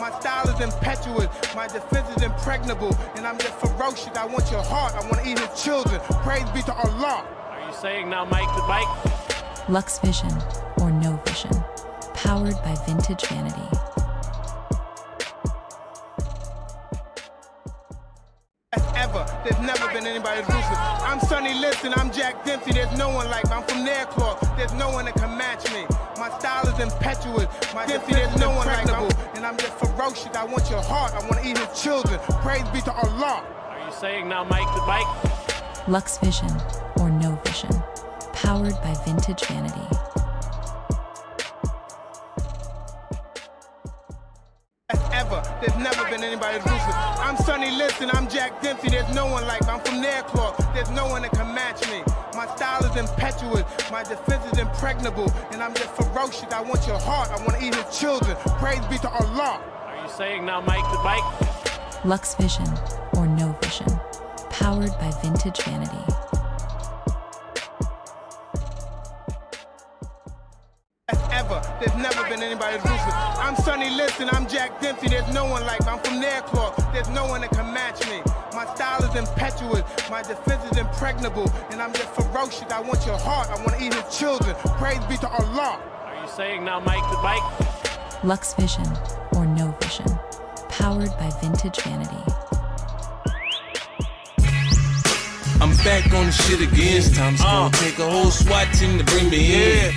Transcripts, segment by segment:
My style is impetuous, my defense is impregnable, and I'm just ferocious. I want your heart, I want to eat his children. Praise be to Allah. Are you saying now, Mike, the bike? Lux Vision, or no vision. Powered by Vintage Vanity. Ever. There's never been anybody as ruthless. I'm Sonny Liston, I'm Jack Dempsey. There's no one like me. I'm from their cloth. There's no one that can match me. My style is impetuous. My Dempsey, there's no one like me. And I'm just ferocious. I want your heart. I want to eat his children. Praise be to Allah. Are you saying now, Mike, the bike? Lux Vision, or no vision. Powered by Vintage Vanity. Ever. There's never been anybody as ruthless. I'm Sonny Liston, I'm Jack Dempsey. There's no one like me. I'm from their cloth. There's no one that can match me. My style is impetuous. My defense is impregnable. And I'm just ferocious. I want your heart. I want to eat his children. Praise be to Allah. Are you saying now, Mike, the bike? Lux Vision, or no vision. Powered by Vintage Vanity. Ever. There's never been anybody as ruthless. I'm Sonny Liston, I'm Jack Dempsey. There's no one like me. I'm from their cloth. There's no one that can match me. My style is impetuous. My defense is impregnable. And I'm just ferocious. I want your heart. I want to eat his children. Praise be to Allah. Are you saying now, Mike, the bike? Lux Vision, or no vision. Powered by Vintage Vanity. I'm back on the shit again. This time it's gonna take a whole SWAT team to bring me in.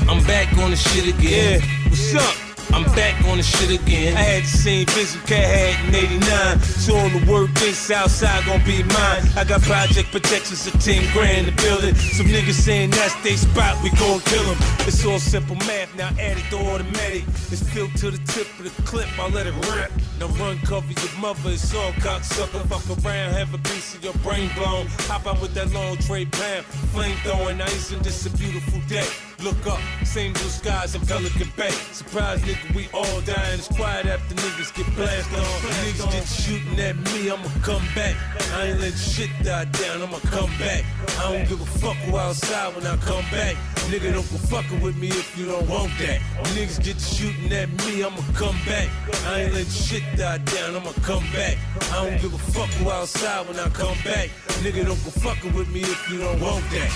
I'm back on the shit again. What's up? I'm back on the shit again. I had the same vision Cat had in '89. So all the work in Southside gon' be mine. I got project protections of 10 grand in the building. Some niggas saying that's they spot, we gon' kill them. It's all simple math, now add it to automatic. It's filled to the tip of the clip, I'll let it rip. Now run, cover your mother, it's all cocksucker. Fuck around, have a piece of your brain blown. Hop out with that long tray pound, flame throwing. Now isn't this a beautiful day? Look up, same blue skies in Pelican Bay. Surprise nigga, we all dying. It's quiet after niggas get blasted on. Niggas get shooting at me, I'ma come back. I ain't letting shit die down, I'ma come back. I don't give a fuck who outside when I come back. Nigga, don't go fucking with me if you don't want that. Niggas get shooting at me, I'ma come back. I ain't letting shit die down, I'ma come back. I don't give a fuck who outside when I come back. Nigga, don't go fucking with me if you don't want that.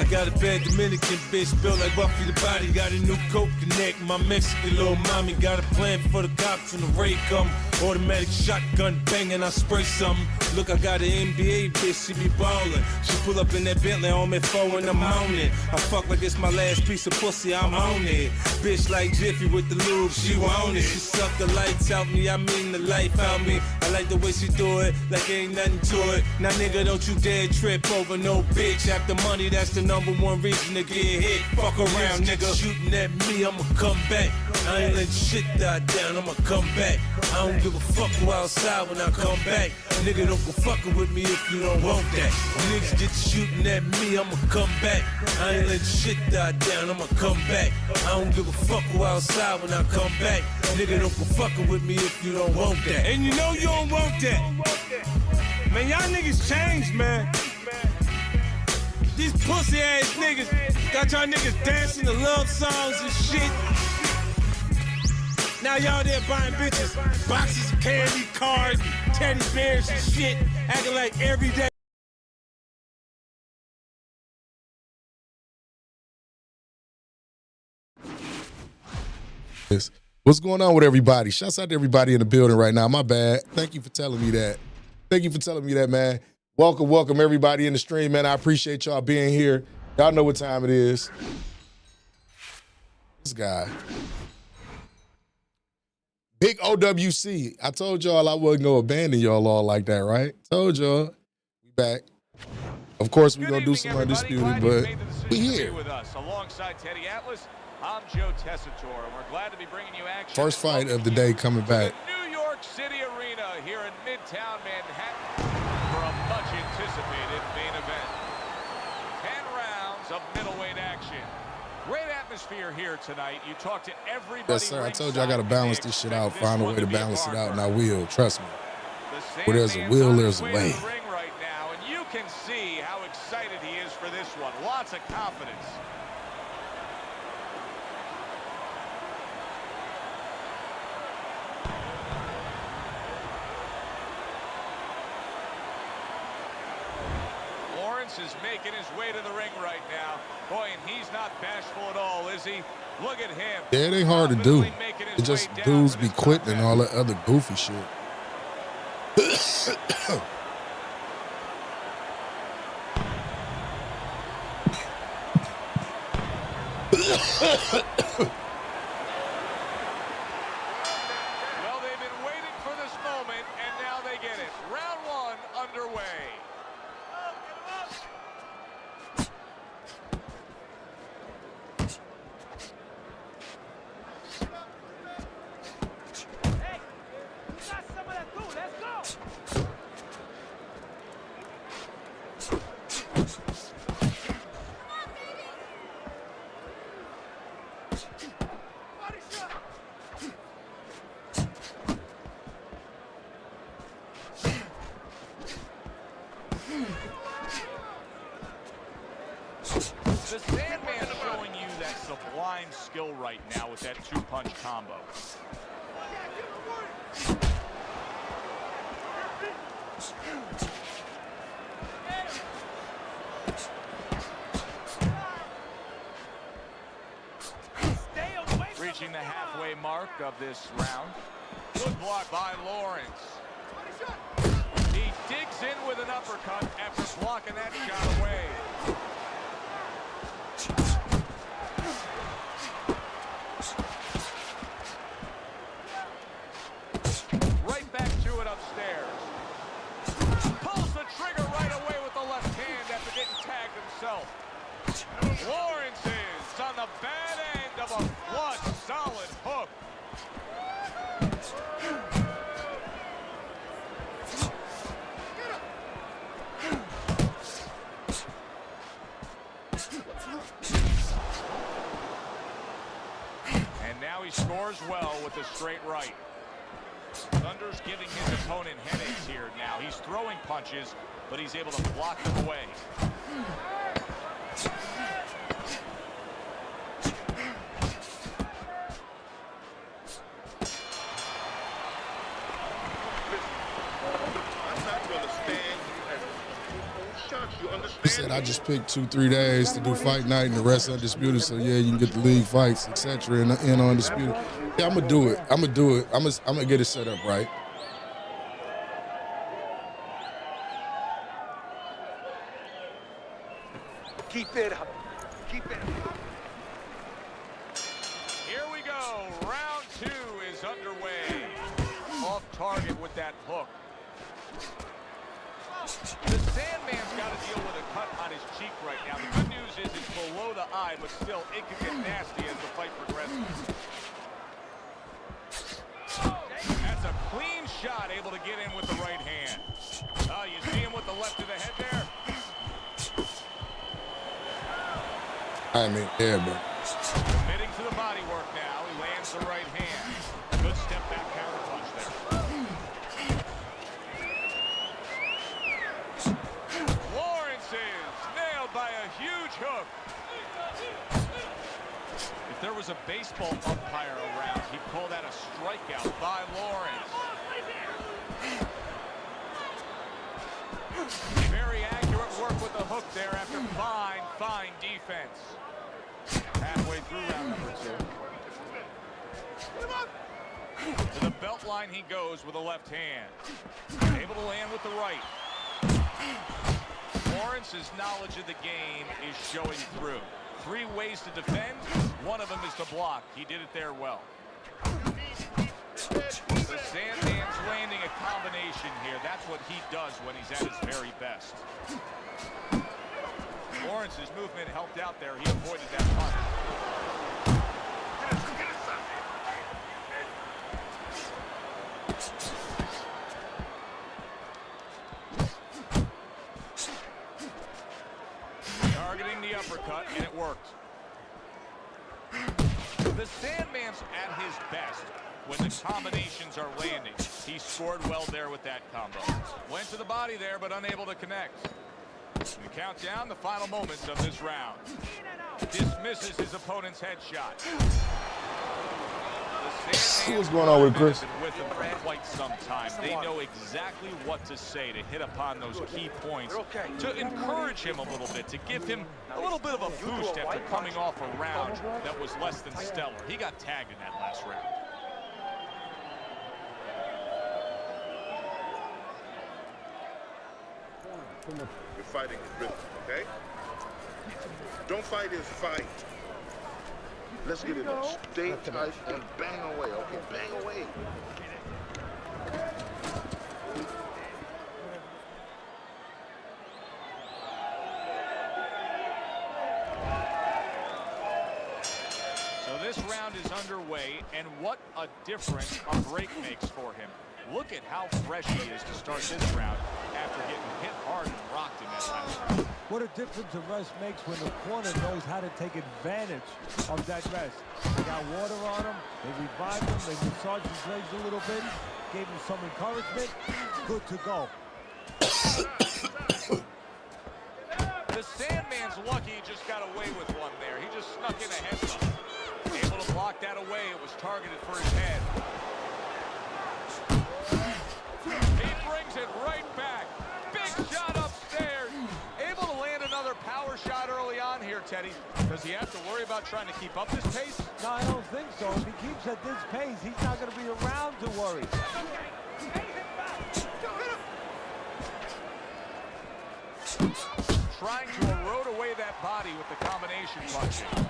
I got a bad Dominican bitch built like Buffy the Body. Got a new coke connect. My Mexican little mommy got a plan for the cops when the raid come. Automatic shotgun banging, I spray something. Look, I got an NBA bitch, she be ballin'. She pull up in that Bentley on me 4 in the morning. I fuck like it's my last piece of pussy, I'm on it. Bitch like Jiffy with the lube, she want it. She suck the lights out me, I mean the life out me. I like the way she do it, like ain't nothing to it. Now nigga, don't you dare trip over no bitch. After money, that's the #1 reason to get hit. Fuck around, nigga. Shooting at me, I'ma come back. I ain't letting shit die down, I'ma come back. I don't give a fuck who outside when I come back. Nigga, don't go fucking with me if you don't want that. Niggas get shooting at me, I'ma come back. I ain't letting shit die down, I'ma come back. I don't give a fuck who outside when I come back. Nigga, don't go fucking with me if you don't want that. And you know you don't want that. Man, y'all niggas changed, man. These pussy ass niggas got y'all niggas dancing to love songs and shit. Now y'all there buying bitches boxes of candy, cards, teddy bears and shit, acting like every day. What's going on with everybody? Shouts out to everybody in the building right now. My bad. Thank you for telling me that. Thank you for telling me that, man. Welcome everybody in the stream, man. I appreciate y'all being here. Y'all know what time it is. This guy. Big OWC. I told y'all I wasn't gonna abandon y'all all like that, right? Told y'all. We back. Of course, we're gonna do some undisputed, but we here. With us alongside Teddy Atlas, I'm Joe Tessitore, and we're glad to be bringing you action. First fight of the day coming back. The New York City Arena here in Midtown Manhattan for a much anticipated main event. 10 rounds of middleweight action. Great atmosphere here tonight. You talk to everybody. Yes, sir. I told you I got to balance this shit out, find a way to balance it out, and I will. Trust me. Where there's a will, there's a way. Right now, and you can see how excited he is for this one. Lots of confidence. is making his way to the ring right now. Boy, and he's not bashful at all, is he? Look at him. Yeah, it ain't hard to do. It just dudes be quitting and all that other goofy shit. Well, they've been waiting for this moment, and now they get it. Round one underway. The Sandman's showing you that sublime skill right now with that two-punch combo. Reaching the halfway mark of this round. Good block by Lawrence. He digs in with an uppercut after blocking that shot away. Right back to it upstairs. Pulls the trigger right away with the left hand after getting tagged himself. Lawrence is on the bad end of a flush, solid hook. And now he scores well with the straight right. Thunder's giving his opponent headaches here now. He's throwing punches, but he's able to block them away. He said, I just picked 2-3 days to do fight night and the rest undisputed. So, yeah, you can get the league fights, etc. and undisputed. Yeah, I'm going to do it. I'm going to do it. I'm going to get it set up right. Keep it up. Keep it up. Here we go. Round two is underway. Off target with that hook. The Sandman's got to deal with a cut on his cheek right now. The good news is it's below the eye, but still, it can get nasty as the fight progresses. That's a clean shot, able to get in with the right hand. Oh, you see him with the left to the head there? I mean, yeah, bro. Committing to the body work now. He lands the right hand. Good step back counter punch there. Lawrence is nailed by a huge hook. If there was a baseball umpire around, he'd call that a strikeout by Lawrence. Very accurate work with the hook there after fine defense. Halfway through round number two. To the belt line he goes with the left hand. Able to land with the right. Lawrence's knowledge of the game is showing through. 3 ways to defend. One of them is to block. He did it there well. The Sandman's landing a combination here. That's what he does when he's at his very best. Lawrence's movement helped out there. He avoided that punch. Targeting the uppercut, and it worked. The Sandman's at his best when the combinations are landing. He scored well there with that combo. Went to the body there, but unable to connect. We count down the final moments of this round. Dismisses his opponent's headshot. What's going on with Chris? With him for quite some time. They know exactly what to say to hit upon those key points, to encourage him a little bit, to give him a little bit of a boost after coming off a round that was less than stellar. He got tagged in that last round. You're fighting his rhythm, okay? Don't fight his fight. Let's get it up. Stay tight and bang away, okay? Bang away. So this round is underway, and what a difference a break makes for him. Look at how fresh he is to start this round after getting hit hard and rocked in that last round. What a difference a rest makes when the corner knows how to take advantage of that rest. They got water on him, they revived him, they massaged his legs a little bit, gave him some encouragement, good to go. The Sandman's lucky he just got away with one there. He just snuck in a heads-up. Able to block that away. It was targeted for his head. He brings it right back. Big shot upstairs. Able to land another power shot early on here, Teddy. Does he have to worry about trying to keep up this pace? No, I don't think so. If he keeps at this pace, he's not going to be around to worry. Trying to erode away that body with the combination punching.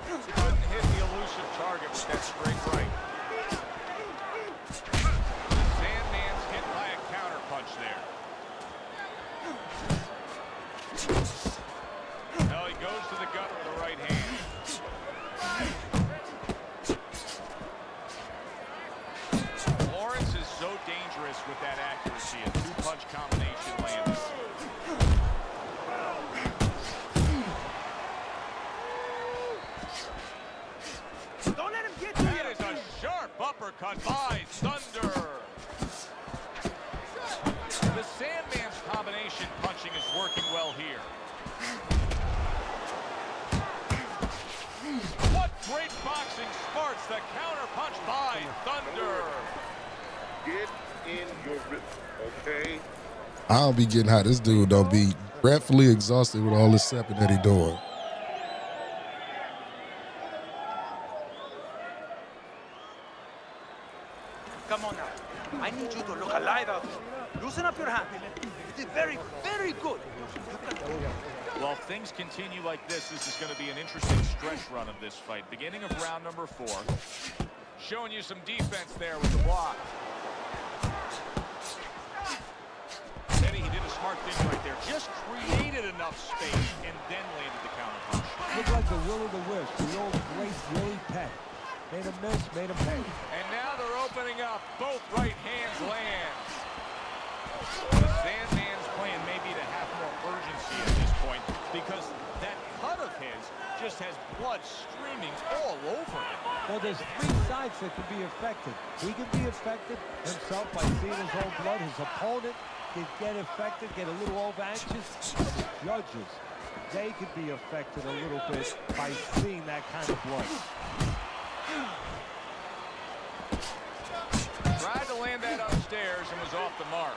Couldn't hit the elusive target with that straight right. Sandman's hit by a counter punch there. No, he goes to the gut with the right hand. Lawrence is so dangerous with that accuracy. A two-punch combination landed. Don't let him get you. That is a sharp uppercut by Thunder. The Sandman's combination punching is working well here. What great boxing smarts, the counter punch by Thunder. Get in your rhythm, okay? I don't be getting hot. This dude don't be dreadfully exhausted with all this stepping that he doing. Come on now. I need you to look alive out there. Loosen up your hand. You did very, very good. Well, if things continue like this is going to be an interesting stretch run of this fight. Beginning of round number 4. Showing you some defense there with the block. Teddy, he did a smart thing right there. Just created enough space and then landed the counter punch. Looked like the will of the wisp, the old great Willie Peck. Made him miss, made him pay. And now they're opening up. Both right hands land. The Sandman's plan may be to have more urgency at this point because that cut of his just has blood streaming all over him. Well, there's 3 sides that can be affected. He can be affected himself by seeing his own blood. His opponent can get affected, get a little over anxious. And the judges, they could be affected a little bit by seeing that kind of blood. Tried to land that upstairs and was off the mark.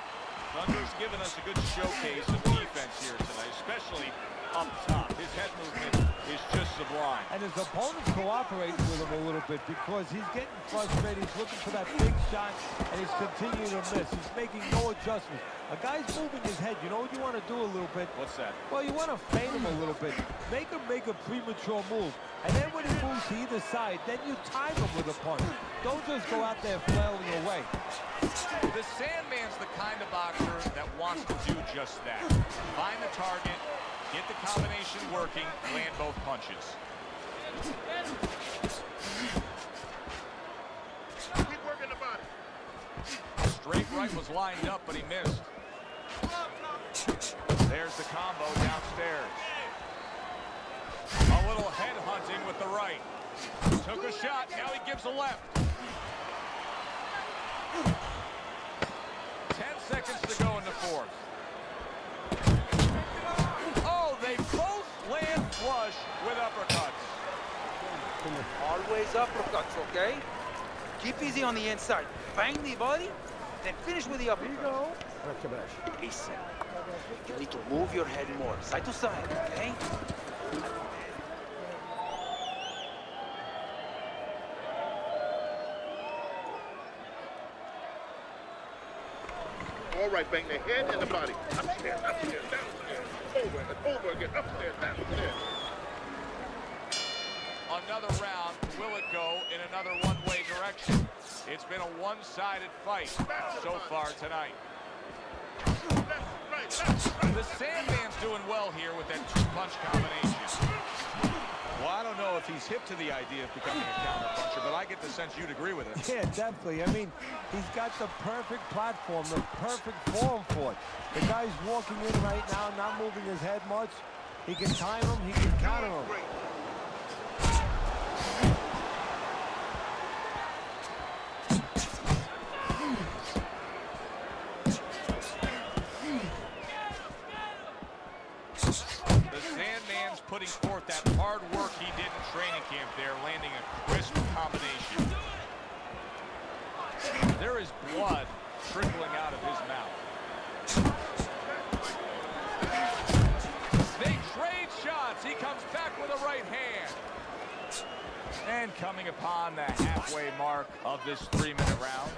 Thunder's given us a good showcase of defense here tonight, especially up top. His head movement is just sublime. And his opponent's cooperating with him a little bit because he's getting frustrated. He's looking for that big shot, and he's continuing to miss. He's making no adjustments. A guy's moving his head. You know what you want to do a little bit? What's that? Well, you want to feint him a little bit. Make him make a premature move. And then when he moves to either side, then you time him with a punch. Don't just go out there flailing away. The Sandman's the kind of boxer that wants to do just that. Find the target, get the combination working, land both punches. Keep working the body. Straight right was lined up, but he missed. There's the combo downstairs. A little head hunting with the right. Took a shot, now he gives a left. sideways uppercuts, okay? Keep easy on the inside. Bang the body, then finish with the uppercut. Listen, you need to move your head more, side to side, okay? All right, bang the head and the body. Upstairs, upstairs, downstairs. Over and over again. Upstairs, downstairs. Another round. Will it go in another one-way direction? It's been a one-sided fight so far tonight. The Sandman's doing well here with that two-punch combination. Well, I don't know if he's hip to the idea of becoming a counter-puncher, but I get the sense you'd agree with it. Yeah, definitely. I mean, he's got the perfect platform, the perfect form for it. The guy's walking in right now, not moving his head much. He can time him, he can counter him. Putting forth that hard work he did in training camp there, landing a crisp combination. There is blood trickling out of his mouth. They trade shots. He comes back with a right hand. And coming upon the halfway mark of this 3-minute round.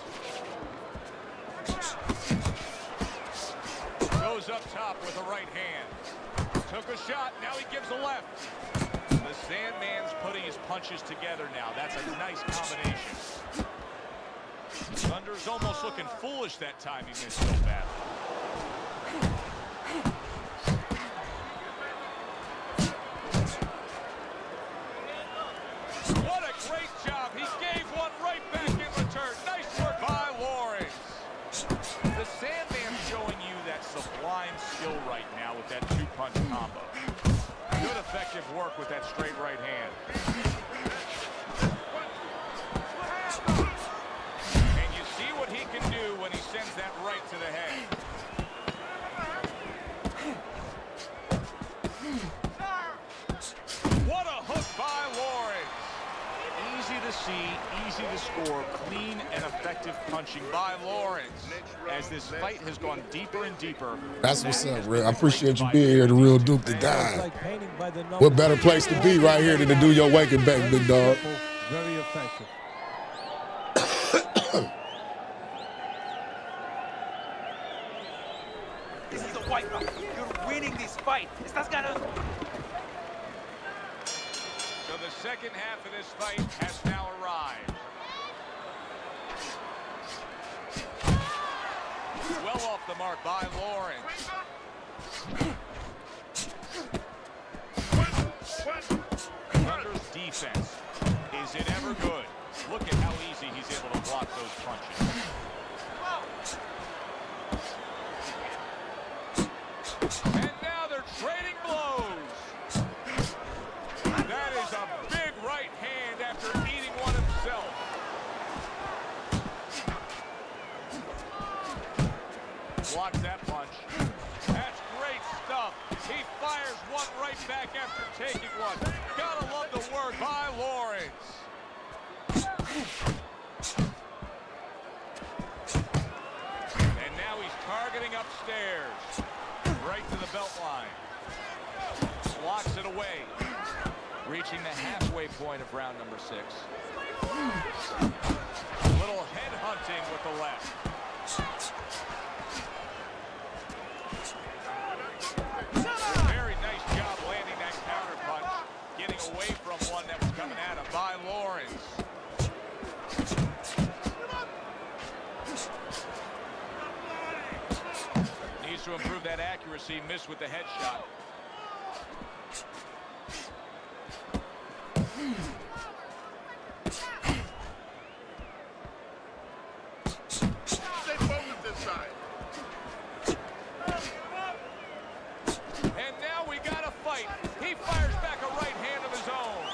Goes up top with a right hand. Took a shot, now he gives a left. The Sandman's putting his punches together now. That's a nice combination. Thunder's almost looking foolish that time he missed so bad. What a great job. He gave one right back in return. Nice work by Lawrence. The Sandman's showing you that sublime skill right now with that two-punch combo. Good effective work with that straight right hand. And you see what he can do when he sends that right to the head. What a hook by Lawrence. Easy to see, easy to score, clean and effective punching by Lawrence. As this fight has gone deeper and deeper. That's what's up, Real. I appreciate you being here, the real Duke the guy. What better place to be right here than to do your waking back, big dog? Very effective. This is a wipeout. You're winning this fight. Estás ganando. So the second half of this fight has now arrived. Well off the mark by Lawrence. Thunder's defense. Is it ever good? Look at how easy he's able to block those punches. And now they're trading blows. That is a big right hand after eating one himself. Blocks that punch. That's great stuff. He fires one right back after taking one. Gotta love the work by Lawrence. And now he's targeting upstairs. Right to the belt line. Blocks it away. Reaching the halfway point of round number 6. A little head hunting with the left. Very nice job landing that counter punch. Getting away from one that was coming at him by Lawrence. Needs to improve that accuracy. Missed with the headshot. Stay focused this side. And now we got a fight. He fires back a right hand of his own.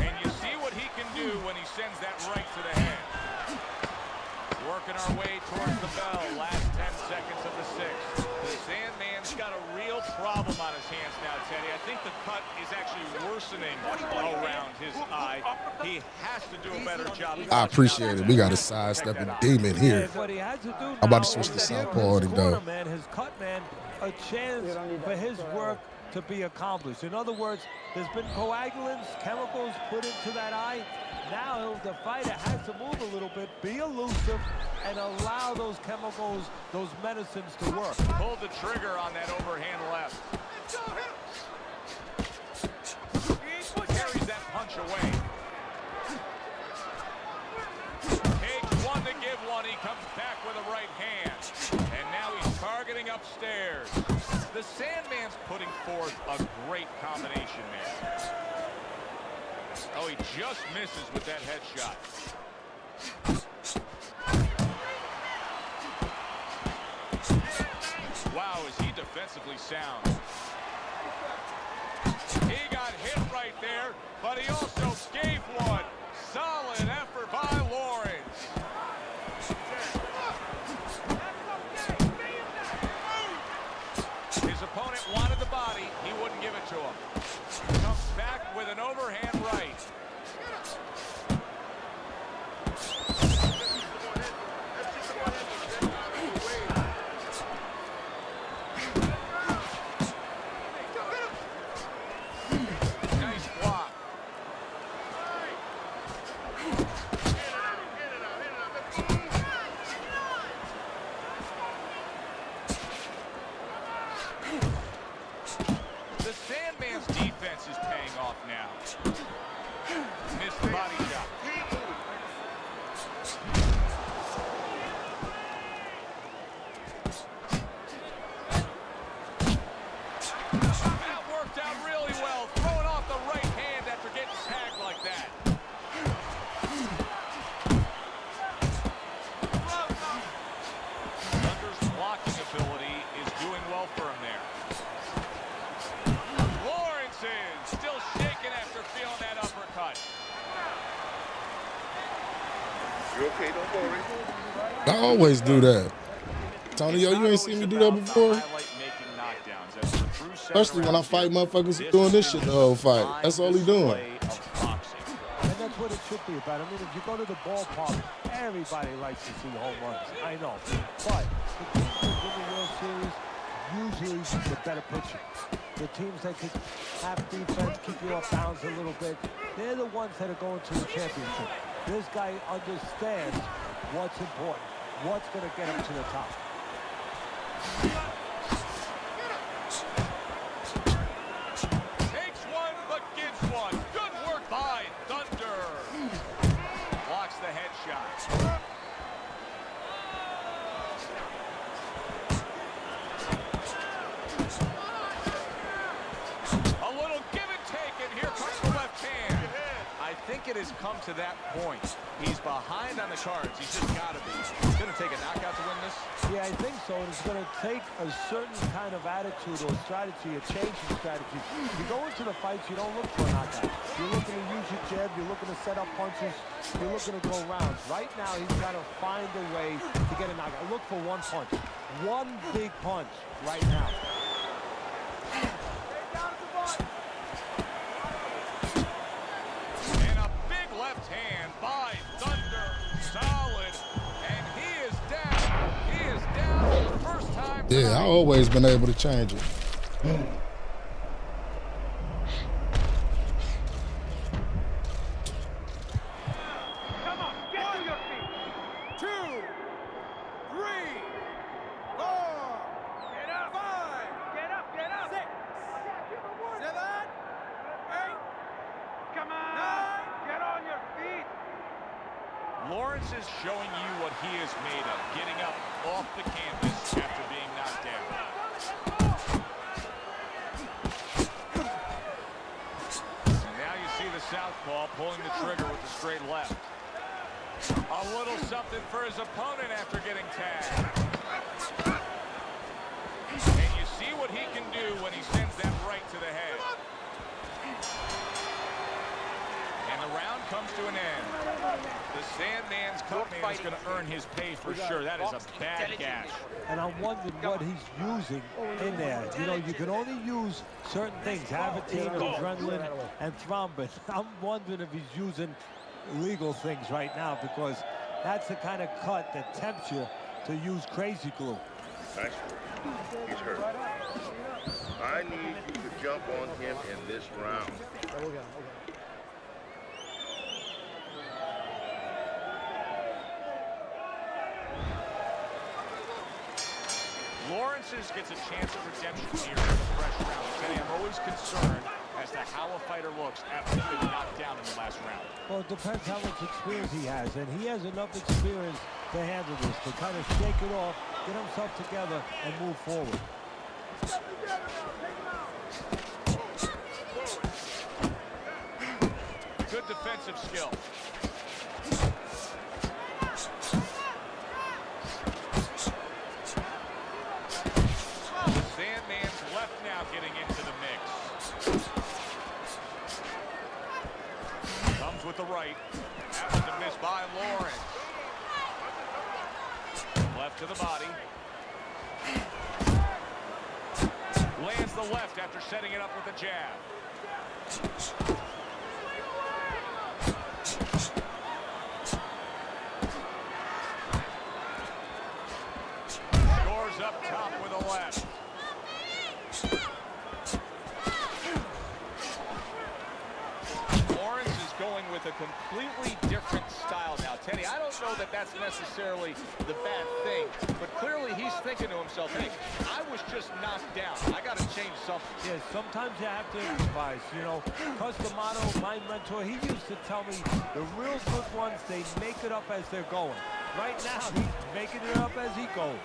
And you see what he can do when he sends that right to the head. Working our way towards the bell. Last 10 seconds of the 6th. The Sandman's got a real problem on his hands now, Teddy. I think the cut is actually worsening around his eye. He has to do a better job. I appreciate it. We got a sidestepping demon here. What he has to do I'm about now to switch is to give southpaw his on him, though. corner man, his cut man, a chance for his work to be accomplished. In other words, there's been coagulants, chemicals put into that eye. Now the fighter has to move a little bit, be elusive, and allow those chemicals, those medicines to work. Pulled the trigger on that overhand left. Carries that punch away. Takes one to give one. He comes back with a right hand. And now he's targeting upstairs. The Sandman's putting forth a great combination there. Oh, he just misses with that headshot. Wow, is he defensively sound. He got hit right there, but he also gave one. Solid effort by Lawrence. His opponent wanted the body. He wouldn't give it to him. Comes back with an overhand right. Nice block. The Sandman's defense is paying off now. Missed the body shot. That worked out really well. Throwing off the right hand after getting tagged like that. Thunder's blocking ability is doing well for him there. Lawrence is still shaking after feeling that uppercut. You okay? Don't worry. I always do that. Tony, yo, you ain't seen me do that before? Especially when I fight motherfuckers who doing this shit the whole fight. That's all he doing. And that's what it should be about. I mean, if you go to the ballpark, everybody likes to see home runs. I know. But the teams that win the World Series, usually the better pitcher. The teams that can have defense, keep you off bounds a little bit, they're the ones that are going to the championship. This guy understands what's important, what's going to get him to the top. Takes one, but gives one. Good work by Thunder. Blocks the headshot. A little give and take, and here comes the left hand. I think it has come to that point. He's behind on the cards. He's just got to be. He's going to take a knockout to win this. Yeah, I think so. And it's going to take a certain kind of attitude or strategy, a change in strategy. You go into the fights, you don't look for a knockout. You're looking to use your jab. You're looking to set up punches. You're looking to go rounds. Right now, he's got to find a way to get a knockout. Look for one punch. One big punch right now. And a big left hand by Thunder. Solid. And he is down. He is down for the first time tonight. Yeah, I always been able to change it. Come on, get to your feet. 2, 3, 4. Get up. 5. Get up, get up. 6. 7. 8. Come on. 9. Get on your feet. Lawrence is showing you what he is made of, getting up off the canvas after being knocked down. And now you see the southpaw pulling the trigger with the straight left. A little something for his opponent after getting tagged. And you see what he can do when he sends that right to the head. And the round comes to an end. The Sandman Dan's cut man is going to earn his pay for sure. That is a bad gash. And I'm wondering what he's using in there. You know, you can only use certain things, Avitine, adrenaline, and thrombin. I'm wondering if he's using illegal things right now, because that's the kind of cut that tempts you to use crazy glue. Nice work. He's hurt. I need you to jump on him in this round. Lawrence gets a chance of redemption here in the fresh round. Teddy, I'm always concerned as to how a fighter looks after he's been knocked down in the last round. Well, it depends how much experience he has, and he has enough experience to handle this, to kind of shake it off, get himself together, and move forward. Good defensive skill. Sandman's left now getting into the mix. Comes with the right. Happens to miss by Lawrence. Left to the body. Lands the left after setting it up with a jab. Scores up top with a left. Lawrence is going with a completely different style now. Teddy, I don't know that that's necessarily the bad thing, but clearly he's thinking to himself, hey, I was just knocked down. I got to change something. Yeah, sometimes you have to improvise. You know, Customato, my mentor, he used to tell me the real good ones, they make it up as they're going. Right now, he's making it up as he goes.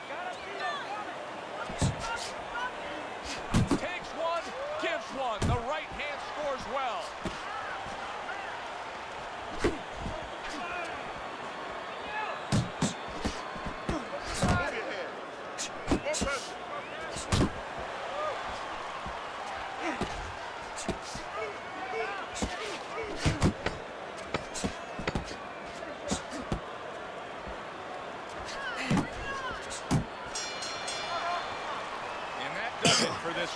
Takes one, gives one. The right hand scores well.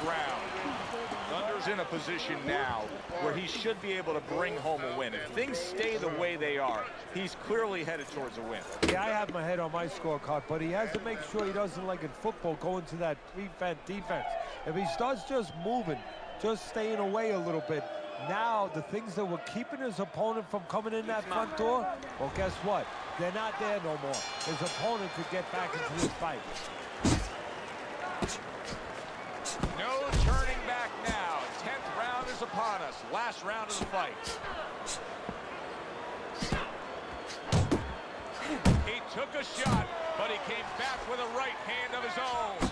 Round. Thunder's in a position now where he should be able to bring home a win. If things stay the way they are, he's clearly headed towards a win. Yeah, I have my head on my scorecard, but he has to make sure he doesn't, like in football, go into that prevent defense. If he starts just moving, just staying away a little bit, now the things that were keeping his opponent from coming in that front door, well, guess what? They're not there no more. His opponent could get back into this fight. No turning back now. 10th round is upon us. Last round of the fight. He took a shot, but he came back with a right hand of his own.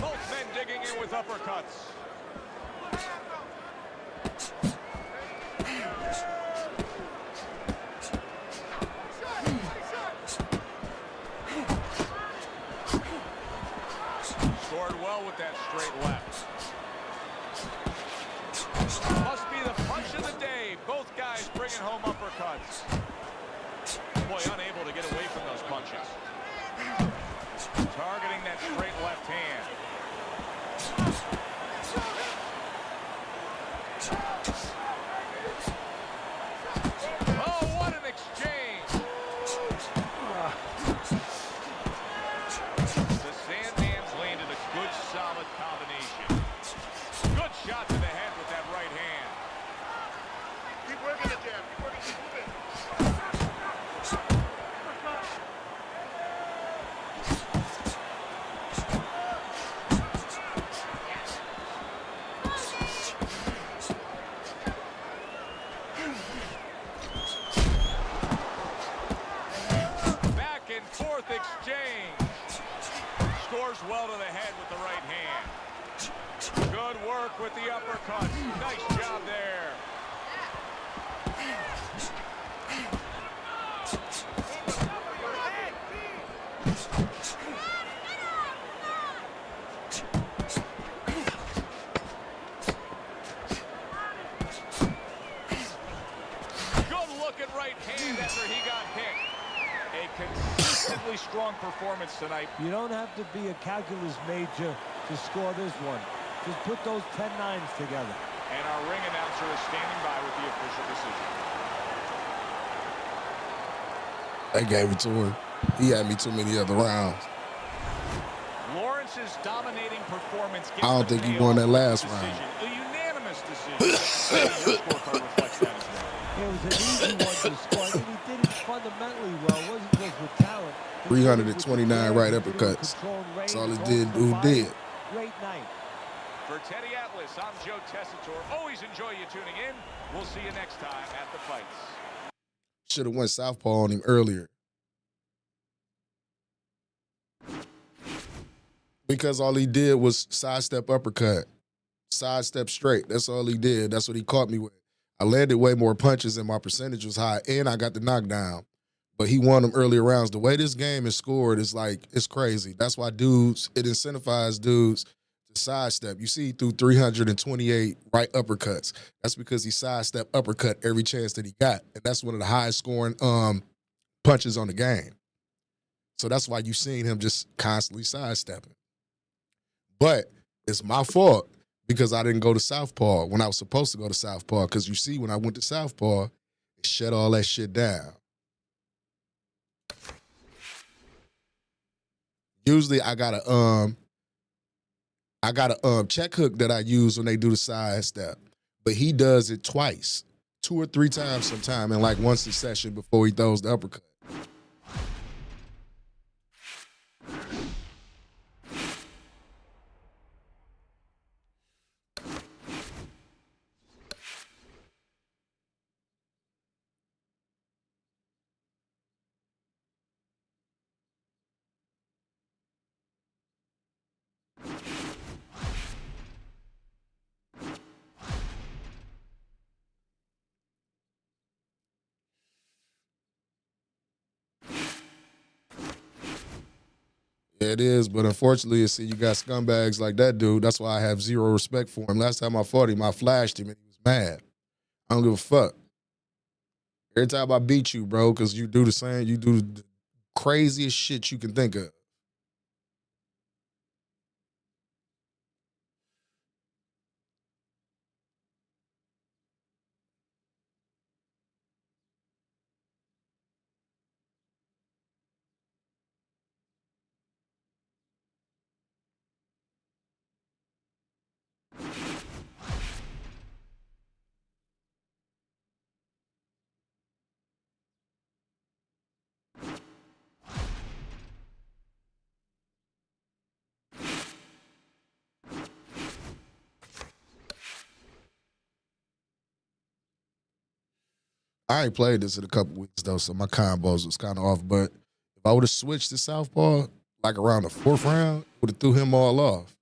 Both men digging in with uppercuts. Scored well with that straight left. Must be the punch of the day. Both guys bringing home uppercuts. Boy, unable to get away from those punches. Targeting that straight left hand. Oh, what an exchange. The Sandman's landed a good, solid combination. Good shot to the head with that right hand. Keep working it, jab. Keep working, keep moving. Back and forth exchange. Scores well to the head with the right hand. Good work with the uppercut. Nice job there. Good looking right hand after he got hit. A consistently strong performance tonight. You don't have to be a calculus major to score this one. Just put those 10 nines together. And our ring announcer is standing by with the official decision. They gave it to him. He had me too many other rounds. Lawrence's dominating performance gets I don't the think he payoff won that with last the round. decision. A unanimous decision. Your scorecard reflects that as well. It was an easy one to score. I mean, he did it fundamentally well. It wasn't just with talent. He did it with 329 the right he did it with uppercuts. control and That's all range, he all did. Who combined. did? Great night. For Teddy Atlas, I'm Joe Tessitore. Always enjoy you tuning in. We'll see you next time at the fights. Should have went southpaw on him earlier. Because all he did was sidestep uppercut. Sidestep straight. That's all he did. That's what he caught me with. I landed way more punches and my percentage was high, and I got the knockdown. But he won them earlier rounds. The way this game is scored is like, it's crazy. That's why dudes, it incentivizes dudes to sidestep. You see, he threw 328 right uppercuts. That's because he sidestep uppercut every chance that he got. And that's one of the highest scoring punches on the game. So that's why you seen him just constantly sidestepping. But it's my fault because I didn't go to southpaw when I was supposed to go to southpaw. Because you see, when I went to southpaw, it shut all that shit down. Usually I got a check hook that I use when they do the side step, but he does it twice, 2 or 3 times sometime in like one succession before he throws the uppercut. Yeah, it is, but unfortunately, see, you got scumbags like that dude. That's why I have zero respect for him. Last time I fought him, I flashed him and he was mad. I don't give a fuck. Every time I beat you, bro, because you do the same, you do the craziest shit you can think of. I ain't played this in a couple weeks though, so my combos was kind of off. But if I would have switched to southpaw, like around the 4th round, would have threw him all off.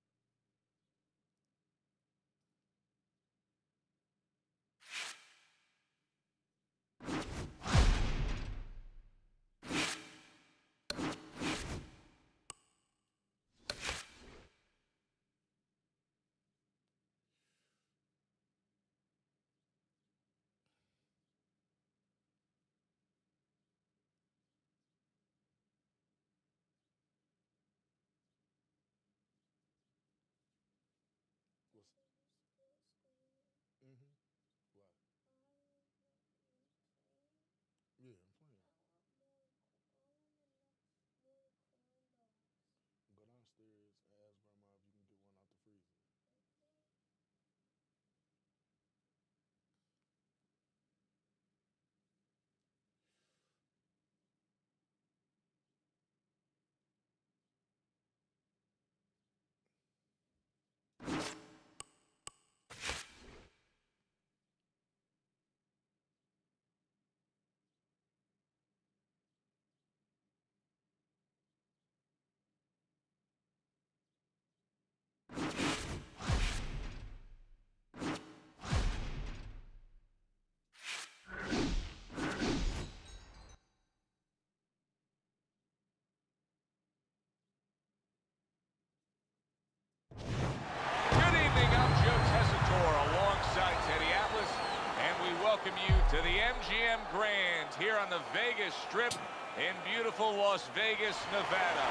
the MGM Grand here on the Vegas Strip in beautiful Las Vegas, Nevada,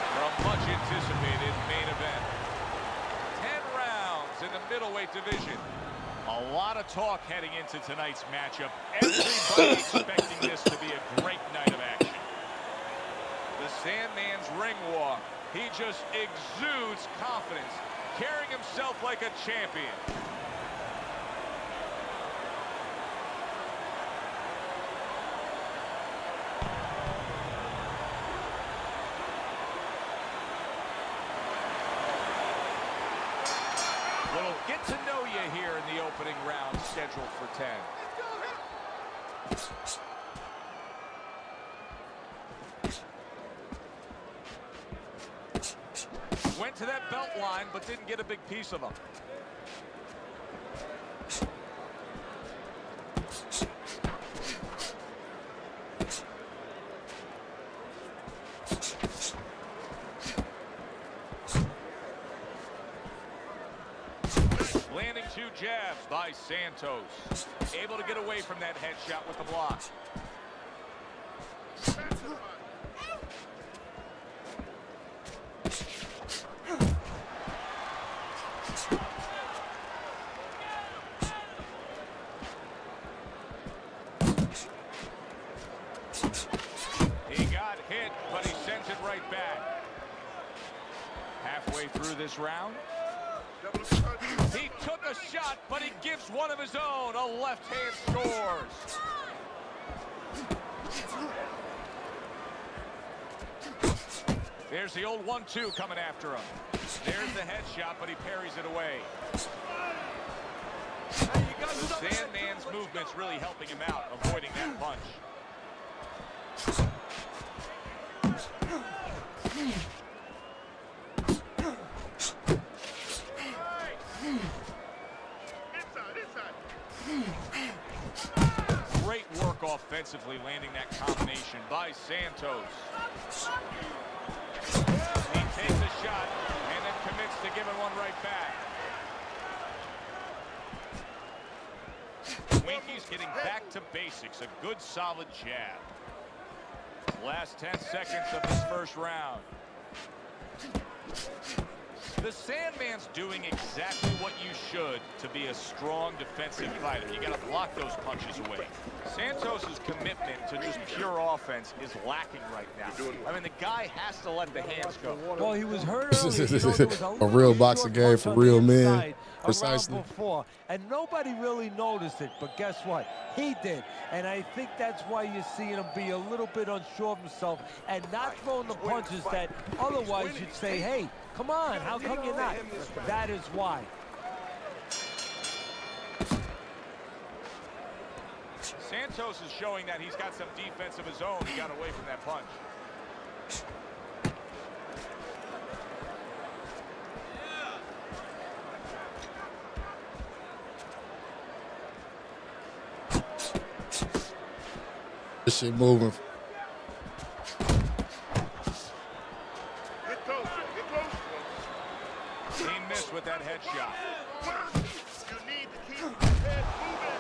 for a much-anticipated main event. 10 rounds in the middleweight division. A lot of talk heading into tonight's matchup. Everybody expecting this to be a great night of action. The Sandman's ring walk. He just exudes confidence, carrying himself like a champion. Little get to know you here in the opening round, scheduled for 10. Went to that belt line, but didn't get a big piece of him. Landing 2 jabs by Santos. Able to get away from that headshot with the block. He got hit, but he sends it right back. Halfway through this round. He took a shot, but he gives one of his own. A left hand scores. There's the old 1-2 coming after him. There's the headshot, but he parries it away. The Sandman's movement's really helping him out, avoiding that punch. Great work offensively, landing that combination by Santos. He takes a shot and then commits to giving one right back. Winky's getting back to basics. A good, solid jab. Last 10 seconds of this first round. The Sandman's doing exactly what you should to be a strong defensive fighter. You got to block those punches away. Santos's commitment to just pure offense is lacking right now. I mean, the guy has to let the hands go. Well, he was hurt early. A real boxing game for real men. Precisely. Before, and nobody really noticed it, but guess what? He did. And I think that's why you're seeing him be a little bit unsure of himself and not throwing the punches that otherwise you'd say, hey, come on, how come you're not? That is why. Santos is showing that he's got some defense of his own. He got away from that punch. This shit moving. He missed with that headshot. You need to keep your head moving.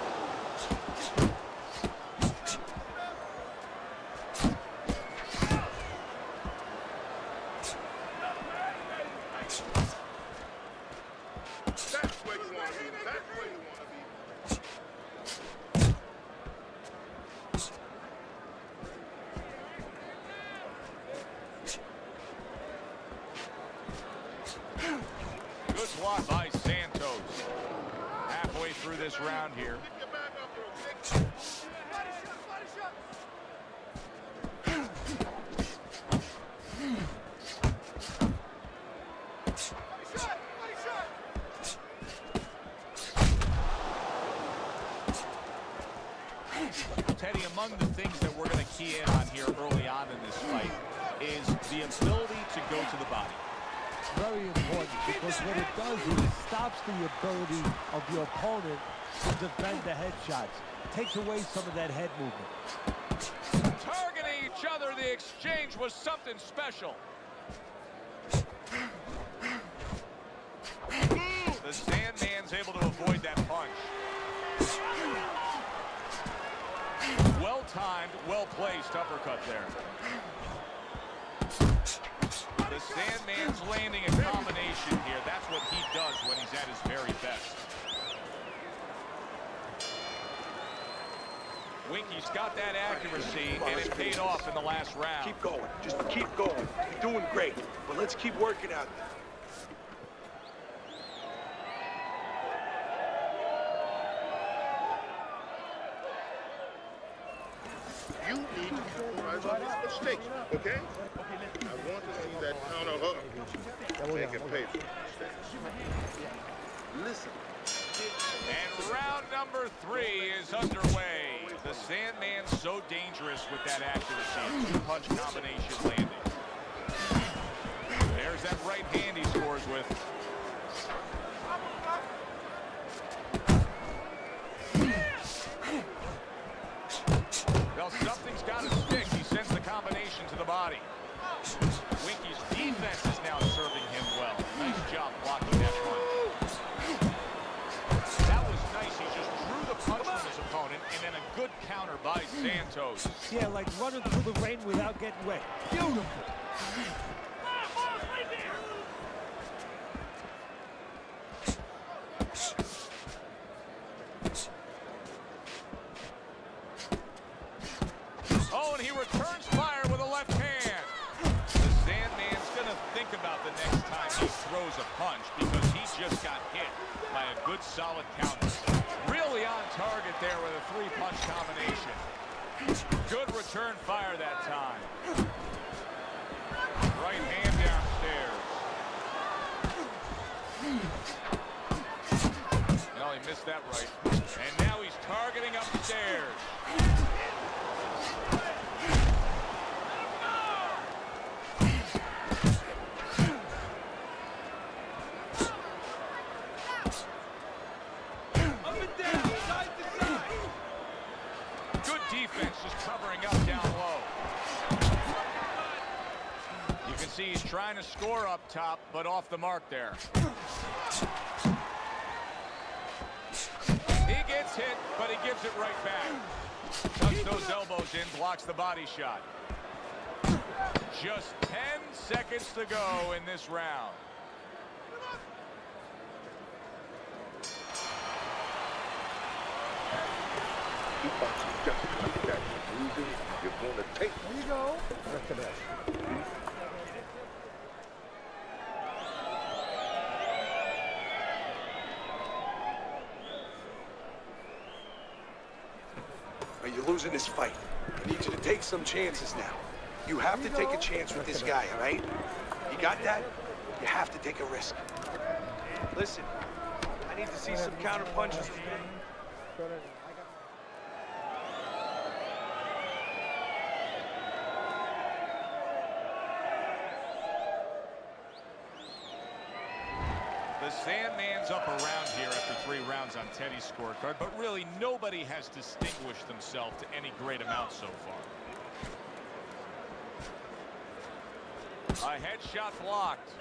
That's where you want to be. That's where you want to be. Good block by Santos. Halfway through this round here. Teddy, among the things that we're going to key in on here early on in this fight is the ability to go to the body. Very important, because what it does is it stops the ability of your opponent to defend the headshots. Takes away some of that head movement. Targeting each other, the exchange was something special. The Sandman's able to avoid that punch. well-timed, well-placed uppercut there. The Sandman's landing a combination here. That's what he does when he's at his very best. Winky's got that accuracy, and it paid off in the last round. Keep going. Just keep going. You're doing great. But let's keep working out there. You need to capitalize on these mistakes, okay? I want to see that counter hook. Make it pay for it. Listen. And round number 3 is underway. The Sandman's so dangerous with that accuracy. Two-punch combination landing. There's that right hand he scores with. Well, something's got to stick. He sends the combination to the body. Winky's defense is now serving him well. Nice job blocking that punch. That was nice. He just drew the punch from his opponent, and then a good counter by Santos. Yeah, like running through the rain without getting wet. Beautiful. Oh, and he returns fire with a left hand. The Sandman's going to think about the next time he throws a punch because he just got hit by a good solid counter. Really on target there with a 3-punch combination. Good return fire that time. Right hand downstairs. No, he missed that right. And now he's targeting upstairs. Defense just covering up down low. You can see he's trying to score up top, but off the mark there. He gets hit, but he gives it right back. Tucks those elbows in, blocks the body shot. Just 10 seconds to go in this round. Just like that. Losing, you're going to take. There you go. You're losing this fight. I need you to take some chances now. You have to take a chance with this guy, all right? You got that? You have to take a risk. Listen, I need to see some counter punches. The Sandman's up around here after 3 rounds on Teddy's scorecard, but really nobody has distinguished themselves to any great amount so far. A headshot blocked.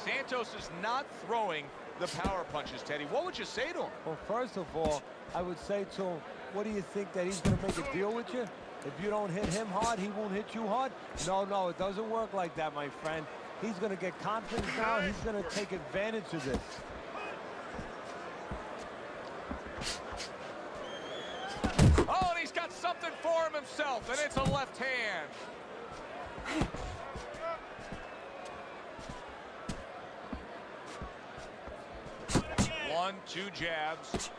Santos is not throwing the power punches, Teddy. What would you say to him? Well, first of all, I would say to him, what do you think, that he's going to make a deal with you? If you don't hit him hard, he won't hit you hard? No, it doesn't work like that, my friend. He's going to get confidence now. He's going to take advantage of this. Oh, and he's got something for him himself, and it's a left hand. One, 2 jabs.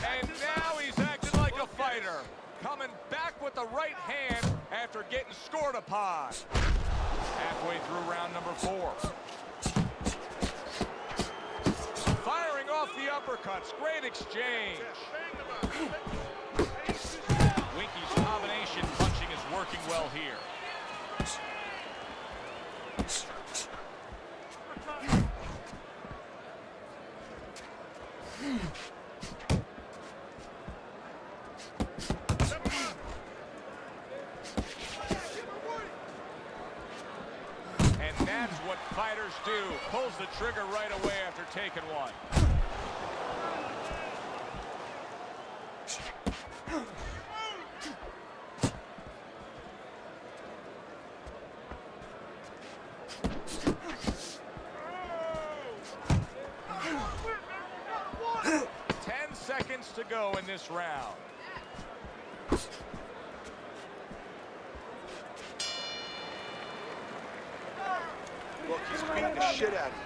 And now he's acting like a fighter. Coming back with the right hand after getting scored upon. Halfway through round number 4. Firing off the uppercuts. Great exchange. Winky's combination punching is working well here. And that's what fighters do. Pulls the the trigger right away after taking one. Seconds to go in this round. Look, he's beating the shit out of you.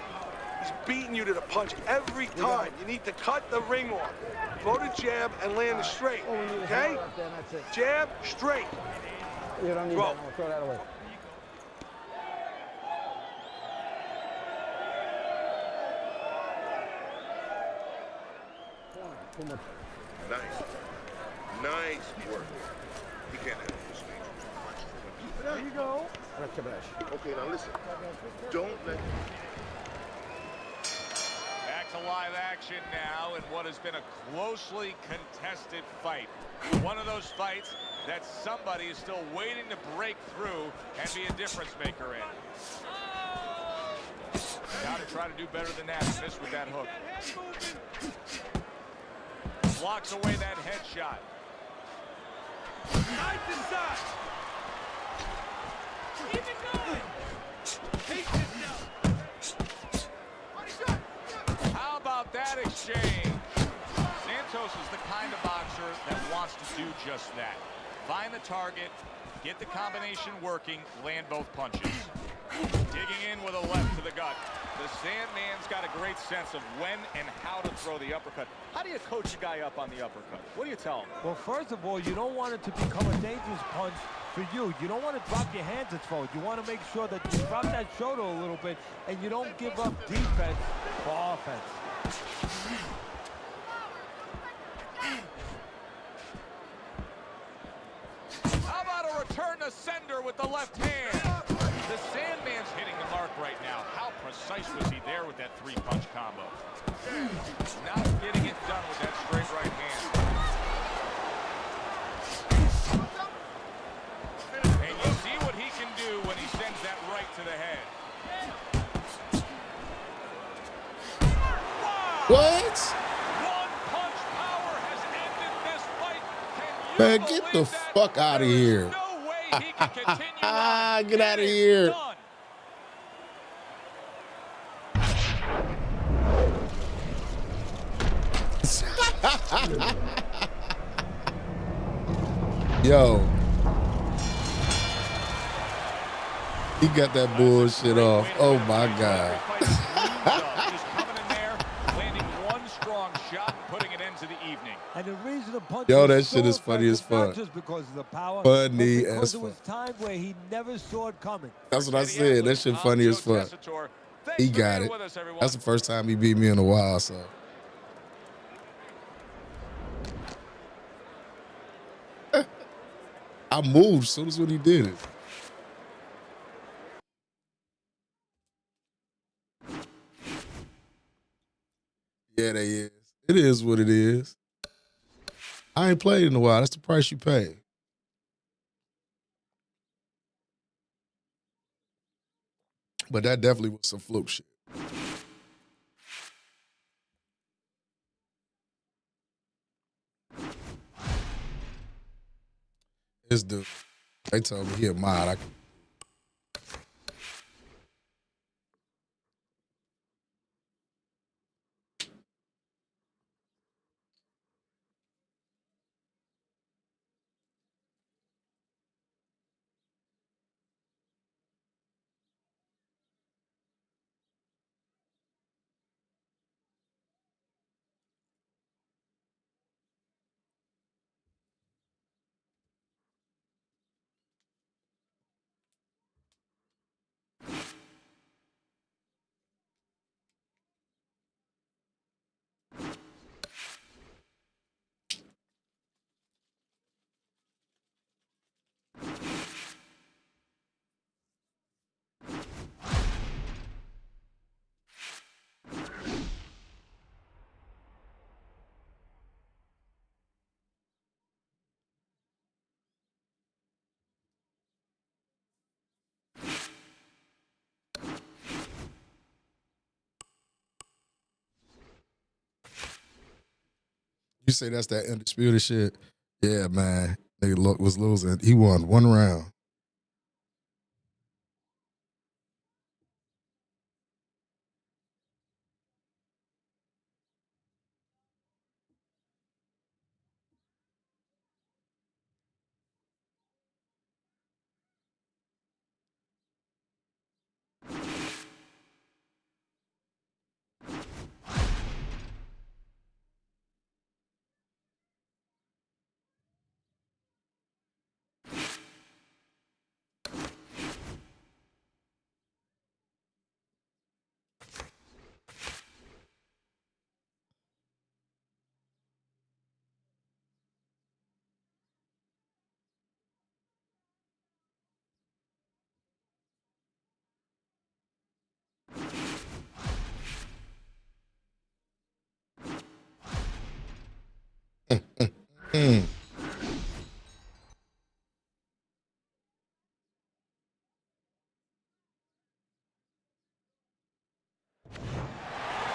He's beating you to the punch every time. You need to cut the ring off. Throw the jab and land it straight, okay? Jab, straight. You don't need Throw. that. No, throw that away. Nice. Nice work. He can't handle this dangerous punch from him. There you go. Okay, now listen. Don't let Back to live action now in what has been a closely contested fight. One of those fights that somebody is still waiting to break through and be a difference maker in. Got to try to do better than that. Miss with that hook. Blocks away that headshot. Side to side. Keep it going. How about that exchange? Santos is the kind of boxer that wants to do just that. Find the target, get the combination working, land both punches. Digging in with a left to the gut. The Sandman's got a great sense of when and how to throw the uppercut. How do you coach a guy up on the uppercut? What do you tell him? Well, first of all, you don't want it to become a dangerous punch for you. You don't want to drop your hands and throw it. You want to make sure that you drop that shoulder a little bit and you don't give up defense for offense. How about a return to sender with the left hand? The Sandman's hitting the mark right now. How precise was he there with that three-punch combo? Not getting it done with that straight right hand. And you see what he can do when he sends that right to the head. Wow! What? One-punch power has ended this fight. Can you Man, get the believe that? fuck out of There is here. no way he can continue on. Get out of It is here. done. Yo. He got that bullshit off. Oh my God. Just coming in there, landing one strong shot, and putting it into the evening. And the reason the punch Yo, was that so shit is funny as effective, not fuck. just because of the power, Funny but because as it was fuck. time where he never saw it coming. That's what I said. That shit funny as fuck. He got it. That's the first time he beat me in a while, so. I moved as soon as when he did it. Yeah, they is. It is what it is. I ain't played in a while. That's the price you pay. But that definitely was some fluke shit. This dude, they told me he a mod. You say that's that undisputed shit? Yeah, man. Nigga was losing. He won 1 round.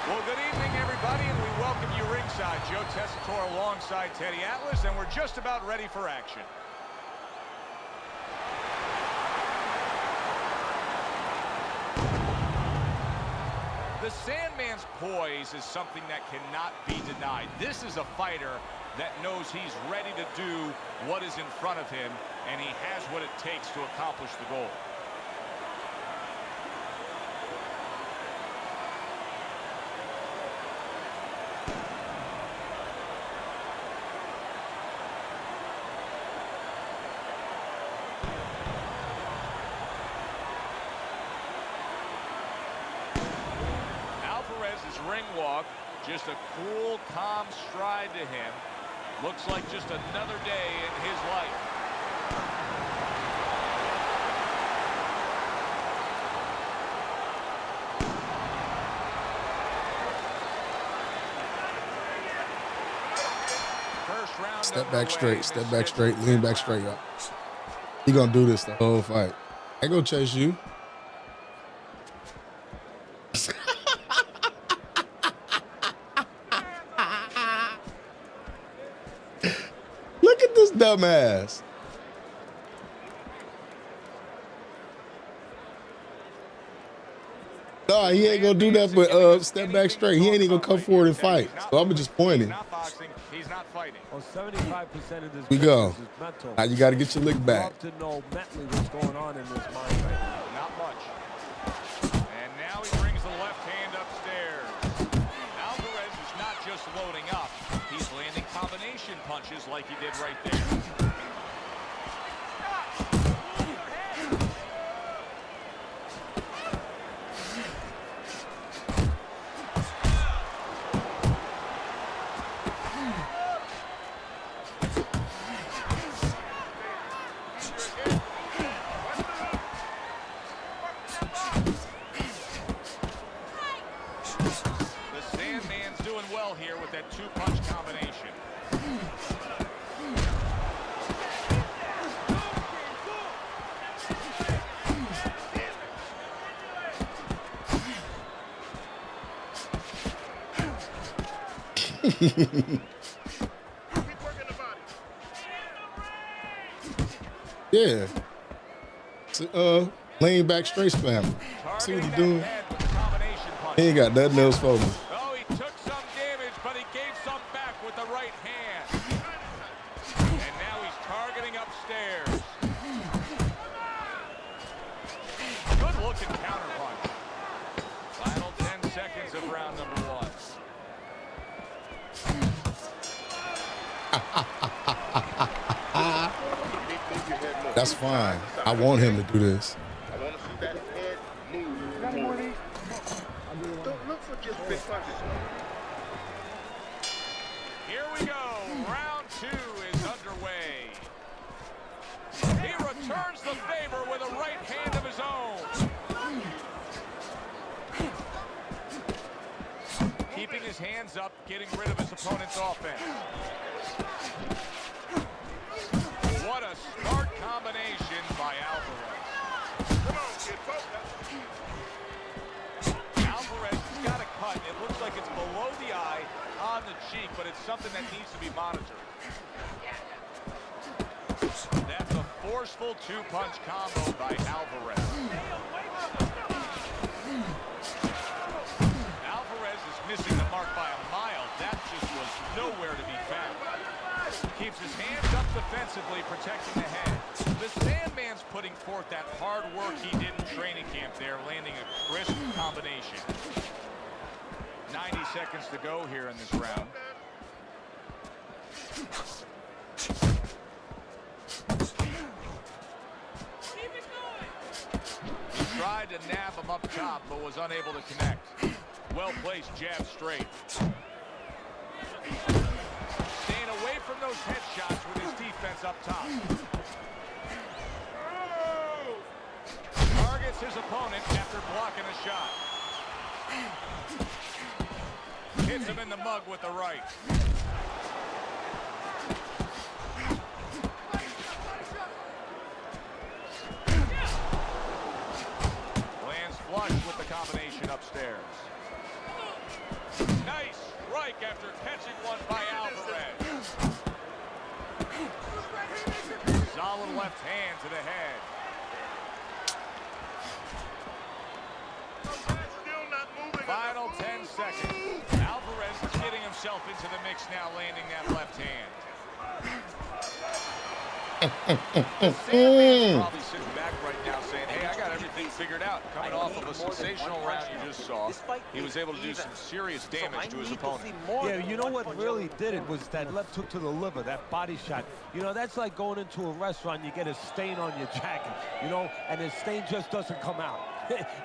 Well, good evening, everybody, and we welcome you ringside. Joe Tessitore alongside Teddy Atlas, and we're just about ready for action. The Sandman's poise is something that cannot be denied. This is a fighter that knows he's ready to do what is in front of him, and he has what it takes to accomplish the goal. Ring walk, just a cool, calm stride to him. Looks like just another day in his life. First round. Step back straight, lean back straight up. He gonna do this the whole fight. I go chase you. Look at this dumbass. Nah, he ain't gonna do that, but step back straight. He ain't even gonna come forward and fight. So I'm just pointing. He's not fighting. Well, 75% of this We go. is mental. Now you gotta get your lick back. Love to know mentally what's going on in his mind right now. Not much. And now he brings the left hand upstairs. Alvarez is not just loading up. He's landing combination punches like he did right there. The Sandman's doing well here with that two-punch combination. Yeah. So, lean back straight spam. See what he's doing? He ain't got nothing else for me. Oh, he took some damage, but he gave some back with the right hand. And now he's targeting upstairs. Good looking counterpunch. Final 10 seconds of round number 1. That's fine. I want him to do this. I want to see that head move more. Don't look for just big punches. Here we go. Round 2 is underway. He returns the favor with a right hand of his own. Keeping his hands up, getting rid of his opponent's offense. What a smart combination by Alvarez. Come on, kid, focus. Alvarez has got a cut. It looks like like it's below the eye on the cheek, but it's something that needs to be monitored. That's a forceful two-punch combo by Alvarez. Alvarez is missing the mark by a mile. That just was nowhere to be found. Keeps his hands up defensively, protecting the head. The Sandman's putting forth that hard work he did in training camp there, landing a crisp combination. 90 seconds to go here in this round. He tried to nab him up top, but was unable to connect. Well-placed jab straight. Staying away from those headshots with his defense up top. Targets his opponent after blocking a shot. Hits him in the mug with the right. Lands flush with the combination upstairs. Nice strike after catching one by Alvarez. Solid left hand to the head. Final 10 seconds. Alvarez is getting himself into the mix now, landing that left hand. Sandman's probably sitting back right now saying, hey, I got everything figured out. Coming off of a sensational round you just saw, he was able to do some serious damage to his opponent. Yeah, you know what really did it was that left hook to the liver, that body shot. You know, that's like going into a restaurant, you get a stain on your jacket, you know, and the stain just doesn't come out.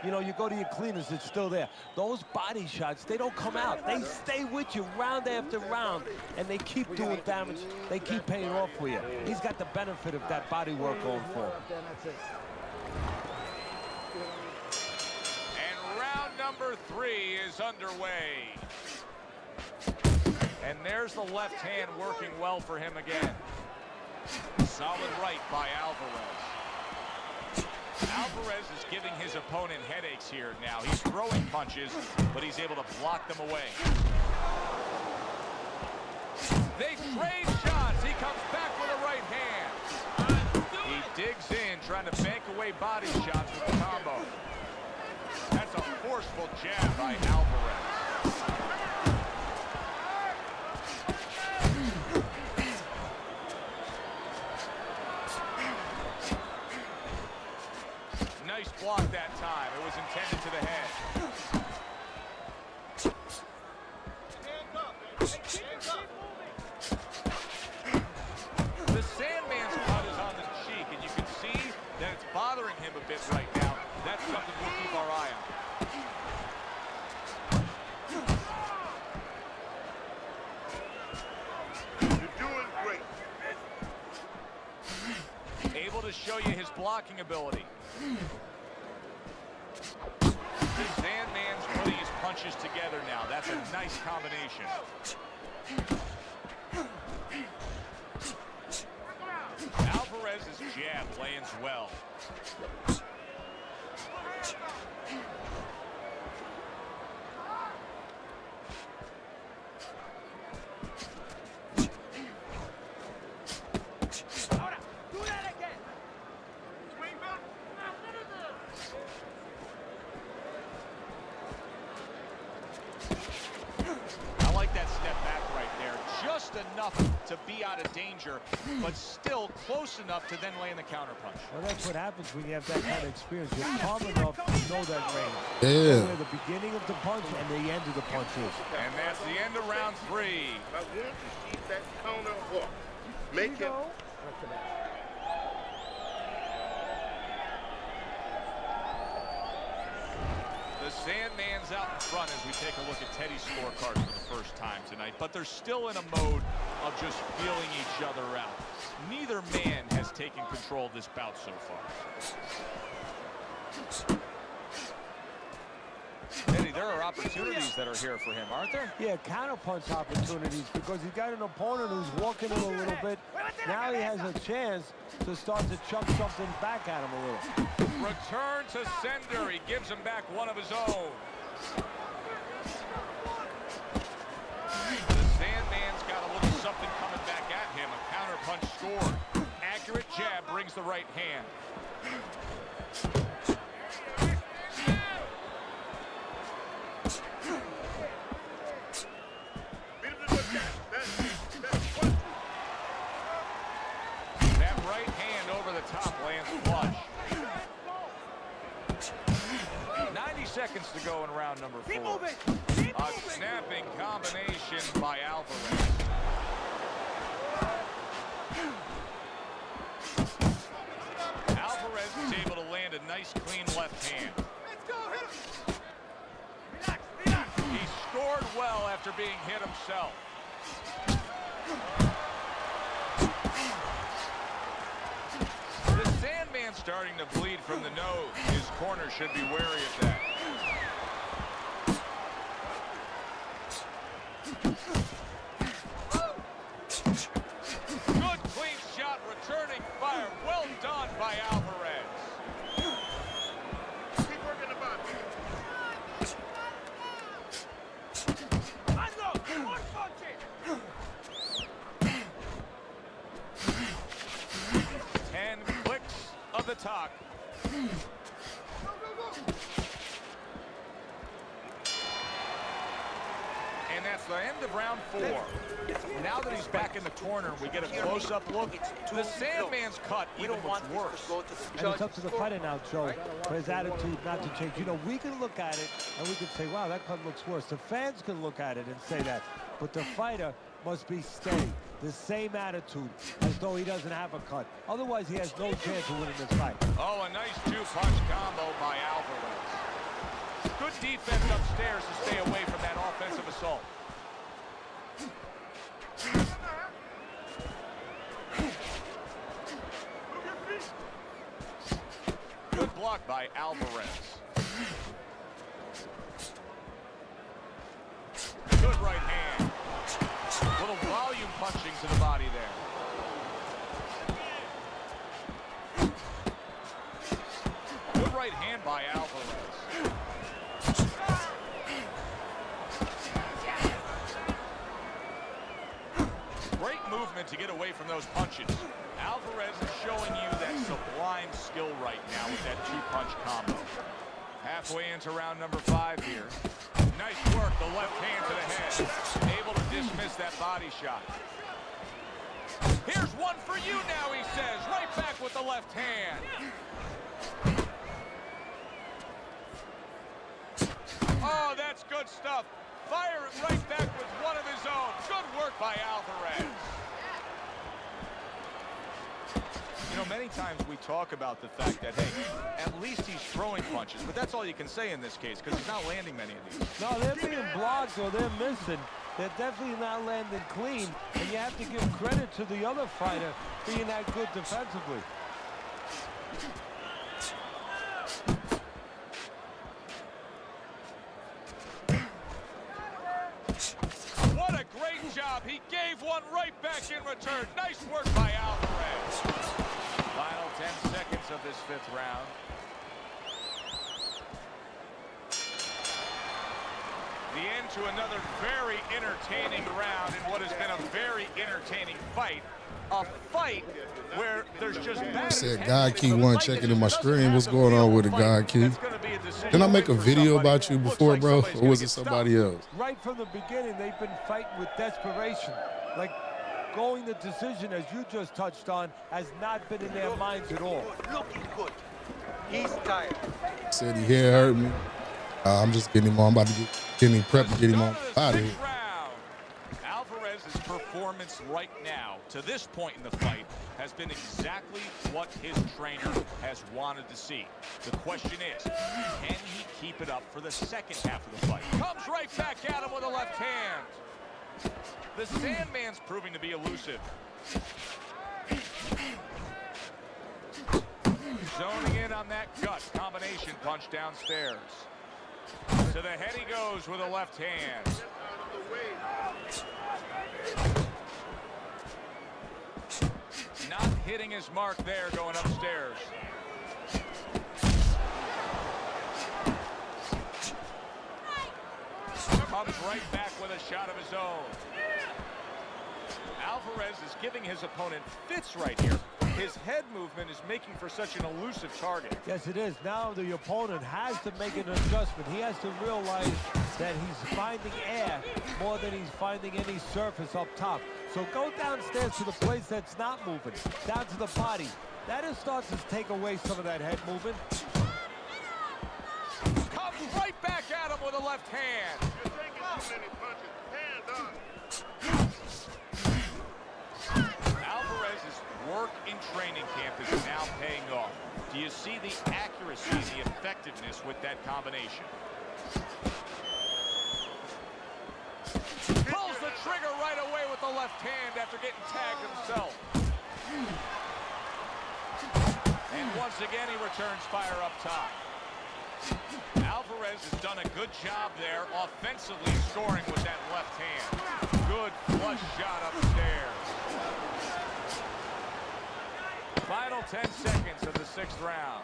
You know, you go to your cleaners, it's still there. Those body shots, they don't come out. They stay with you round after round, and they keep doing damage. They keep paying off for you. He's got the benefit of that body work going for him. And round number 3 is underway. And there's the left hand working well for him again. Solid right by Alvarez. Alvarez is giving his opponent headaches here now. He's throwing punches, but he's able to block them away. They trade shots. He comes back with a right hand. He digs in, trying to bank away body shots with the combo. That's a forceful jab by Alvarez. Nice block that time. It was intended to the head. The Sandman's cut is on the cheek, and you can see that it's bothering him a bit right now. That's something we'll keep our eye on. You're doing great. Able to show you his blocking ability. The Sandman's putting his punches together now. That's a nice combination. Alvarez's jab lands well. Enough to be out of danger, but still close enough to then land the counterpunch. Well, that's what happens when you have that kind of experience. You're calm enough to know that range. Yeah. Where the beginning of the punch and the end of the punch is. And that's the end of round 3. I want to see that counter hook. Make him. The Sandman's out in front as we take a look at Teddy's scorecard for the first time tonight, but they're still in a mode of just feeling each other out. Neither man has taken control of this bout so far. Teddy, there are opportunities that are here for him, aren't there? Yeah, counterpunch opportunities, because he's got an opponent who's walking him a little bit. Now he has a chance to start to chuck something back at him a little. Return to sender. He gives him back one of his own. swings the right hand. That right hand over the top lands flush. 90 seconds to go in round number 4. A snapping combination by Alvarez. Alvarez is able to land a nice, clean left hand. He scored well after being hit himself. The Sandman's starting to bleed from the nose. His corner should be wary of that. Good clean shot, returning fire. Well done by Alvarez. Keep working the body. 10 clicks of the talk. And that's the end of round 4. Now that he's back in the corner, we get a close-up look. The Sandman's cut even looks worse. And it's up to the fighter now, Joe, for his attitude not to change. You know, we can look at it and we can say, wow, that cut looks worse. The fans can look at it and say that. But the fighter must be steady, the same attitude, as though he doesn't have a cut. Otherwise, he has no chance of winning this fight. Oh, a nice 2-punch combo by Alvarez. Good defense upstairs to stay away from that offensive assault. Good block by Alvarez. Good right hand. Little volume punching to the body there. Good right hand by Alvarez. Great movement to get away from those punches. Alvarez is showing you that sublime skill right now with that 2-punch combo. Halfway into round number 5 here. Nice work, the left hand to the head. Able to dismiss that body shot. Here's one for you now, he says. Right back with the left hand. Oh, that's good stuff. Fire it right back with one of his own. Good work by Alvarez. You know, many times we talk about the fact that, hey, at least he's throwing punches, but that's all you can say in this case because he's not landing many of these. No, they're being blocked or they're missing. They're definitely not landing clean, and you have to give credit to the other fighter being that good defensively. What a great job. He gave one right back in return. Nice work by Alvarez. Final 10 seconds of this 5th round. The end to another very entertaining round in what has been a very entertaining fight. A fight where there's just bad Said God Key wasn't checking in my stream. What's going on with it, God Key? Didn't I make a video about you before, bro? Or was it somebody else? Right from the beginning, they've been fighting with desperation. Like going the decision, as you just touched on, has not been in their minds at all. Looking good. He's tired. Said he head hurt me. I'm just getting him on. I'm about to get him prepped to get him on out of here. Alvarez's performance right now, to this point in the fight, has been exactly what his trainer has wanted to see. The question is, can he keep it up for the second half of the fight? Comes right back at him with a left hand. The Sandman's proving to be elusive. Zoning in on that gut combination punch downstairs. To the head he goes with a left hand. Not hitting his mark there going upstairs. Comes right back with a shot of his own. Alvarez is giving his opponent fits right here. His head movement is making for such an elusive target. Yes, it is. Now the opponent has to make an adjustment. He has to realize that he's finding air more than he's finding any surface up top. So go downstairs to the place that's not moving, down to the body. That starts to take away some of that head movement. Comes right back at him with a left hand. You're taking too many punches. Hands up. Alvarez's work in training camp is now paying off. Do you see the accuracy and the effectiveness with that combination? Pulls the trigger right away with the left hand after getting tagged himself. And once again, he returns fire up top. Alvarez has done a good job there offensively scoring with that left hand. Good flush shot upstairs. Final 10 seconds of the 6th round.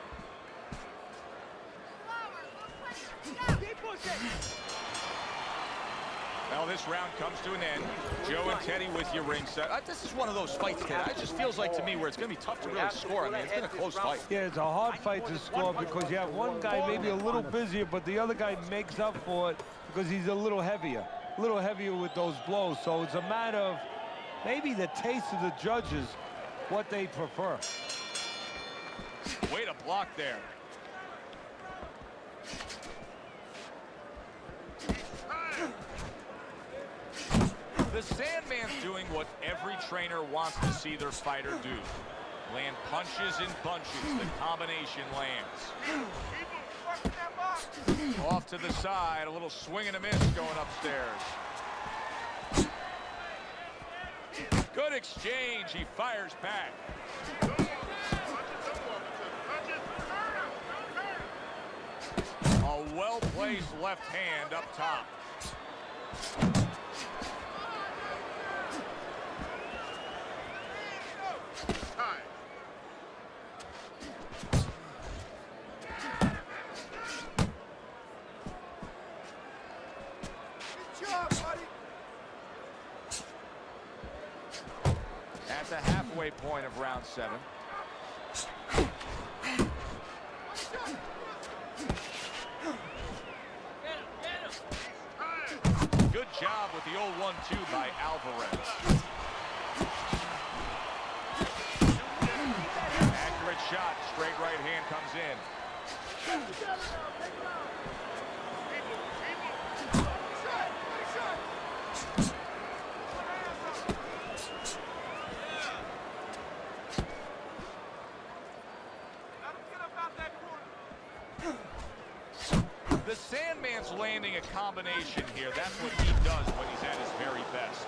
Well, this round comes to an end. Joe and Teddy with you ringside. This is one of those fights, Ted. It just feels like to me where it's going to be tough to really score. I mean, it's been a close fight. Yeah, it's a hard fight to score because you have one guy maybe a little busier, but the other guy makes up for it because he's a little heavier with those blows. So it's a matter of maybe the taste of the judges, what they prefer. Way to block there. The Sandman's doing what every trainer wants to see their fighter do. Land punches in bunches. The combination lands. Off to the side. A little swing and a miss going upstairs. Good exchange. He fires back. A well-placed left hand up top. At the halfway point of round 7. Good job with the old 1-2 by Alvarez. Accurate shot. Straight right hand comes in. The Sandman's landing a combination here. That's what he does when he's at his very best.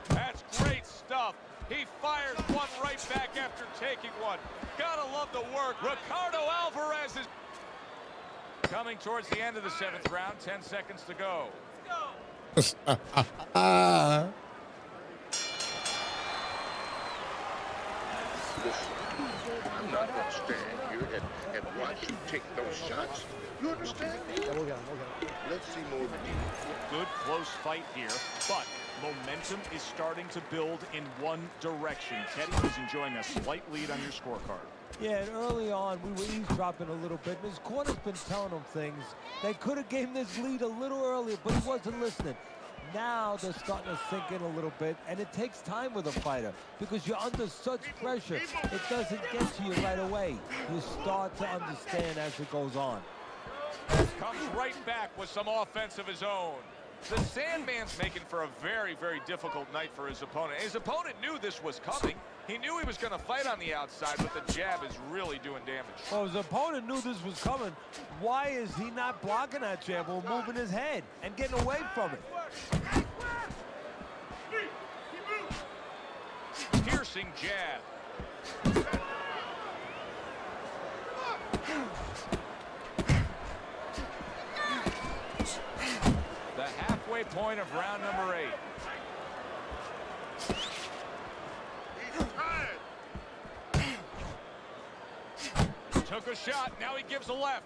That's great stuff. He fires one right back after taking one. Gotta love the work. Ricardo Alvarez is coming towards the end of the 7th round. 10 seconds to go. Listen, I'm not going to stand here and watch you take those shots. You understand me? Let's see more of it. Good close fight here, but momentum is starting to build in one direction. Teddy is enjoying a slight lead on your scorecard. Yeah, and early on, we were eavesdropping a little bit, and his corner's been telling him things. They could have given this lead a little earlier, but he wasn't listening. Now they're starting to sink in a little bit, and it takes time with a fighter because you're under such pressure. It doesn't get to you right away. You start to understand as it goes on. Comes right back with some offense of his own. The Sandman's making for a very, very difficult night for his opponent. His opponent knew this was coming. He knew he was going to fight on the outside, but the jab is really doing damage. Well, his opponent knew this was coming. Why is he not blocking that jab or moving his head and getting away from it? Piercing jab. The halfway point of round number 8. Took a shot, now he gives a left.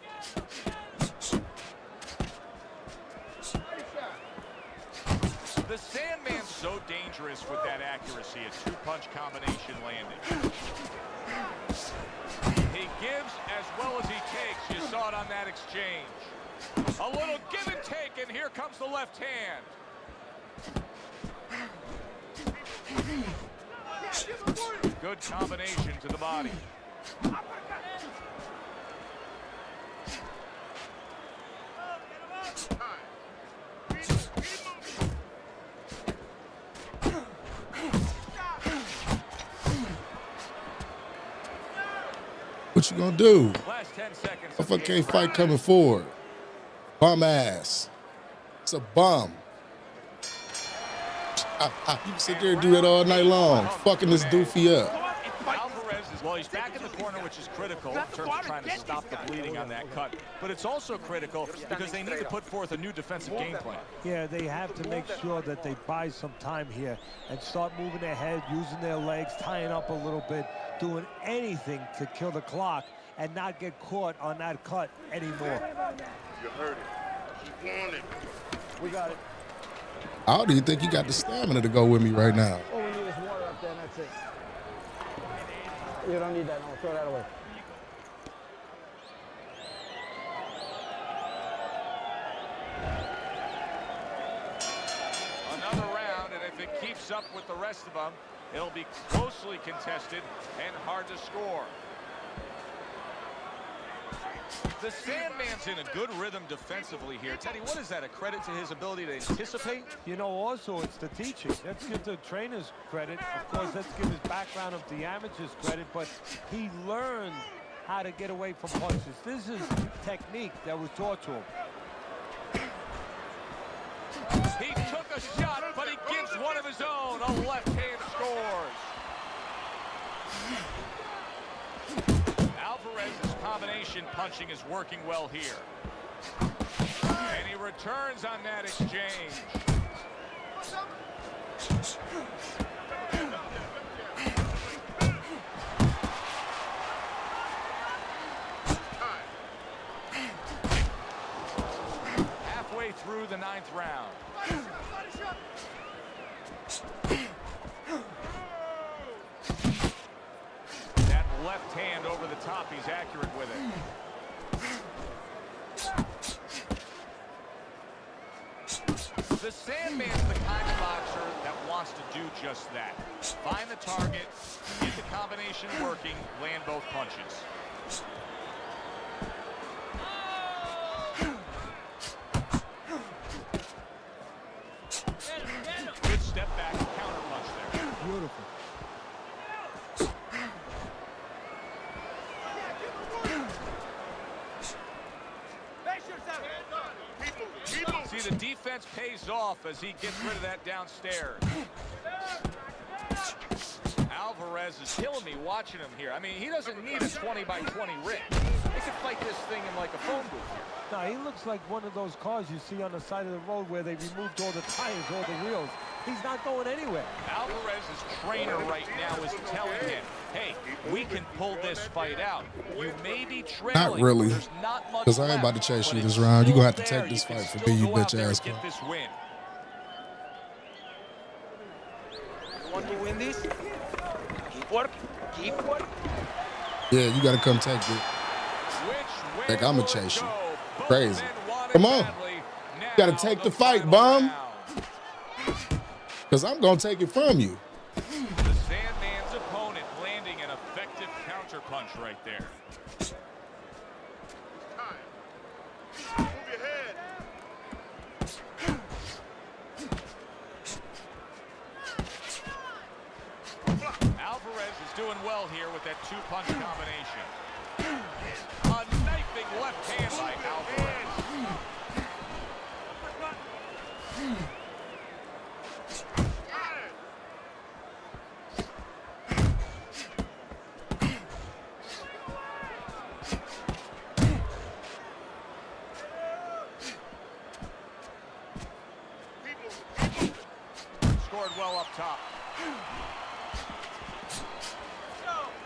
The The Sandman's so dangerous with that accuracy. A two-punch combination landing. He gives as well as he takes. You saw it on that exchange. A little give and take, and here comes the left hand. Good combination to the body. What you gonna do? Last 10 seconds. Motherfucker can't fight coming forward. Bum ass. It's a bum. You can sit there and do that all night long, fucking this doofy up. Alvarez is, well, he's back in the corner, which is critical in terms of trying to stop the bleeding on that cut. But it's also critical because they need to put forth a new defensive game plan. Yeah, they have to make sure that they buy some time here and start moving their head, using their legs, tying up a little bit, doing anything to kill the clock and not get caught on that cut anymore. You heard it. Keep on it. We got it. How do you think you got the stamina to go with me right now? All we need is water up there, and that's it. You don't need that, no, throw that away. Another round, and if it keeps up with the rest of them, it'll be closely contested and hard to score. The Sandman's in a good rhythm defensively here. Teddy, what is that, a credit to his ability to anticipate? You know, also, it's the teaching. Let's give the trainers credit. Of course, let's give his background of the amateurs credit, but he learned how to get away from punches. This is technique that was taught to him. He took a shot, but he gives one of his own. A left hand scores. Alvarez's combination punching is working well here. And he returns on that exchange. Halfway through the 9th round. That left hand over the top, he's accurate with it. The Sandman's the kind of boxer that wants to do just that. Find the target, get the combination working, land both punches. Good step back, counter punch there. Beautiful. See, the defense pays off as he gets rid of that downstairs. Alvarez is killing me watching him here. I mean, he doesn't need a 20-by-20 ring. He could fight this thing in like a phone booth here. No, he looks like one of those cars you see on the side of the road where they removed all the tires, all the wheels. He's not going anywhere. Alvarez's trainer right now is telling him, hey, we can pull this fight out. You may be trailing. Not really. There's not much Because I ain't about to chase you this round. You're going to have to take this fight for me, you bitch ass. Get this win. You want to win this? Keep working. Keep working. Yeah, you got to come take it. Like I'm going to chase you. Crazy. Come on. You got to take the fight, bum. Because I'm going to take it from you. The Sandman's opponent landing an effective counter punch right there. Move your head. Alvarez is doing well here with that two-punch combination. A knifing left hand by Alvarez. Scored well up top.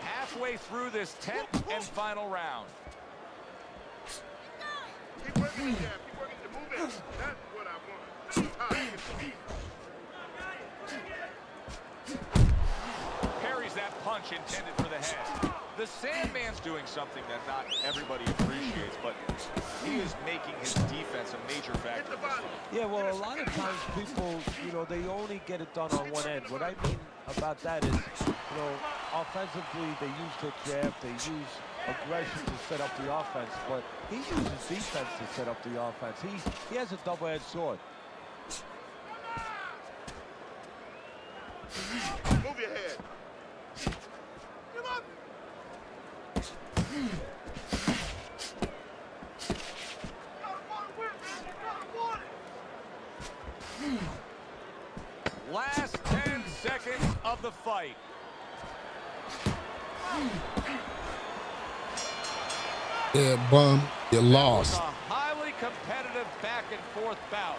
Halfway through this 10th and final round. Keep working the jab. Keep working to move it. That's what I want. punch intended for the head. The Sandman's doing something that not everybody appreciates, but he is making his defense a major factor. Yeah, well, a lot of times people, they only get it done on one end. What I mean about that is, offensively, they use the jab, they use aggression to set up the offense, but he uses defense to set up the offense. He has a double-edged sword. Move your head. Last 10 seconds of the fight. Yeah, bum, you lost. That was a highly competitive back and forth bout.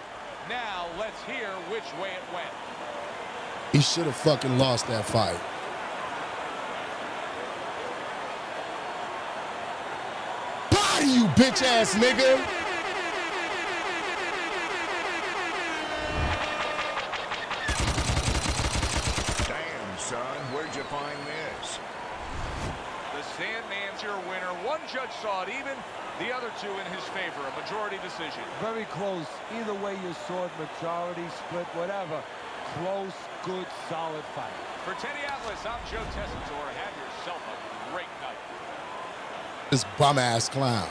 Now let's hear which way it went. He should have fucking lost that fight. Body you, bitch ass nigga. Damn, son, where'd you find this? The Sandman's your winner. One judge saw it even, the other two in his favor. A majority decision. Very close. Either way you saw it, majority, split, whatever. Close, good, solid fight. For Teddy Atlas, I'm Joe Tessitore. Have yourself a great night. This bum ass clown.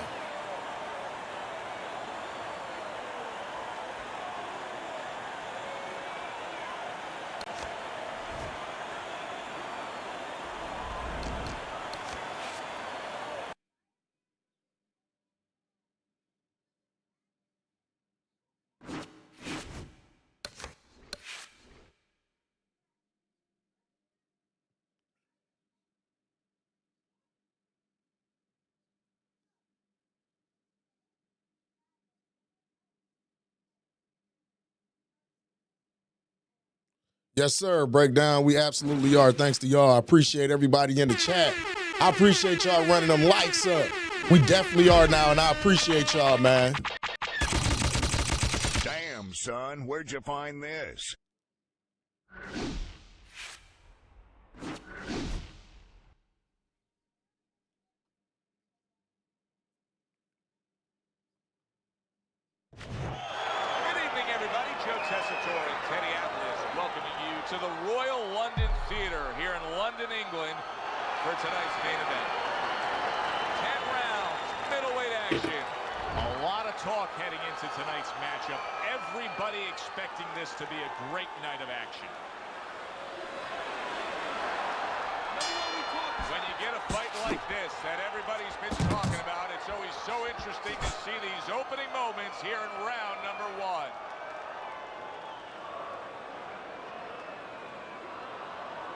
Yes, sir. Breakdown. We absolutely are. Thanks to y'all. I appreciate everybody in the chat. I appreciate y'all running them likes up. We definitely are now, and I appreciate y'all, man. Damn, son, where'd you find this? Good evening, everybody. Joe Tessitore and Teddy Atlas welcoming you to the Royal London Theatre here in London, England for tonight's main event. 10 rounds, middleweight action. A lot of talk heading into tonight's matchup. Everybody expecting this to be a great night of action. When you get a fight like this that everybody's been talking about, it's always so interesting to see these opening moments here in round number 1.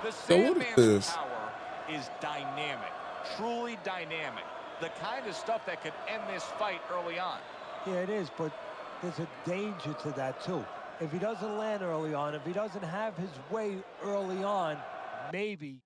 The Sandman's power is dynamic, truly dynamic. The kind of stuff that could end this fight early on. Yeah, it is, but there's a danger to that, too. If he doesn't land early on, if he doesn't have his way early on, maybe.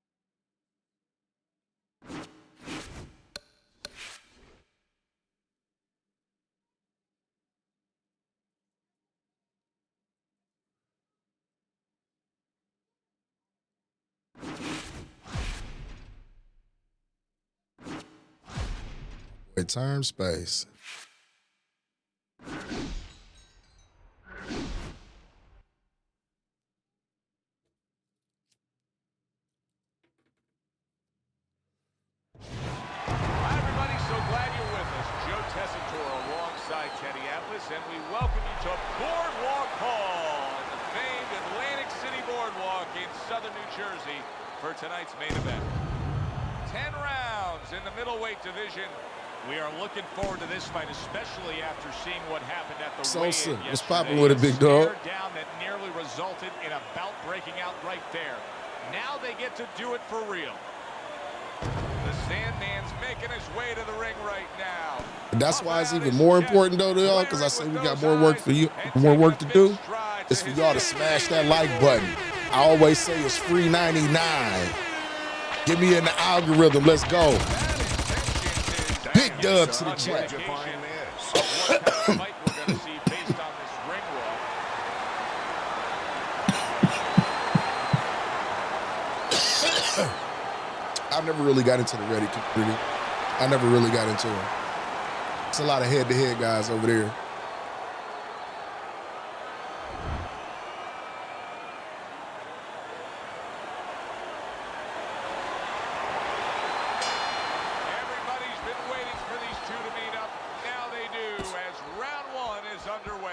Time, space. Hi, everybody. So glad you're with us. Joe Tessitore alongside Teddy Atlas, and we welcome you to Boardwalk Hall at the famed Atlantic City Boardwalk in southern New Jersey for tonight's main event. 10 rounds in the middleweight division. We are looking forward to this fight, especially after seeing what happened at the weigh-in yesterday. What's popping with it, big dog? A stare down that nearly resulted in a bout breaking out right there. Now they get to do it for real. The Sandman's making his way to the ring right now. And that's why it's even more important, though, to y'all, because I say we got more work for you, more work to do. It's for y'all to smash that like button. I always say it's free 99. Get me in the algorithm. Let's go. Big dub to the chat. never really got into the ready community. I never really got into it. It's a lot of head-to-head guys over there. Everybody's been waiting for these two to meet up. Now they do as round one is underway.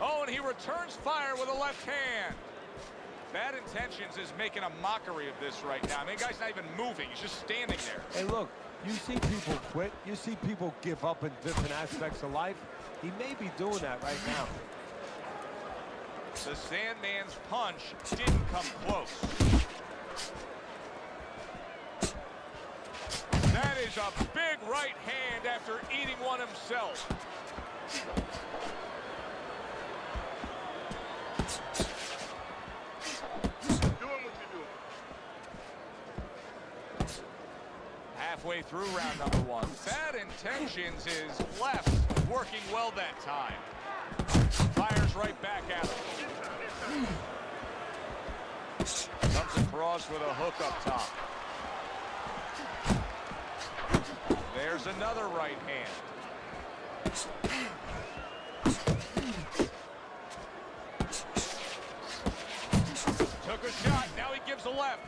Oh, and he returns fire with a left hand. Bad Intentions is making a mockery of this right now. I mean, the guy's not even moving. He's just standing there. Hey, look, you see people quit. You see people give up in different aspects of life. He may be doing that right now. The Sandman's punch didn't come close. That is a big right hand after eating one himself. Halfway through round number one. Bad Intentions is left, working well that time. Fires right back at him. Comes across with a hook up top. There's another right hand. Took a shot, now he gives a left.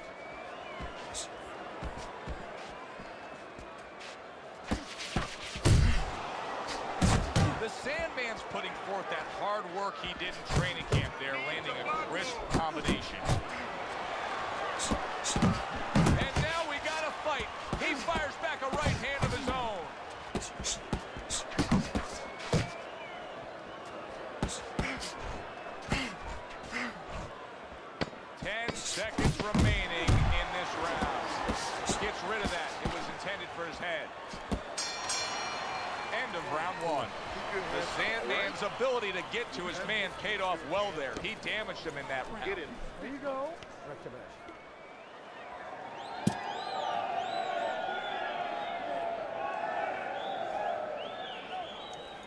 The Sandman's putting forth that hard work he did in training camp there, landing a crisp combination. And now we got a fight. He fires back a right hand of his own. 10 seconds remaining in this round. Gets rid of that. It was intended for his head. End of round one. The Sandman's ability to get to his man paid off well there. He damaged him in that round. There you go.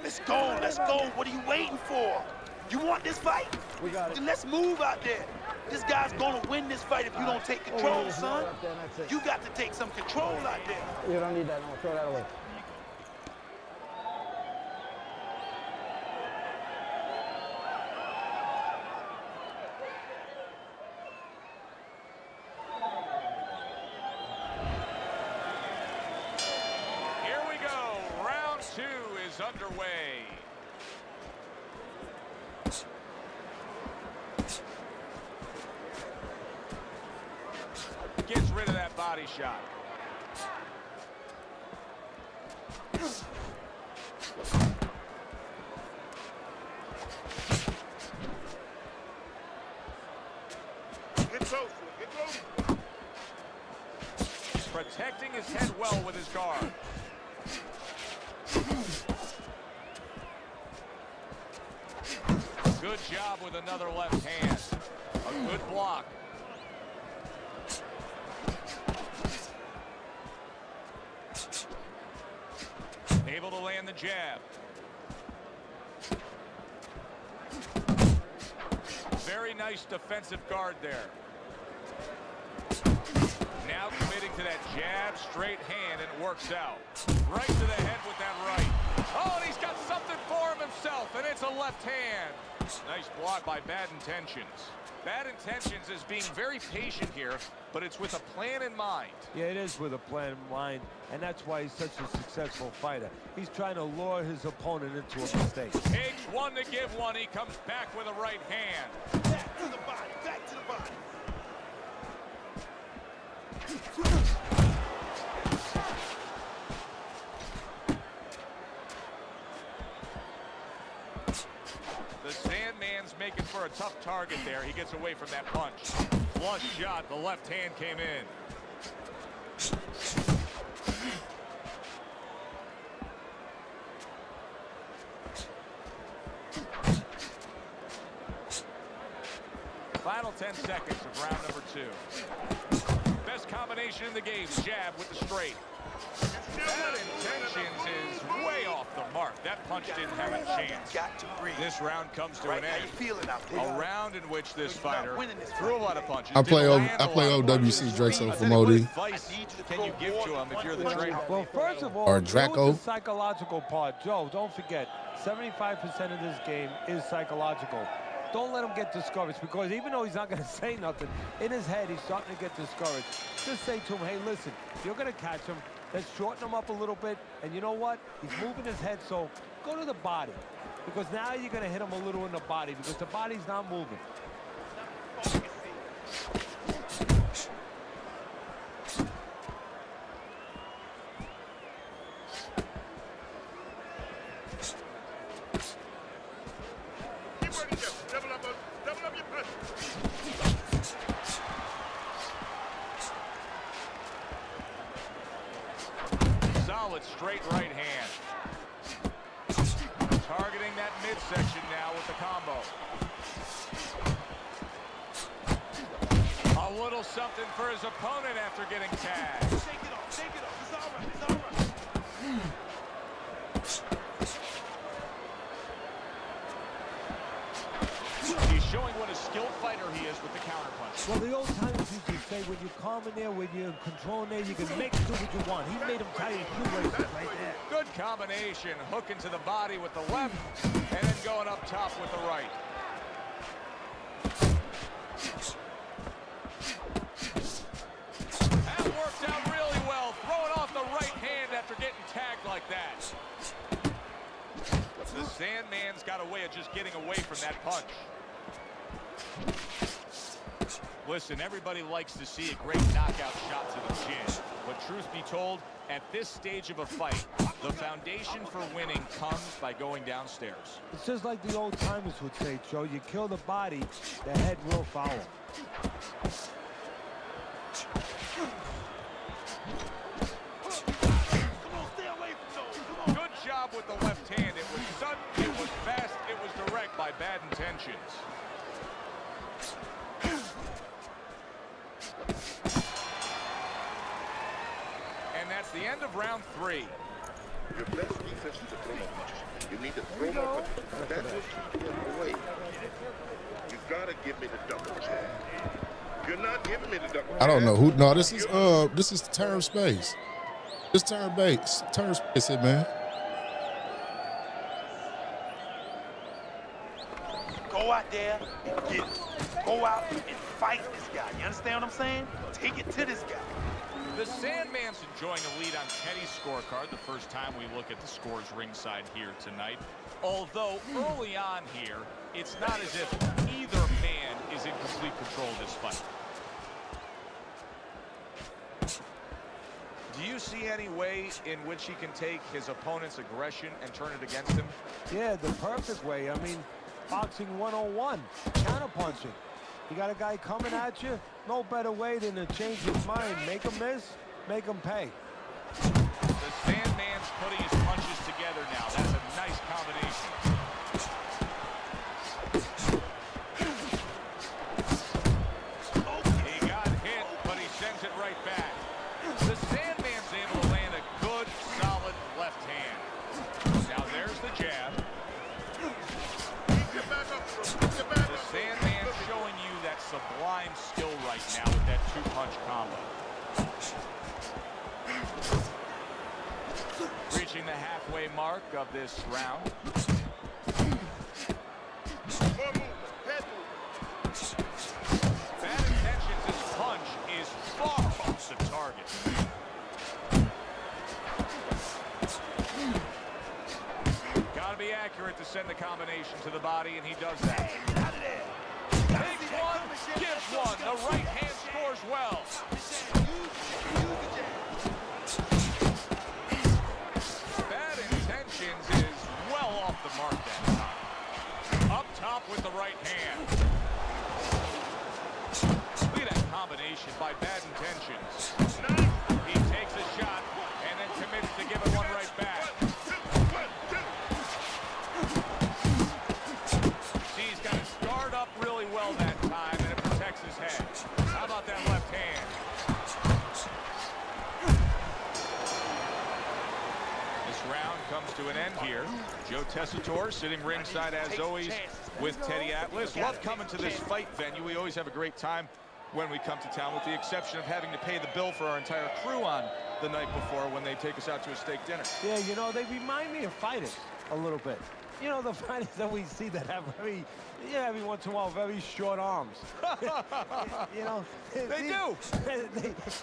Let's go, let's go. What are you waiting for? You want this fight? We got it. Then let's move out there. This guy's gonna win this fight if you don't take control, son. You got to take some control out there. You don't need that. No, throw that away. Here we go. Round two is underway. Gets rid of that body shot. Get close, get close. Protecting his head well with his guard. Good job with another left hand. A good block. Able to land the jab. Very nice defensive guard there. Now committing to that jab, straight hand, and it works out. Right to the head with that right. Oh, and he's got something for him himself, and it's a left hand. Nice block by Bad Intentions. Bad Intentions is being very patient here, but it's with a plan in mind. Yeah, it is with a plan in mind, and that's why he's such a successful fighter. He's trying to lure his opponent into a mistake. Takes one to give one. He comes back with a right hand. Back to the body, back to the body. The Sandman's making for a tough target there. He gets away from that punch. Flush shot. The left hand came in. Final 10 seconds of round number two. Best combination in the game. Jab with the straight. Bad intentions is way off the mark. That punch didn't have a chance. Got to breathe. This round comes to an How you end. feeling out there? A round in which this You're not fighter winning this threw a fight. lot of punches. I play didn't land a lot of punches. OWC Drexel from What OD. advice can you give to him if you're the trainer? Well, first of all, Or deal Draco. with the psychological part. Joe, don't forget, 75% of this game is psychological. Don't let him get discouraged, because even though he's not going to say nothing, in his head he's starting to get discouraged. Just say to him, hey, listen, you're going to catch him. Let's shorten him up a little bit. And you know what? He's moving his head, so go to the body. Because now you're going to hit him a little in the body, because the body's not moving. Solid straight right hand. Targeting that midsection now with the combo. A little something for his opponent after getting tagged. Shake it off, shake it off. It's all right, it's all right. He's showing what a skilled fighter he is with the counterpunch. Well, the old timers used to say, when you're calm in there, when you're in control in there, you can make it do what you want. He made him tie his shoelaces right there. Good combination, hooking to the body with the left, and then going up top with the right. That worked out really well, throwing off the right hand after getting tagged like that. The Sandman's got a way of just getting away from that punch. Listen, everybody likes to see a great knockout shot to the chin. But truth be told, at this stage of a fight, the foundation for winning comes by going downstairs. It's just like the old timers would say, Joe, you kill the body, the head will follow. Good job with the left hand. It was sudden, it was fast, it was direct by Bad Intentions. And that's the end of round 3. Your best defense is to throw more punches. You need to throw more punches. That's what keeps him away. You gotta give me the double jab. You're not giving me the double jab. I don't know who. No, this is Term Space. This Term Space it, man. Go out there and get it. Go out and fight this guy. You understand what I'm saying? Take it to this guy. The Sandman's enjoying a lead on Teddy's scorecard the first time we look at the scores ringside here tonight. Although early on here, it's not as if either man is in complete control of this fight. Do you see any way in which he can take his opponent's aggression and turn it against him? Yeah, the perfect way. I mean, boxing 101, counterpunching. You got a guy coming at you, no better way than to change his mind. Make him miss, make him pay. The Sandman's putting his punches together now. That's a nice combination. He got hit, but he sends it right back. The Sandman's able to land a good, solid left hand. Now there's the jab. The Sandman's showing you that sublime skill right now with that two-punch combo. Reaching the halfway mark of this round. Bad Intentions' punch is far off the target. Gotta be accurate to send the combination to the body, and he does that. Takes one, gives one. The right hand scores well. Bad Intentions is well off the mark that time. Up top with the right hand. Look at that combination by Bad Intentions. He takes a shot and then commits to giving one right back. See, he's got his guard up really well that time, and it protects his head. How about that left hand? to an end here. Joe Tessitore sitting ringside as always with Teddy Atlas. Love coming to this fight venue. We always have a great time when we come to town, with the exception of having to pay the bill for our entire crew on the night before when they take us out to a steak dinner. Yeah, you know, they remind me of fighters a little bit. You know, the fighters that we see that have very, every once in a while, very short arms. You know, They do.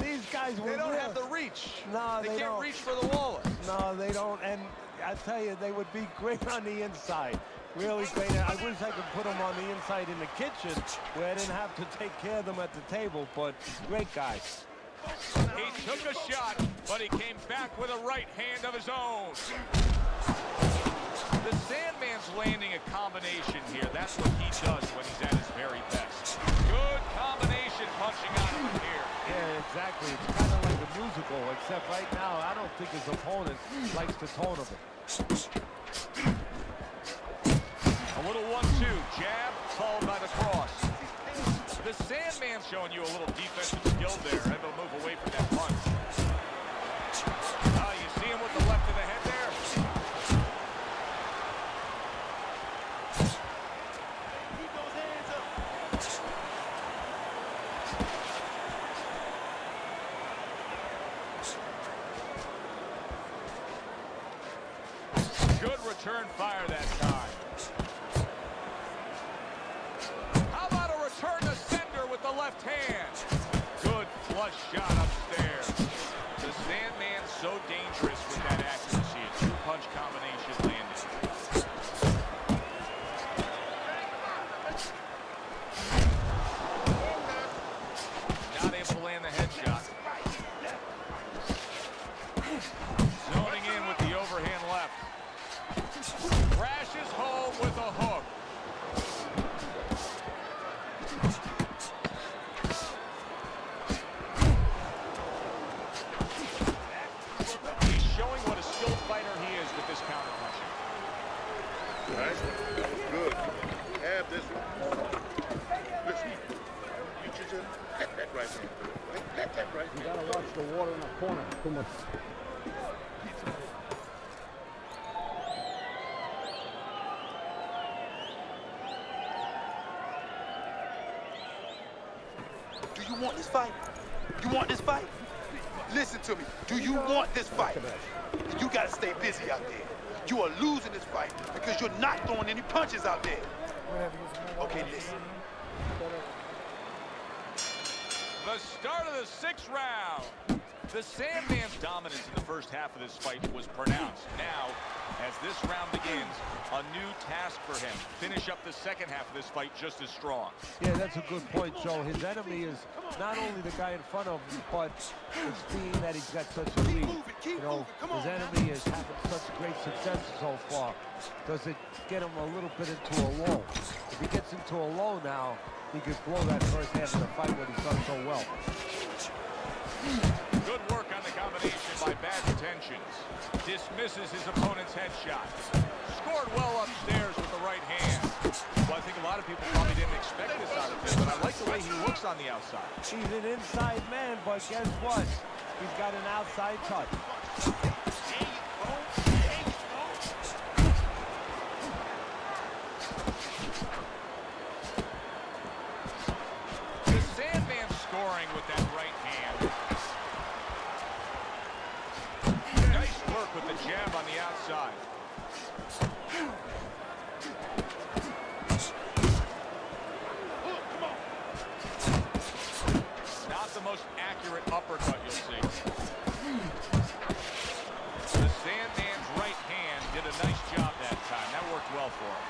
These guys, They don't have the reach. No, they can't don't. reach for the wallet. No, they don't. And I tell you, they would be great on the inside. Really great. I wish I could put them on the inside in the kitchen where I didn't have to take care of them at the table, but great guys. He took a shot, but he came back with a right hand of his own. The Sandman's landing a combination here. That's what he does when he's at his very best. Good combination punching out of him here. Yeah, exactly. It's kind of like a musical, except right now, I don't think his opponent likes the tone of it. A little 1-2, jab, followed by the cross. The Sandman's showing you a little defensive skill there, able to move away from that punch. You see him with the left of the head there? Good return fire that time. How about a return to sender with the left hand? Good flush shot upstairs. The Sandman's so dangerous with that accuracy. A two-punch combination landed. Not able to land the headshot. Zoning in with the overhand left. Crashes home with a hook. He's showing what a skilled fighter he is with this counterpunching. Nice. Good. Have this one. Listen. You just let that right hand. Let that right hand. You gotta watch the water in the corner. Too much. Do you want this fight? You want this fight? Listen to me. Do you want this fight? You gotta stay busy out there. You are losing this fight because you're not throwing any punches out there. Okay, listen. The start of the 6th round. The Sandman's dominance in the first half of this fight was pronounced. Now, as this round begins, a new task for him. Finish up the second half of this fight just as strong. Yeah, that's a good point, Joe. His enemy is not only the guy in front of him, but it's being that he's got such a lead. You know, his enemy is having such great success so far. Does it get him a little bit into a lull? If he gets into a lull now, he could blow that first half of the fight when he's done so well. Good work on the combination by Bad Intentions. Dismisses his opponent's headshot. Scored well upstairs with the right hand. Well, I think a lot of people probably didn't expect this out of him, but I like the way he looks on the outside. He's an inside man, but guess what? He's got an outside touch. The Sandman scoring with that right hand. Nice work with the jab on the outside. Not the most accurate uppercut you'll see. The Sandman's right hand did a nice job that time. That worked well for him.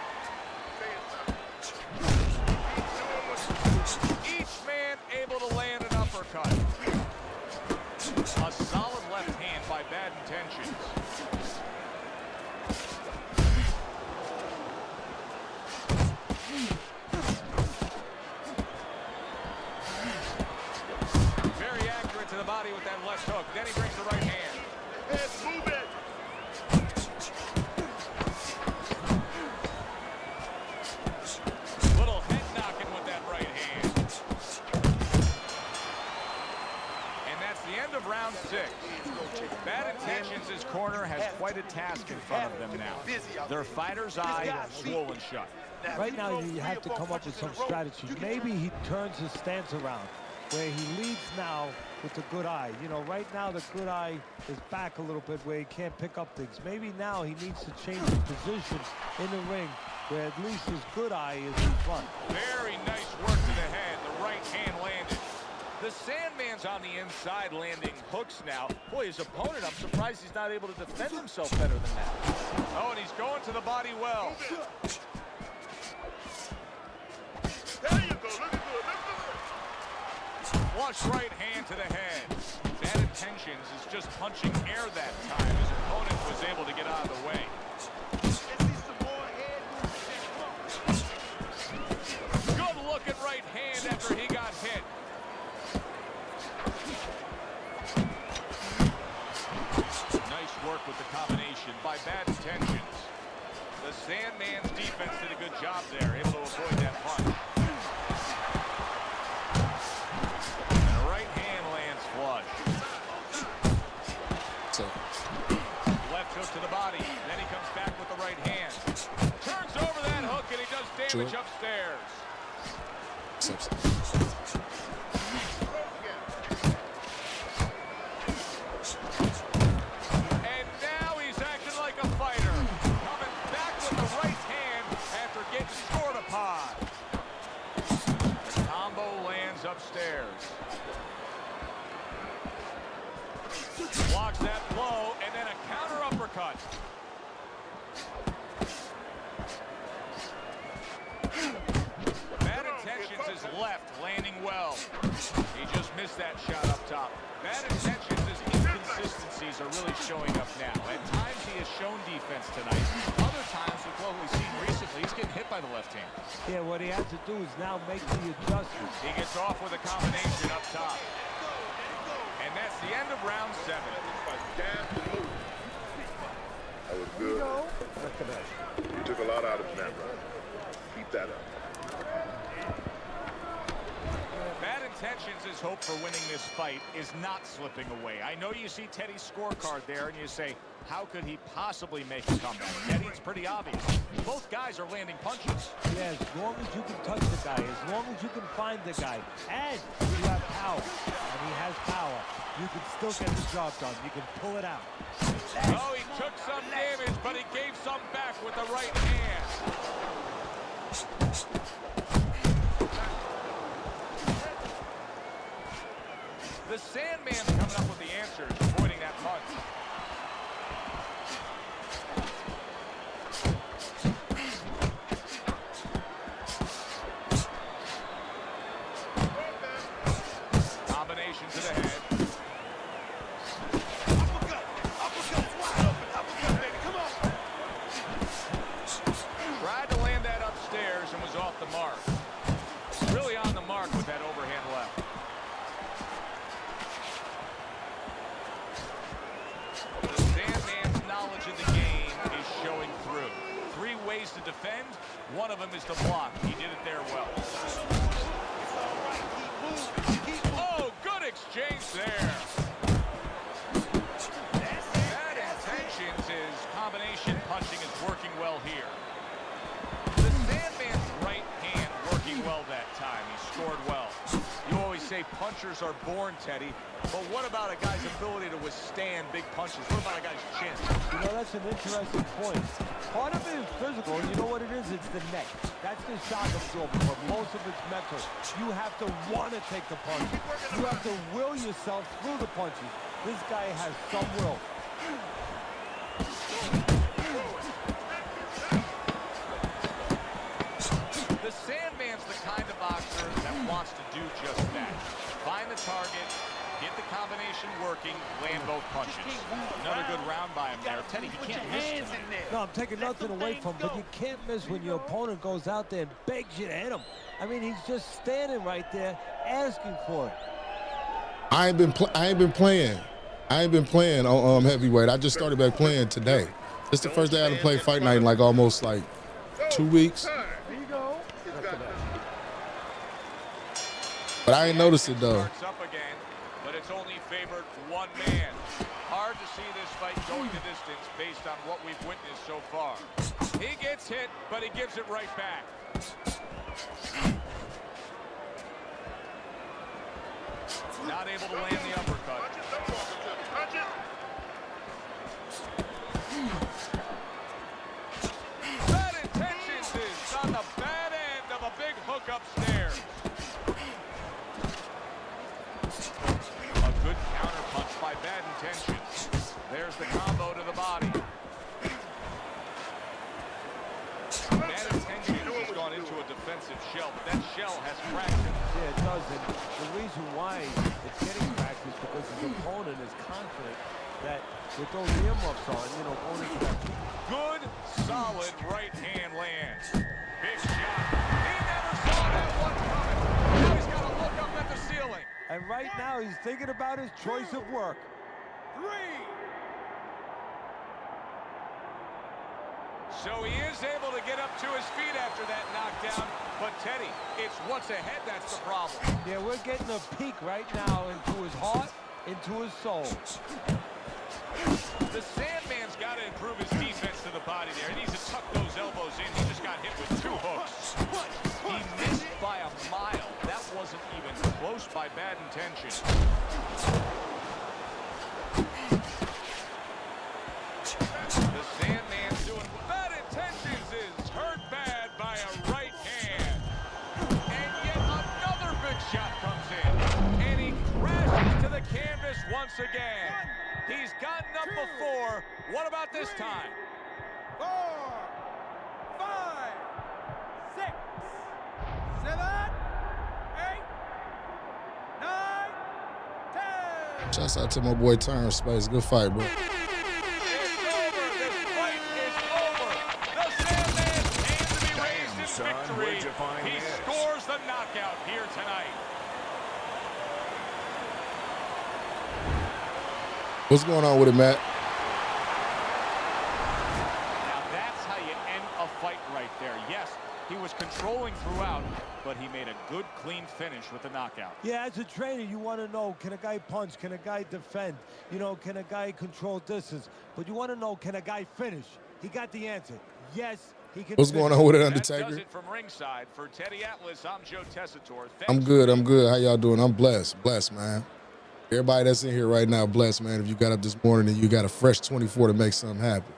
Each man able to land an uppercut. A solid left hand by Bad Intentions. Very accurate to the body with that left hook. Then he brings the right hand. Let's move it. Little head knocking with that right hand. And that's the end of round 6. Bad Intentions' corner has quite quite a task in front of them now. Their fighter's eye swollen shut. Right now, you have to come up with some strategy. Maybe he turns his stance around, where he leads now with the good eye. You know, right now the good eye is back a little bit where he can't pick up things. Maybe now he needs to change his position in the ring, where at least his good eye is in front. Very nice work to the head. The right hand landed. The Sandman's on the inside landing hooks now. Boy, his opponent, I'm surprised he's not able to defend himself better than that. Oh, and he's going to the body well. There you go. Look at good. Flush right hand to the head. Bad Intentions is just punching air that time. His opponent was able to get out of the way. Good looking right hand after he got hit. Nice work with the combination by Bad Intentions. The Sandman's defense did a good job there, able to avoid that punch. And a right hand lands flush. So, Left hook to the body. Then he comes back with the right hand. Turns over that hook and he does damage upstairs. And now he's acting like a fighter. Coming back with the right hand after getting scored upon. The combo lands upstairs. Blocks that blow and then a counter uppercut. Bad Intentions is left, landing well. He just missed that shot up top. Bad Intentions' inconsistencies are really showing up now. At times he has shown defense tonight. Other times, with what we've seen recently, he's getting hit by the left hand. Yeah, what he has to do is now make the adjustments. He gets off with a combination up top. And that's the end of round 7. That was good. You took a lot out of him that round. Keep that up. Bad Intentions' hope for winning this fight is not slipping away. I know you see Teddy's scorecard there and you say, how could he possibly make a comeback? Teddy, it's pretty obvious. Both guys are landing punches. Yeah, as long as you can touch the guy, as long as you can find the guy, and you have power, and he has power, you can still get the job done. You can pull it out. Oh, he took some damage, but he gave some back with the right hand. The Sandman's coming up with the answers, avoiding that punch. Combination to the head. Tried to land that upstairs and was off the mark. Really on the mark with that overhand left. The Sandman's knowledge of the game is showing through. 3 ways to defend. One of them is to block. He did it there well. Oh, good exchange there. Bad Intentions' combination punching is working well here. The Sandman's right hand working well that time. He scored well. You always say punchers are born, Teddy. But what about a guy's ability to withstand big punches? What about a guy's chin? You know, that's an interesting point. Part of it is physical, and you know what it is? It's the neck. That's the shock absorber, but most of it's mental. You have to want to take the punch. You have to will yourself through the punches. This guy has some will. The Sandman's the kind of boxer that wants to do just that. Find the target, get the combination working, land both punches. Another good round by him there. Teddy, he can't miss tonight. No, I'm taking nothing away from him, but you can't miss when your opponent goes out there and begs you to hit him. I mean, he's just standing right there asking for it. I ain't been playing. I ain't been playing on heavyweight. I just started back playing today. It's the first day I had to play Fight Night in like almost like 2 weeks. But I ain't noticed it though. Starts up again, but it's only favored one man. Hard to see this fight going the distance based on what we've witnessed so far. He gets hit, but he gives it right back. Not able to land the uppercut. Bad intentions is on the bad end of a big hook upstairs. A good counter punch by bad intentions. There's the combo to the body. Bad intentions has gone into a defensive shell, but that shell has cracked it. Yeah, it does. And the reason why it's getting cracked is because his opponent is confident that with those earmuffs on, you know, going into that. Good, solid right hand lands. Big shot. He never saw that one coming. Now he's got to look up at the ceiling. And right now he's thinking about his choice of work. 3. So he is able to get up to his feet after that knockdown. But Teddy, it's what's ahead that's the problem. Yeah, we're getting a peek right now into his heart, into his soul. The Sandman's got to improve his defense to the body there. He needs to tuck those elbows in. He just got hit with 2 hooks. He missed by a mile. That wasn't even close by bad intention. The Sandman's doing bad intentions is hurt bad by a right hand. And yet another big shot comes in. And he crashes to the canvas once again. He's gotten up before. What about this time? 4, 5, 6, 7, 8, 9, 10. Shouts out to my boy Terrence Space. Good fight, bro. It's over. This fight is over. The Sandman's hand to be raised in son, victory. where'd you find He this? scores the knockout here tonight. What's going on with it, Matt? Now that's how you end a fight right there. Yes, he was controlling throughout, but he made a good, clean finish with the knockout. Yeah, as a trainer, you want to know, can a guy punch? Can a guy defend? You know, can a guy control distance? But you want to know, can a guy finish? He got the answer. Yes, he can What's finish. going on with it, That does Undertaker? it from ringside. For Teddy Atlas, I'm Joe Tessitore. I'm good. I'm good. How y'all doing? I'm blessed. Blessed, man. Everybody that's in here right now, blessed, man. If you got up this morning and you got a fresh 24 to make something happen.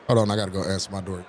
Hold on, I gotta go answer my door.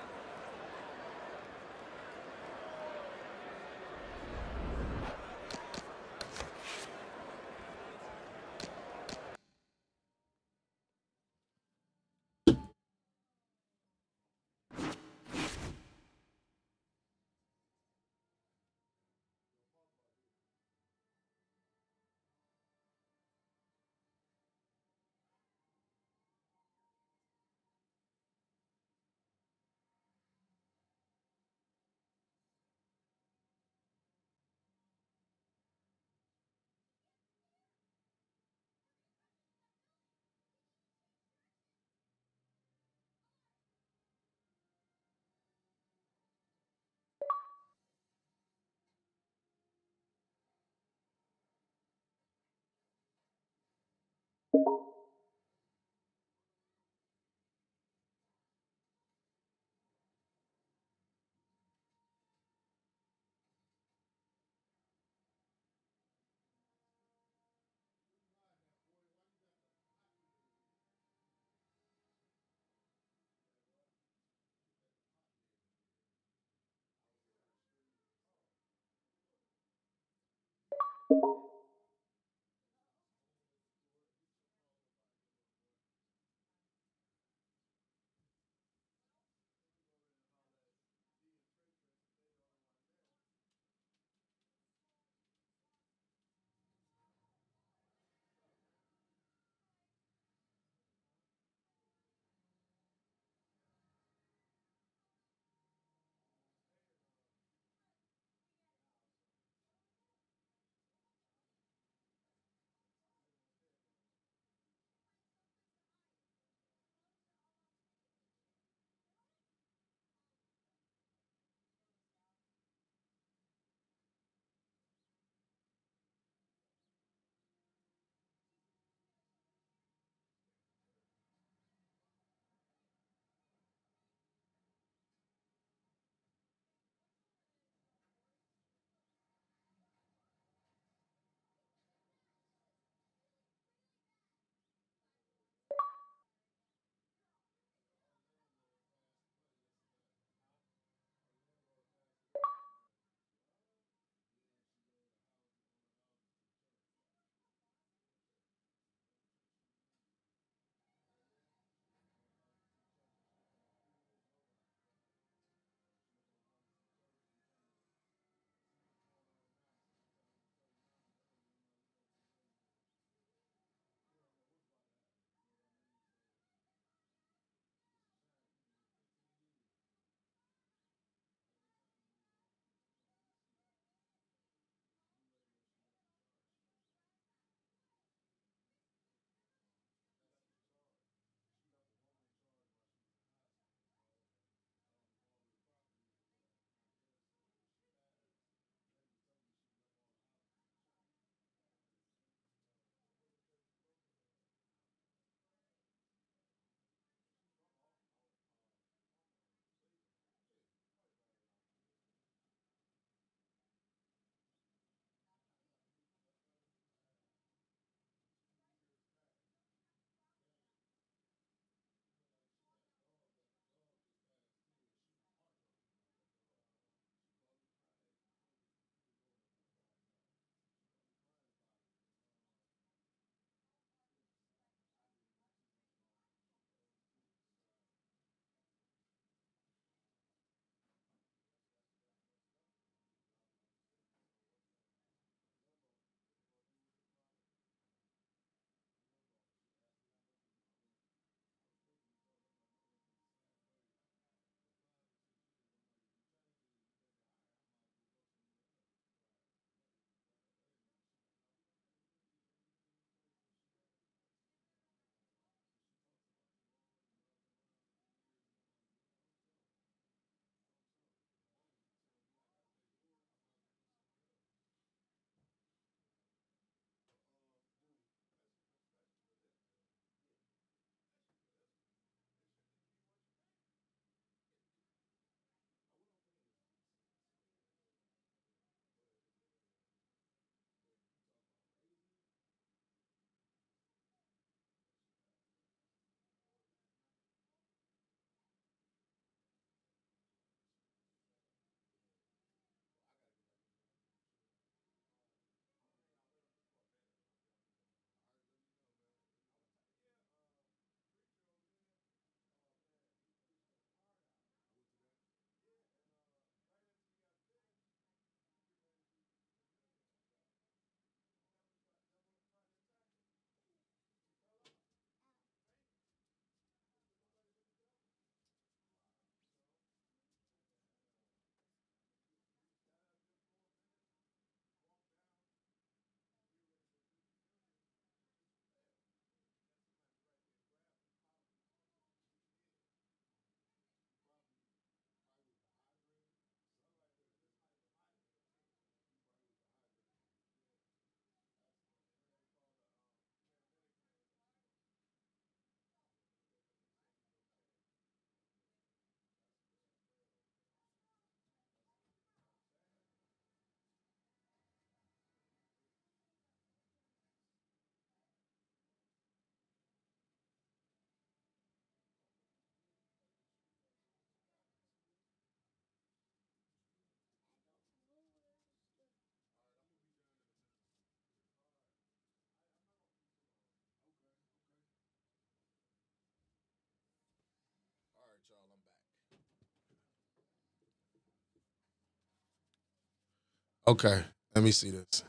Okay, let me see this.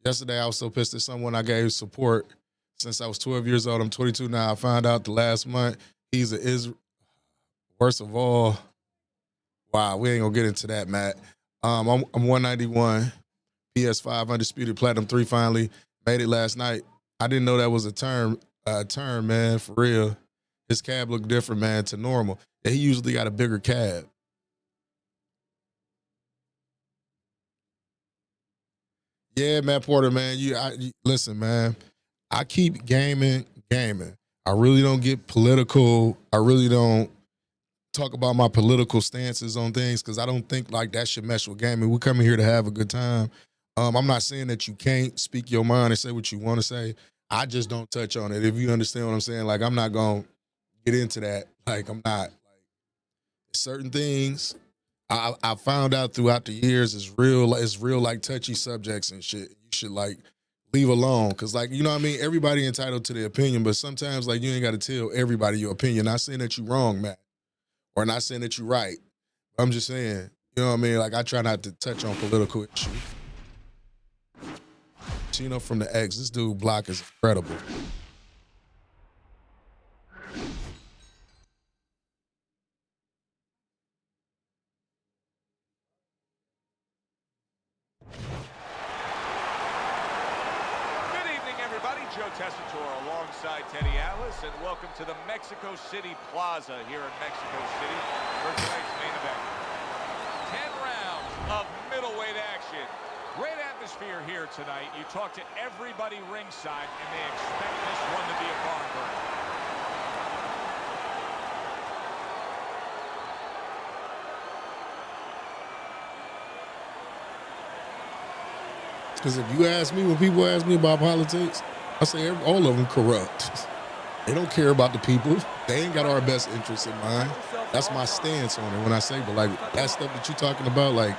Yesterday, I was so pissed at someone I gave support since I was 12 years old. I'm 22 now. I found out the last month he's a Israel. Worst of all, wow, we ain't gonna get into that, Matt. I'm 191, PS5, Undisputed Platinum 3 finally. Made it last night. I didn't know that was a term, man, for real. His cab looked different, man, to normal. And he usually got a bigger cab. Yeah, Matt Porter, man. Listen, man. I keep gaming. I really don't get political. I really don't talk about my political stances on things because I don't think like that should mesh with gaming. We come here to have a good time. I'm not saying that you can't speak your mind and say what you want to say. I just don't touch on it. If you understand what I'm saying, like I'm not gonna get into that. Like I'm not. Like certain things I found out throughout the years is real. It's real like touchy subjects and shit. You should like leave alone because like you know what I mean. Everybody entitled to their opinion, but sometimes like you ain't got to tell everybody your opinion. Not saying that you wrong, Matt, or not saying that you right. I'm just saying, you know what I mean. Like I try not to touch on political issues. Chino from the X. This dude block is incredible. Joe Tessitore alongside Teddy Atlas, and welcome to the Mexico City Plaza here in Mexico City for tonight's main event. 10 rounds of middleweight action. Great atmosphere here tonight. You talk to everybody ringside, and they expect this one to be a barn burner. Because if you ask me, when people ask me about politics, I say all of them corrupt. They don't care about the people. They ain't got our best interests in mind. That's my stance on it when I say, but like that stuff that you're talking about, like,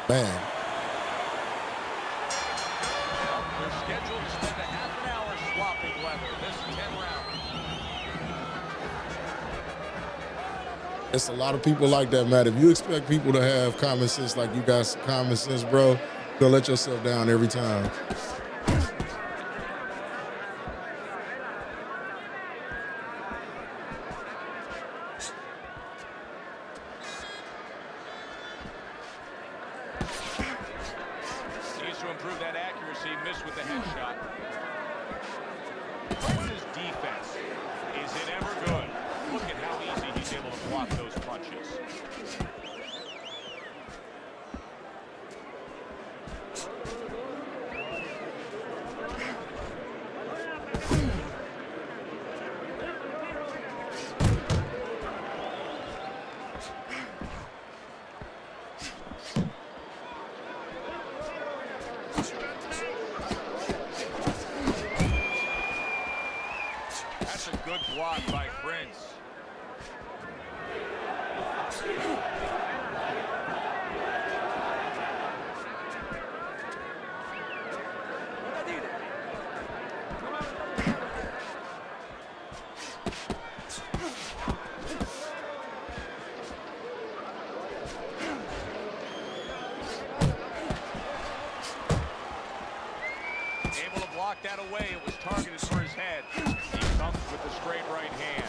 man. They're scheduled to spend a half an hour swapping leather. This 10 rounds. It's a lot of people like that, Matt. If you expect people to have common sense like you got common sense, bro, you're gonna let yourself down every time. Needs to improve that accuracy. Missed with the headshot. Prince's defense. Is it ever good? Look at how easy he's able to block those punches. That's a good block by Prince. Able to block that away. It was targeted for his head. He comes with the straight right hand.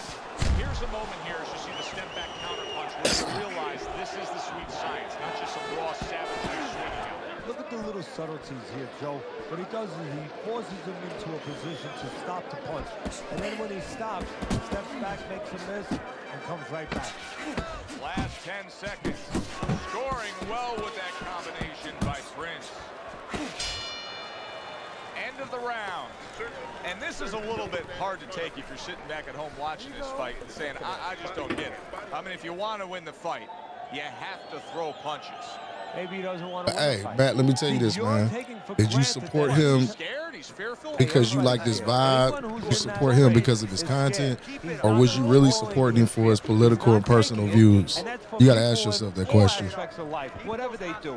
Here's a moment here as you see the step back counter punch where you realize this is the sweet science, not just some raw savagery swinging out there. Look at the little subtleties here, Joe. What he does is he forces him into a position to stop the punch. And then when he stops, steps back, makes a miss, and comes right back. Last 10 seconds. Scoring well with that combination by Prince. End of the round. And this is a little bit hard to take if you're sitting back at home watching this fight and saying, I just don't get it. I mean, if you want to win the fight, you have to throw punches. Maybe he doesn't want to win Hey, the fight. Matt, let me tell you this, man. Did you support him because you like this vibe? You support him because of his content? Or was you really supporting him for his political and personal views? You got to ask yourself that question. Whatever they do.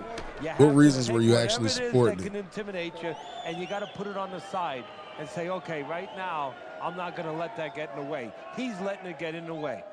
What reasons were you actually supporting him? Can intimidate you, and you got to put it on the side and say, okay, right now, I'm not going to let that get in the way. He's letting it get in the way.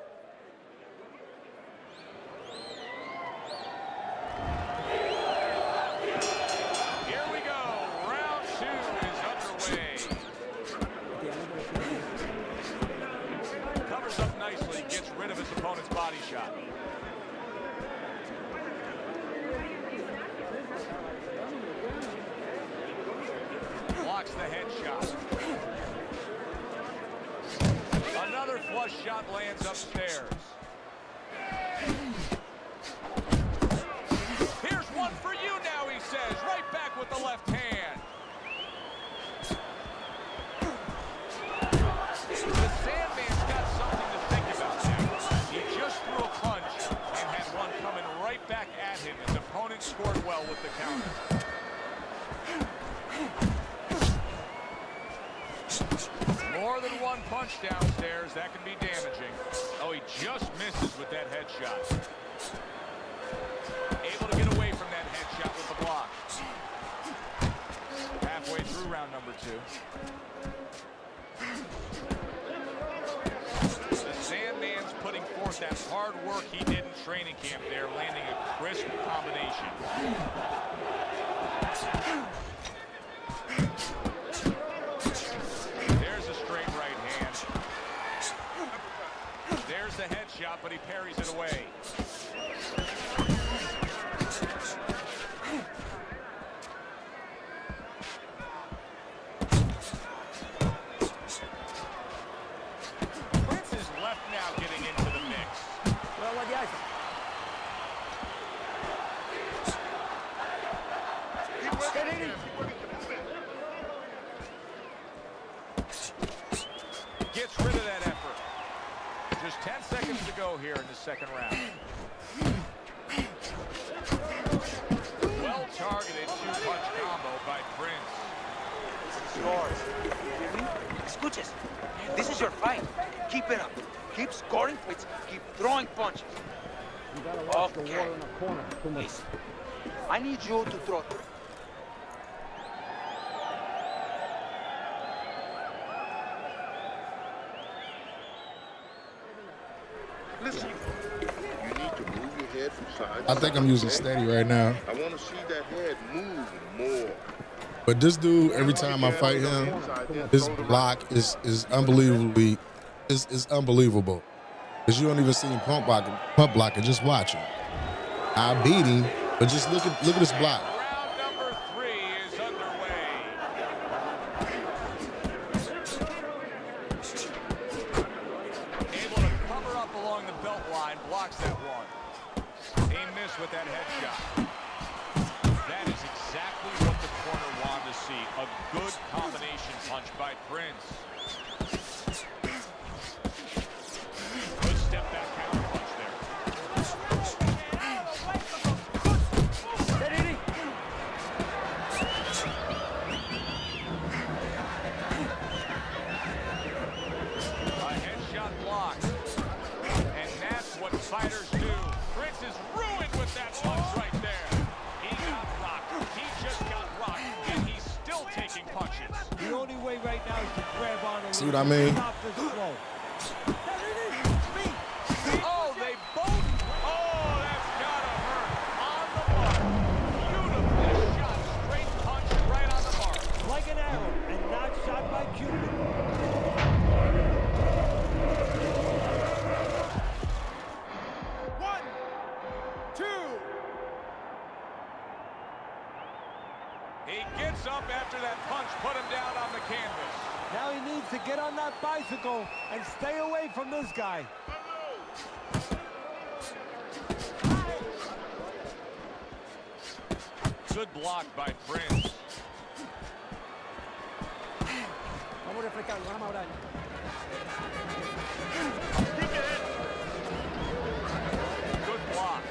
shot lands upstairs. Here's one for you now, he says. Right back with the left hand. The Sandman's got something to think about now. He just threw a punch and had one coming right back at him. His opponent scored well with the counter. More than one punch downstairs. That can be damaging. Oh, he just misses with that headshot. Able to get away from that headshot with the block. Halfway through round number 2. The Sandman's putting forth that hard work he did in training camp there, landing a crisp combination. There's a straight right hand. There's the headshot, but he parries it away. Prince is left now getting into the mix. Gets rid of that effort. Just 10 seconds to go here in the second round. Well-targeted two-punch combo by Prince. This is yours. You hear me? Escuches. This is your fight. Keep it up. Keep scoring points. Keep throwing punches. You gotta watch the water in the corner. Too much. Listen, I need you to throw. Listen, you need to move your head from side to I think I'm using steady right now. I want to see that head move more. But this dude, every time I fight him, his block is unbelievably is unbelievable. Because you don't even see him pump blocking. Just watch him. I beat him, but just look at his block. Round number 3 is underway. Able to cover up along the belt line, blocks that one. He missed with that headshot. That is exactly what the corner wanted to see. A good combination punch by Prince. Good step back counter punch there. A headshot blocked. And that's what fighters do. Prince is ruined with that punch right there. He got rocked. He just got rocked. And he's still taking punches. The only way right now is to grab on a See what I mean? Stop this flow. Oh, they both. Oh, that's gotta hurt. On the mark. Beautifully shot. Straight punch right on the mark. Like an arrow and not shot by Cupid. 1, 2. He gets up after that punch, put him down on the canvas. Now he needs to get on that bicycle and stay away from this guy. Good block by Prince. Vamos a refrescarlo, vamos a orar. Good block.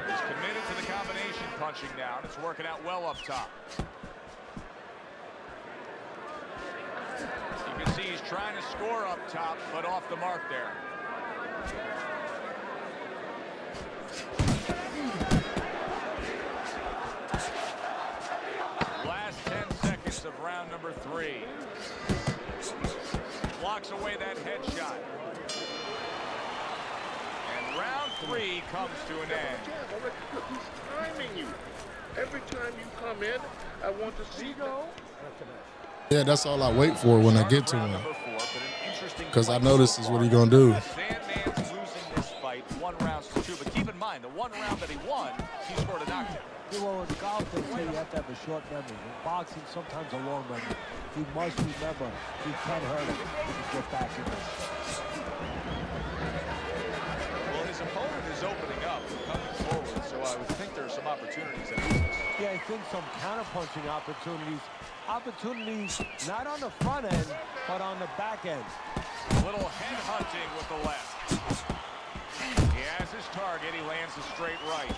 He's committed to the combination punching now, and it's working out well up top. You can see he's trying to score up top, but off the mark there. Last 10 seconds of round number 3. Blocks away that headshot. And round 3 comes to an end. Look, he's timing you. Every time you come in, I want to see that. Yeah, that's all I wait for when I get to him. Because I know this is what he's going to do. Sandman's losing this fight 1 round to 2, but keep in mind fine. The one round that he won, he scored a knockdown. Yeah, well, in golf, they say you have to have a short memory. In boxing, sometimes a long memory. He must remember he can hurt him. He can get back in this. Well, his opponent is opening up, coming forward, so I would think there's some opportunities in this. Yeah, I think some counter-punching opportunities. Opportunities not on the front end, but on the back end. Little head hunting with the left. He has his target. He lands a straight right.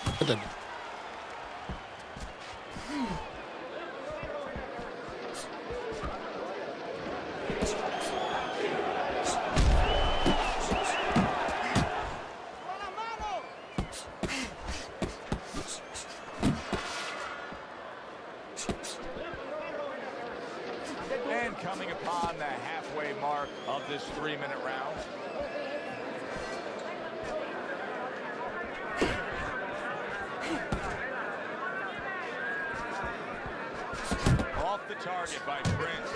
And coming upon the halfway mark of this 3-minute round. Off the target by Prince.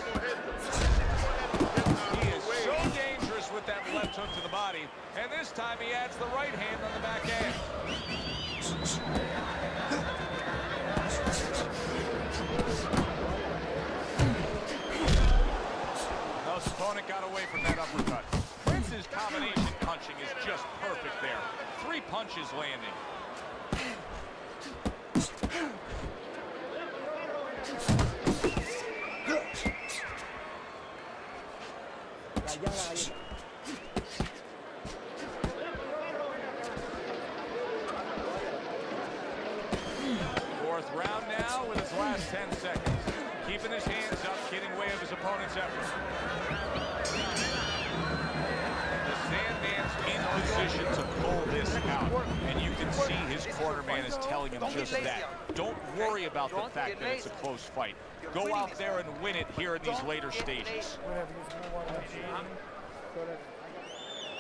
He is so dangerous with that left hook to the body, and this time he adds the right hand on the back end. His opponent got away from that uppercut. Prince's combination punching is just perfect there. 3 punches landing. Fourth round now with his last 10 seconds. Keeping his hands up, getting way of his opponent's effort. The Sandman's in position to pull this out, and you can see his corner man is telling him just that. Don't worry about the fact that it's a close fight. Go out there and win it here in these later stages.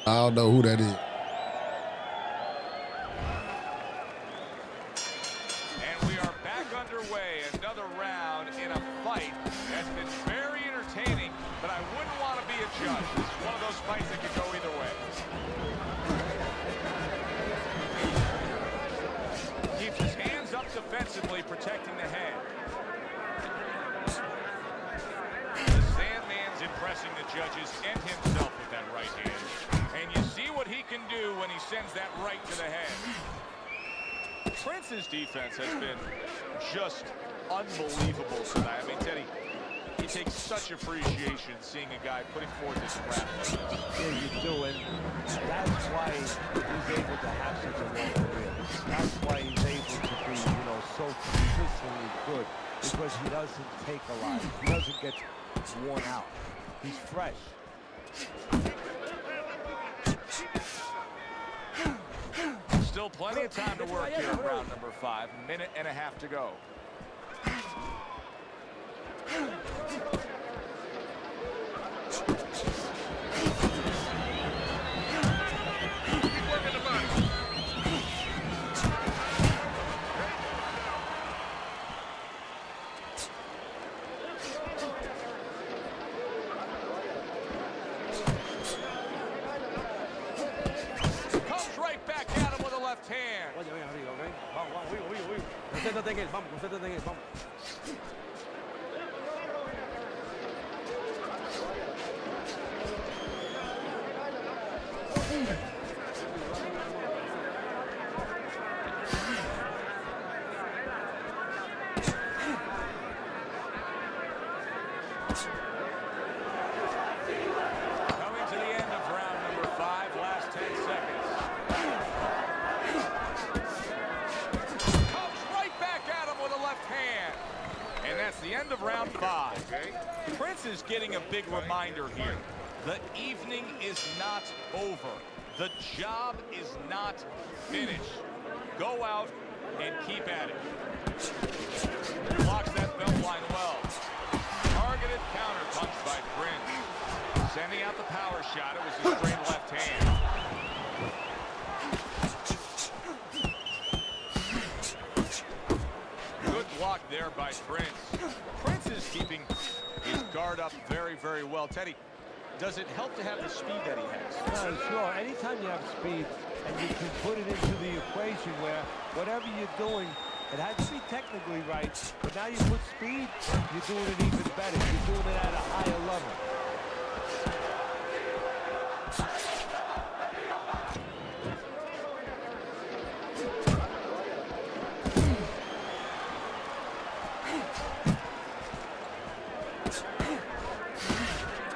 I don't know who that is. And we are back underway. Another round in a fight that's been very entertaining, but I wouldn't want to be a judge. This is one of those fights that could go either way. Keeps his hands up defensively, protecting the head. The Sandman's impressing the judges and himself with that right hand. And you see what he can do when he sends that right to the head. Prince's defense has been just unbelievable tonight. I mean, Teddy, he takes such appreciation seeing a guy putting forward this crap. Yeah, you do, and that's why he's able to have such a long career. That's why he's able to be, so consistently good, because he doesn't take a lot. He doesn't get worn out. He's fresh. Still plenty of time to work here in round number 5. Minute and a half to go. Comes right back at him with a left hand. Concéntrate en él, vamos, concéntrate en él, vamos. Coming to the end of round number 5, last 10 seconds. Comes right back at him with a left hand. And that's the end of round 5. Prince is getting a big reminder here. The evening is not over. The job is not finished. Go out and keep at it. Blocks that belt line well. Targeted counter punch by Prince. Sending out the power shot. It was a straight left hand. Good block there by Prince. Prince is keeping his guard up very, very well. Teddy, does it help to have the speed that he has? Sure. Anytime you have speed and you can put it into the equation where whatever you're doing, it has to be technically right, but now you put speed, you're doing it even better. You're doing it at a higher level.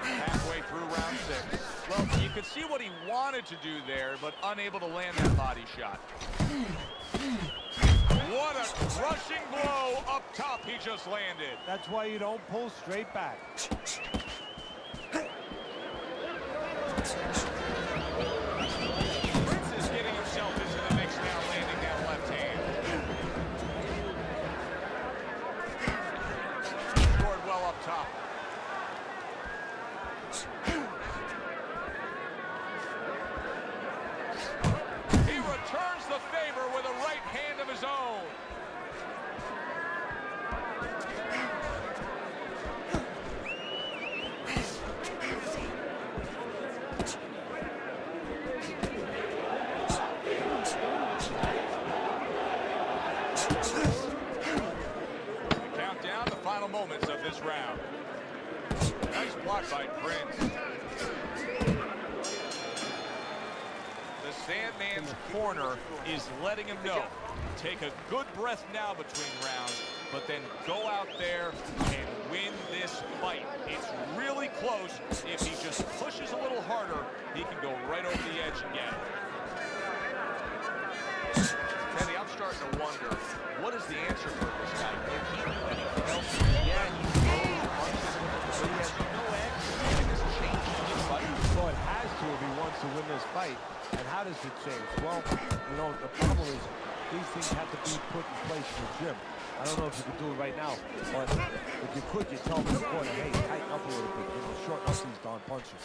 Halfway through round 6. Well, you could see what he wanted to do there, but unable to land that body shot. What a crushing blow up top he just landed. That's why you don't pull straight back. Prince is getting himself into the mix now, landing that left hand. Scored well up top. He returns the favor with a right hand of his own. Countdown the final moments of this round. Nice block by Prince. The Sandman's corner is letting him know. Take a good breath now between rounds, but then go out there and win this fight. It's really close. If he just pushes a little harder, he can go right over the edge and get it. Teddy, I'm starting to wonder, what is the answer for this guy? Can he do anything else? Yeah, he throws punches, but he has no edge. Can this change in this fight? Well, it has to if he wants to win this fight. And how does it change? Well, you know, the problem is these things have to be put in place in the gym. I don't know if you can do it right now, but if you could, you tell the corner, hey, tighten up a little bit, you know, shorten up these darn punches.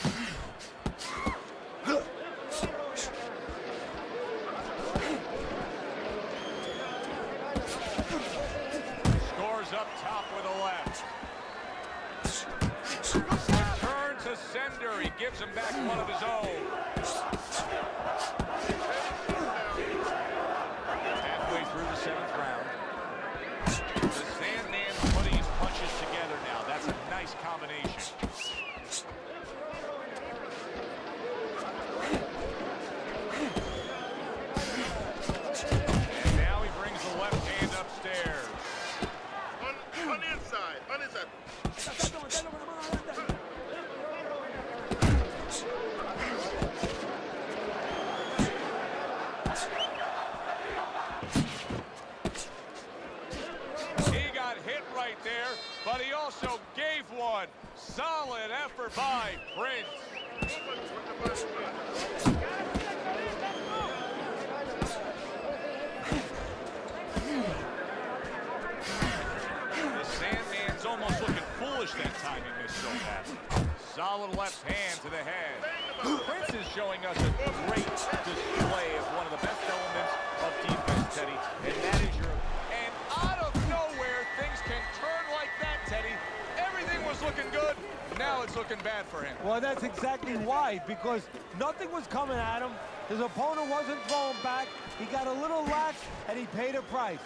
Scores up top with a left. Return to sender. He gives him back one of his own. Halfway through the 7th round. The Sandman's putting his punches together now. That's a nice combination. And now he brings the left hand upstairs. On the inside. On the inside. He got hit right there, but he also gave one. Solid effort by Prince. The Sandman's almost looking foolish that time he missed so bad. Solid left hand to the head. Prince is showing us a great display of one of the best elements of defense, Teddy, and that is your... And out of nowhere, things can turn like that, Teddy. Everything was looking good. Now it's looking bad for him. Well, that's exactly why, because nothing was coming at him. His opponent wasn't throwing back. He got a little lax, and he paid a price.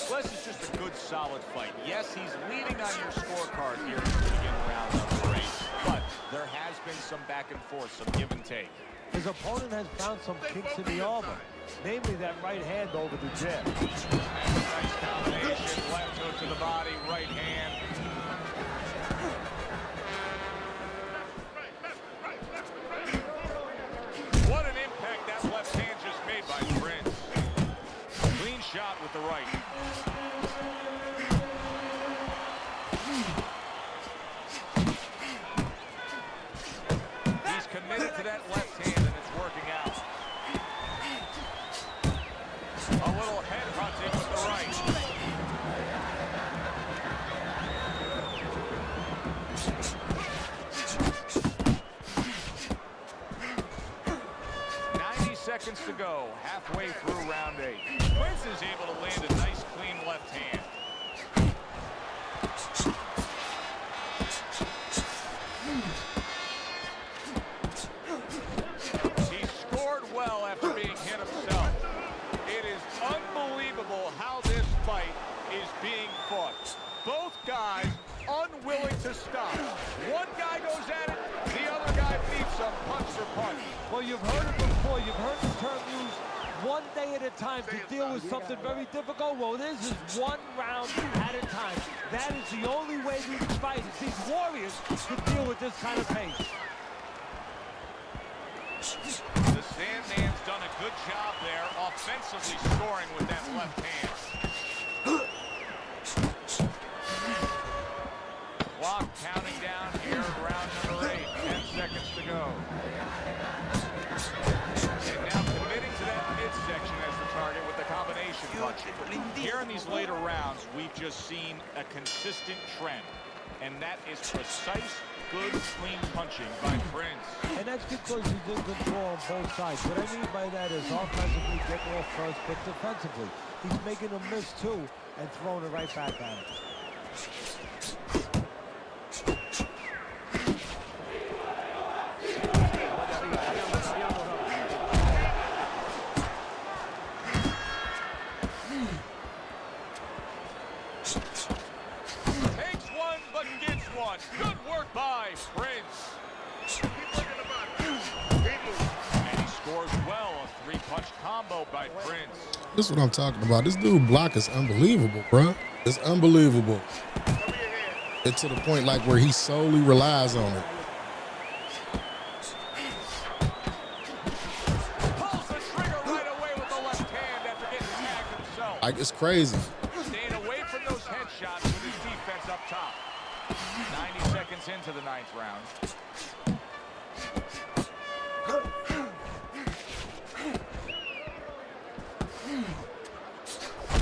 Well, this is just a good, solid fight. Yes, he's leading on your scorecard here to begin round number 8, but there has been some back and forth, some give and take. His opponent has found some kinks in the armor, namely that right hand over the jab. Nice combination, left hook to the body, right hand. What an impact that left hand just made by Prince. Clean shot with the right. He's committed to that left hand, and it's working out. A little head hunting with the right. Seconds to go, halfway through round 8. Prince is able to land a nice, clean left hand. guys unwilling to stop. One guy goes at it, the other guy beats him punch for punch. Well, you've heard it before. You've heard the term used, one day at a time to deal with something very difficult. Well, this is one round at a time. That is the only way we can fight is these warriors to deal with this kind of pace. The Sandman's done a good job there, offensively scoring with that left hand. Clock counting down here, round number 8, 10 seconds to go. And now committing to that midsection as the target with the combination punching. Here in these later rounds, we've just seen a consistent trend, and that is precise, good, clean punching by Prince. And that's because he's in control on both sides. What I mean by that is offensively getting off first, but defensively, he's making a miss too and throwing it right back at him. Takes one, but gets one. Good work by Prince. And he scores well. A 3-punch combo by Prince. This is what I'm talking about. This dude block is unbelievable, bro. It's unbelievable. It's to the point like where he solely relies on it. Pulls the trigger right away with the left hand after getting tagged himself. Like, it's crazy. Staying away from those headshots with his defense up top. 90 seconds into the 9th round.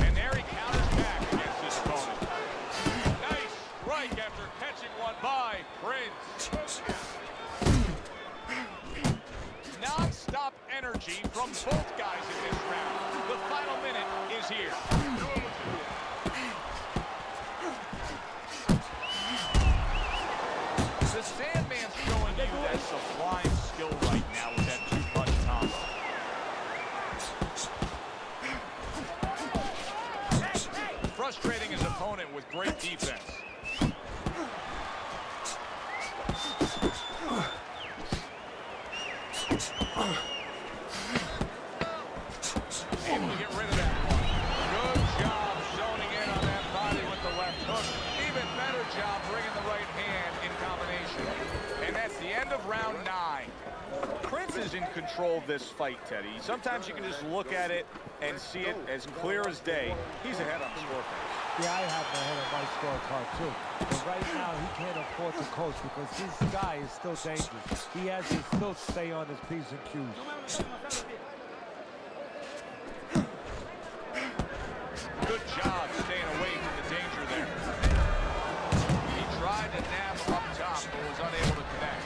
And there he counters back against his opponent. Nice strike after catching one by Prince. Non-stop energy from both guys in this round. The final minute is here. The Sandman's showing you that sublime skill right now with that 2-punch combo. Frustrating his opponent with great defense. Able to get rid of that one. Good job zoning in on that body with the left hook. Even better job bringing the right hand in combination. And that's the end of round 9. Prince is in control of this fight, Teddy. Sometimes you can just look at it and see it as clear as day. He's ahead on the scorecard. Yeah, I have my head on my scorecard too. But right now, he can't afford to coast because this guy is still dangerous. He has to still stay on his P's and Q's. Good job staying away from the danger there. He tried to nab him up top, but was unable to connect.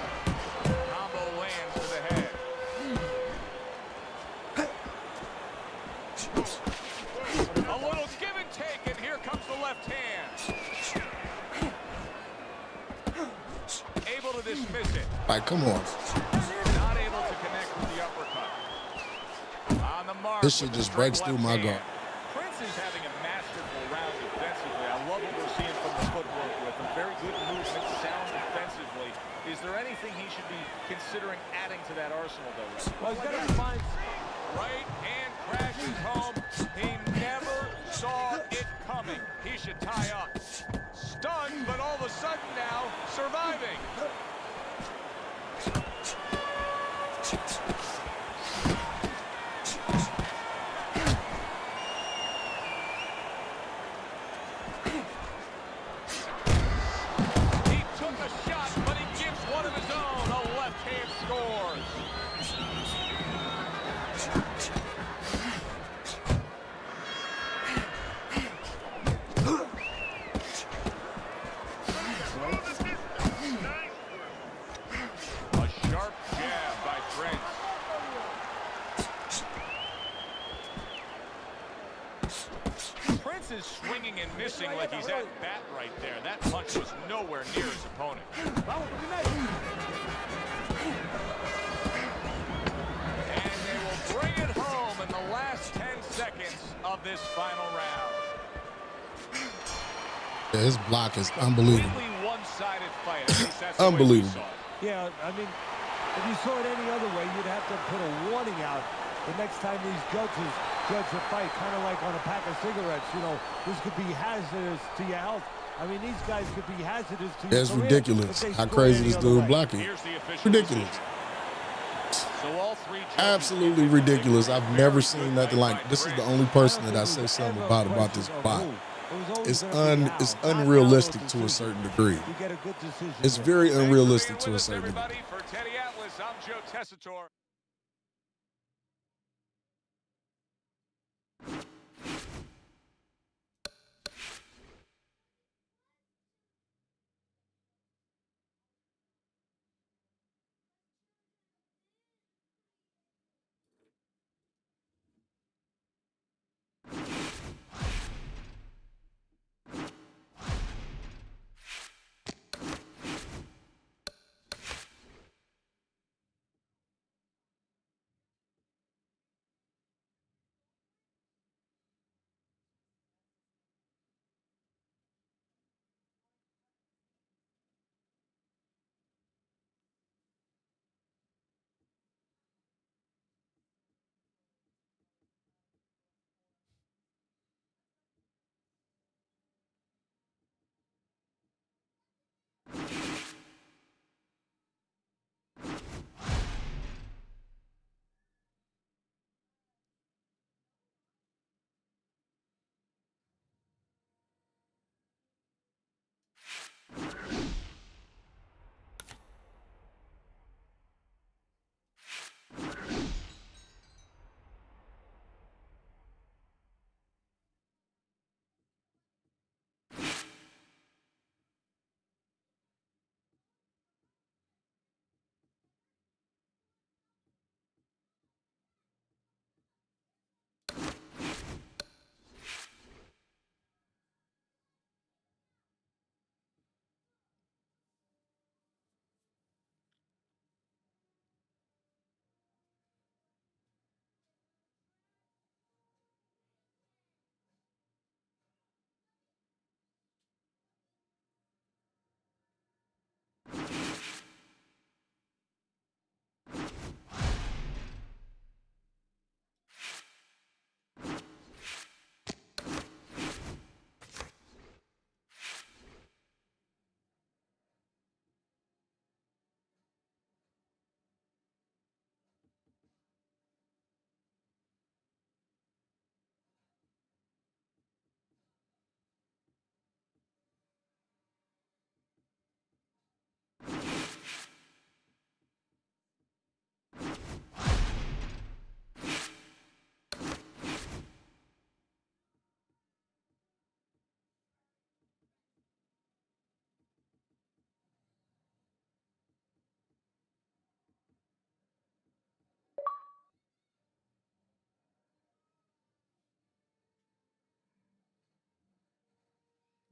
Combo lands to the head. A little give and take, and here comes the left hand. Able to dismiss it. Like, come on. Not able to connect with the uppercut. On the mark. This shit just breaks through my guard. Prince is having a masterful round defensively. I love what we're seeing from the footwork with him. Very good movement, sound defensively. Is there anything he should be considering adding to that arsenal, though? Well, he's got to find. Right hand crashes home. He never saw it coming. He should tie up. Stunned, but all of a sudden now surviving. He took a shot, but he gives one of his own. A left hand scores. A sharp jab by Prince. Prince is swinging and missing like he's at bat right there. That punch was nowhere near his opponent. And they will bring it home in the last 10 seconds of this final round. Yeah, his block is unbelievable. Completely one-sided fight. At least that's the way we Unbelievable. saw it. Yeah, I mean, if you saw it any other way, you'd have to put a warning out the next time these judges judge a fight, kind of like on a pack of cigarettes. You know, this could be hazardous to your health. I mean, these guys could be hazardous to your It's career ridiculous if they how score crazy any this other dude way. blocking. Here's the official Ridiculous. decision. So all three judges Absolutely give this ridiculous. victory I've a never very seen good nothing night like by this. Is the Grant. only person that I say something about this block. It's unrealistic to a certain degree. You get a good decision. It's there. very Thanks for unrealistic being to with a us, certain degree. everybody. For Teddy Atlas, I'm Joe Tessitore.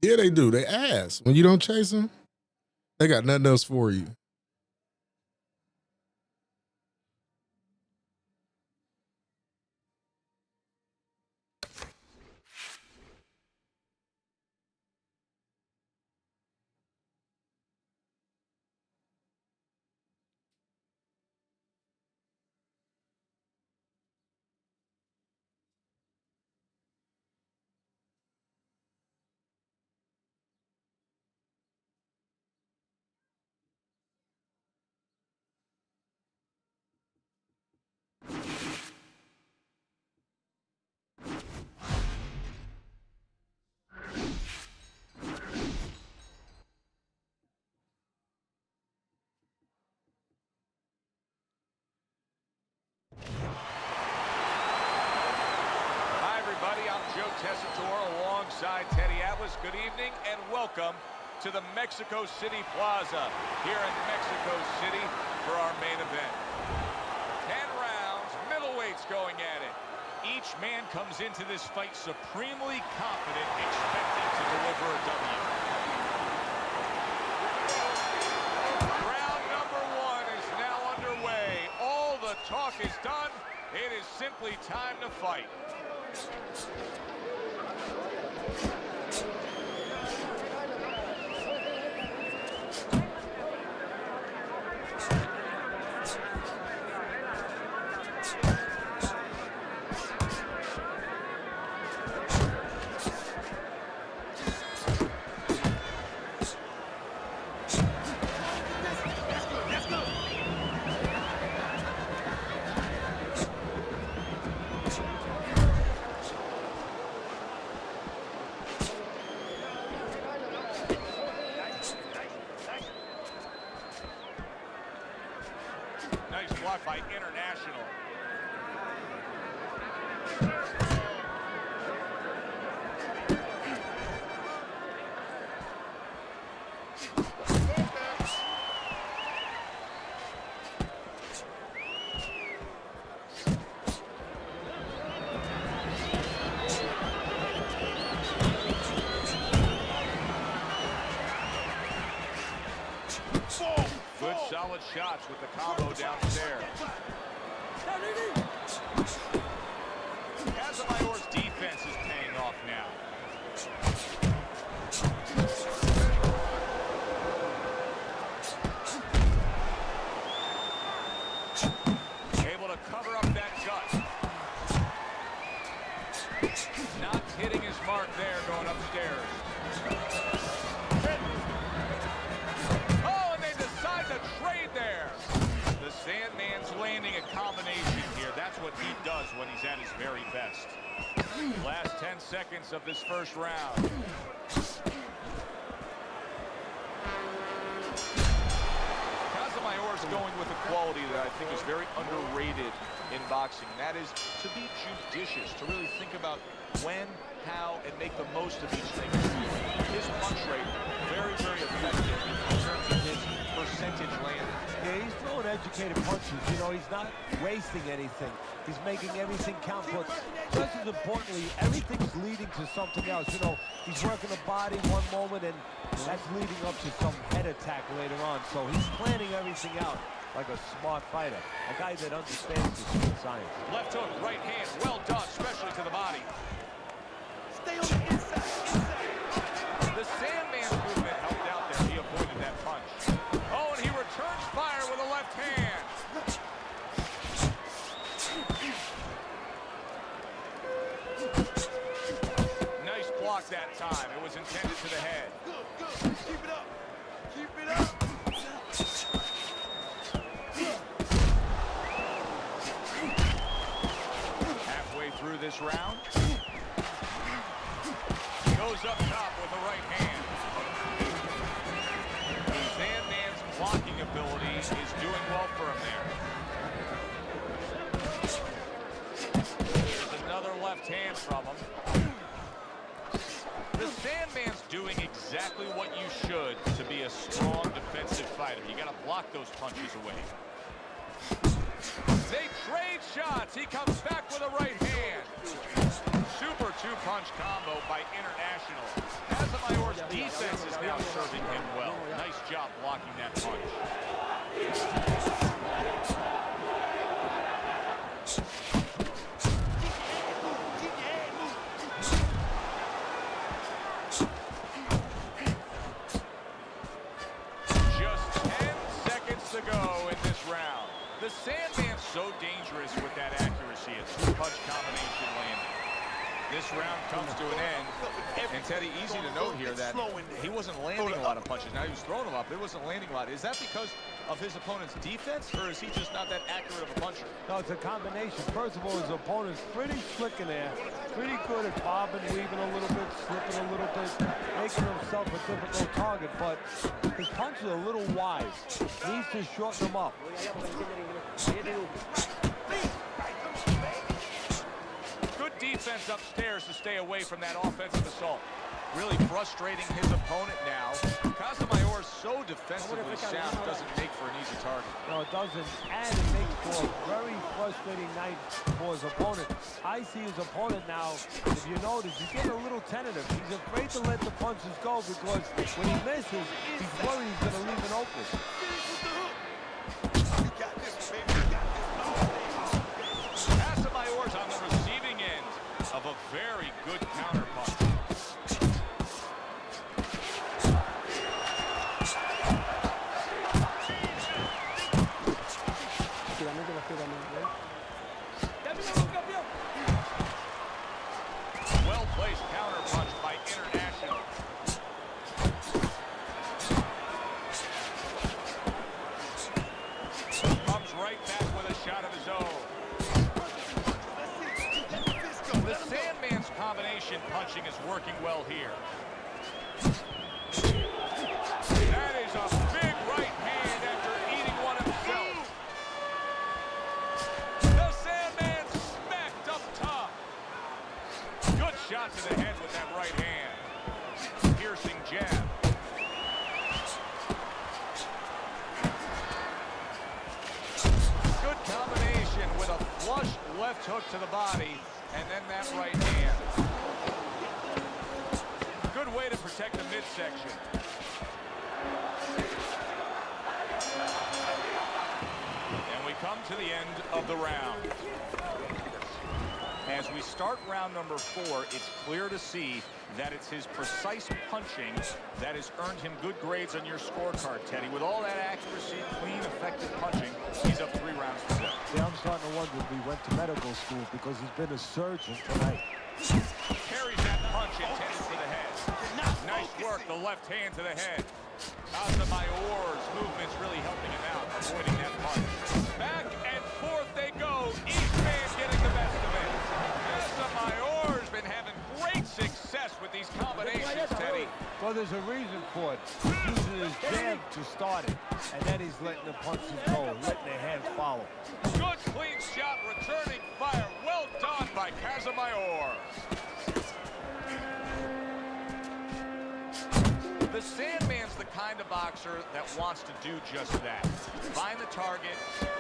Yeah, they do. They ass. When you don't chase them, they got nothing else for you. Hi, everybody. I'm Joe Tessitore alongside Teddy Atlas. Good evening and welcome to the Mexico City Plaza here in Mexico City for our main event. 10 rounds, middleweights going at it. Each man comes into this fight supremely confident, expecting to deliver a W. Round number 1 is now underway. All the talk is done. It is simply time to fight. block by International. Good solid shots with the combo downstairs. Casamayor's defense is paying off now. Able to cover up that gut. Not hitting his mark there going upstairs. To trade there. The Sandman's landing a combination here. That's what he does when he's at his very best. Last 10 seconds of this first round. Casamayor's going with a quality that I think is very underrated in boxing. That is to be judicious, to really think about when, how, and make the most of each thing. His punch rate, very, very effective in terms of his percentage landed. Yeah, he's throwing educated punches. You know, he's not wasting anything. He's making everything count, but just as importantly, everything's leading to something else. You know, he's working the body one moment, and that's leading up to some head attack later on. So he's planning everything out like a smart fighter, a guy that understands the sport science. Left hook, right hand, well done, especially to the body. Stay on the inside. The Sandman's movement helped out there. He avoided that punch. Oh, and he returns fire with a left hand. Nice block that time. It was intended to the head. Good. Keep it up. Keep it up. Halfway through this round. Goes up top with the right hand. Sandman's blocking ability is doing well for him there. There's another left hand from him. The Sandman's doing exactly what you should to be a strong defensive fighter. You got to block those punches away. They trade shots. He comes back with a right hand. Super two-punch combo by International. Casamayor's defense is now serving him well. Nice job blocking that punch. Just 10 seconds to go in this round. The Sandman's so dangerous with that accuracy. A two-punch combination landing. This round comes to an end. And Teddy, easy to note here that he wasn't landing a lot of punches. Now he was throwing them up, but he wasn't landing a lot. Is that because of his opponent's defense, or is he just not that accurate of a puncher? No, it's a combination. First of all, his opponent's pretty slick in there. Pretty good at bobbing, weaving a little bit, slipping a little bit, making himself a difficult target. But his punches are a little wide. Needs to shorten them up. Good defense upstairs to stay away from that offensive assault. Really frustrating his opponent now. Casamayor is so defensively sound, it doesn't make for an easy target. No, it doesn't, and it makes for a very frustrating night for his opponent. I see his opponent now, if you notice, he's getting a little tentative. He's afraid to let the punches go because when he misses, he's worried he's going to leave an opening. Casamayor's on the receiving end of a very good counter punch. Well-placed counter punch by International. Comes right back with a shot of his own. The Sandman's combination punching is working well here. That is a big right hand after eating one himself. left hook to the body, and then that right hand. Good way to protect the midsection. And we come to the end of the round. As we start round number 4, it's clear to see that it's his precise punching that has earned him good grades on your scorecard, Teddy. With all that accuracy, clean, effective punching, he's up 3 rounds to 0. Yeah, I'm starting to wonder if he went to medical school because he's been a surgeon tonight. Carries that punch intended for the head. Nice work, the left hand to the head. Mayor's movement's really helping him out, avoiding that punch. Back and forth they go, each man getting the best of it. Mayor's been having great success with these combinations, Teddy. Well, there's a reason for it. He's using his jab to start it, and then he's letting the punches go, letting the hands follow. Good clean shot, returning fire. Well done by Mayor. The Sandman's the kind of boxer that wants to do just that. Find the target,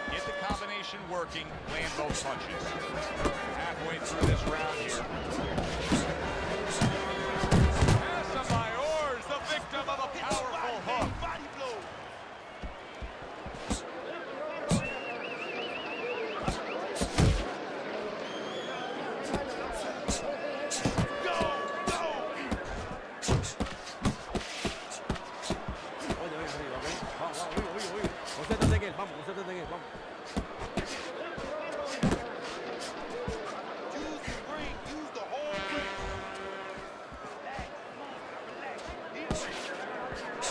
get the combination working, land both punches. Halfway through this round here. Mayor's the victim of a powerful hook.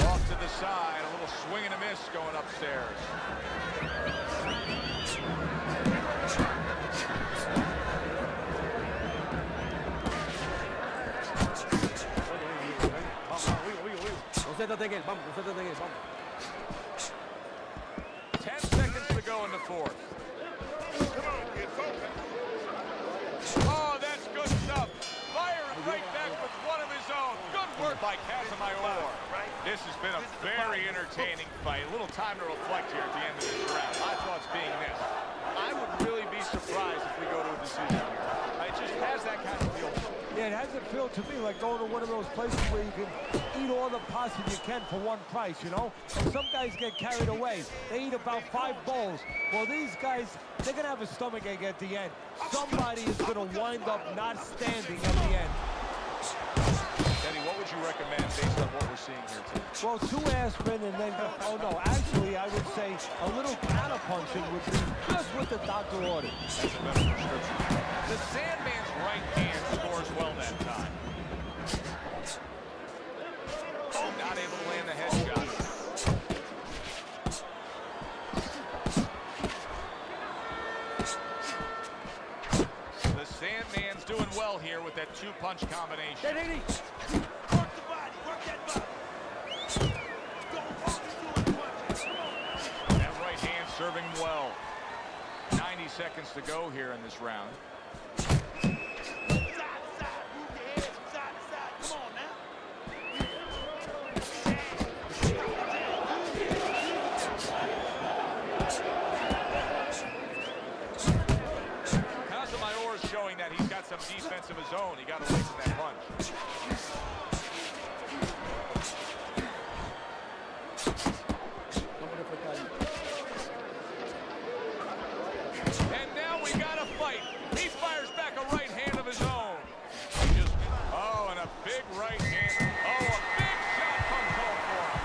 Off to the side, a little swing and a miss going upstairs. Concéntrate en él, vamos, concéntrate en él, vamos. 10 seconds to go in the 4th. Oh, that's good stuff. Firing right back with one of his own. Good work by Mayor. This has been a very entertaining fight. A little time to reflect here at the end of this round. My thoughts being this. I would really be surprised if we go to a decision here. It just has that kind of feel. Yeah, it has a feel to me like going to one of those places where you can eat all the pasta you can for one price, you know? And some guys get carried away. They eat about 5 bowls. Well, these guys, they're going to have a stomachache at the end. Somebody is going to wind up not standing at the end. Teddy, what would you recommend based on what we're seeing here today? Well, 2 aspirin and then, oh no, actually I would say a little counterpunching would be just what the doctor ordered. That's a better prescription. The Sandman's right hand scores well that time. Not able to land the headshot. The Sandman's doing well here with that 2-punch combination. Work the body, work that body. That right hand serving well. 90 seconds to go here in this round. Showing that he's got some defense of his own. He got away from that punch. And now we got a fight. He fires back a right hand of his own. And a big right hand. Oh, a big shot comes home for him.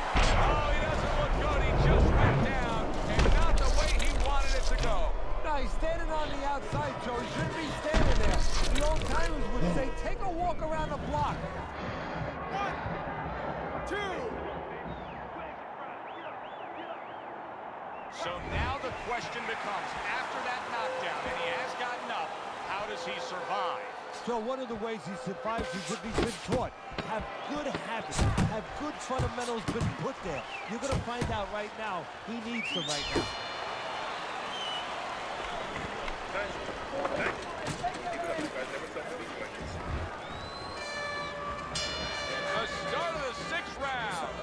Oh, he doesn't look good. He just went down, and not the way he wanted it to go. No, he's standing on the outside, Joe. He shouldn't be standing there. The old timers would say, take a walk around the block. 1, 2. So now the question becomes, after that knockdown, and he has gotten up, how does he survive? So one of the ways he survives is if he's been taught. Have good habits, have good fundamentals been put there. You're going to find out right now he needs them right now. The start of the 6th round.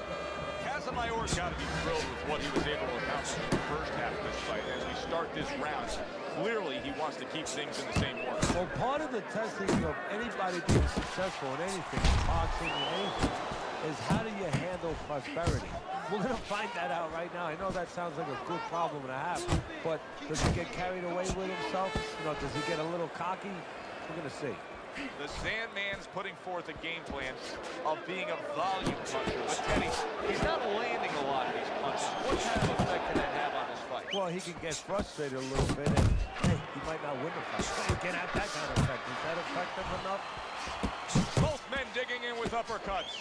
Mayor's got to be thrilled with what he was able to accomplish in the first half of this fight. As we start this round, Clearly, he wants to keep things in the same order. Well, part of the testing of anybody being successful in anything, boxing or anything, is how do you handle prosperity? We're going to find that out right now. I know that sounds like a good problem to have, but does he get carried away with himself? You know, does he get a little cocky? We're going to see. The Sandman's putting forth a game plan of being a volume puncher. But Teddy, he's not landing a lot of these punches. What kind of effect can that have on this fight? Well, he can get frustrated a little bit, and hey, he might not win the fight. But he can have that kind of effect. Is that effective enough? Both men digging in with uppercuts.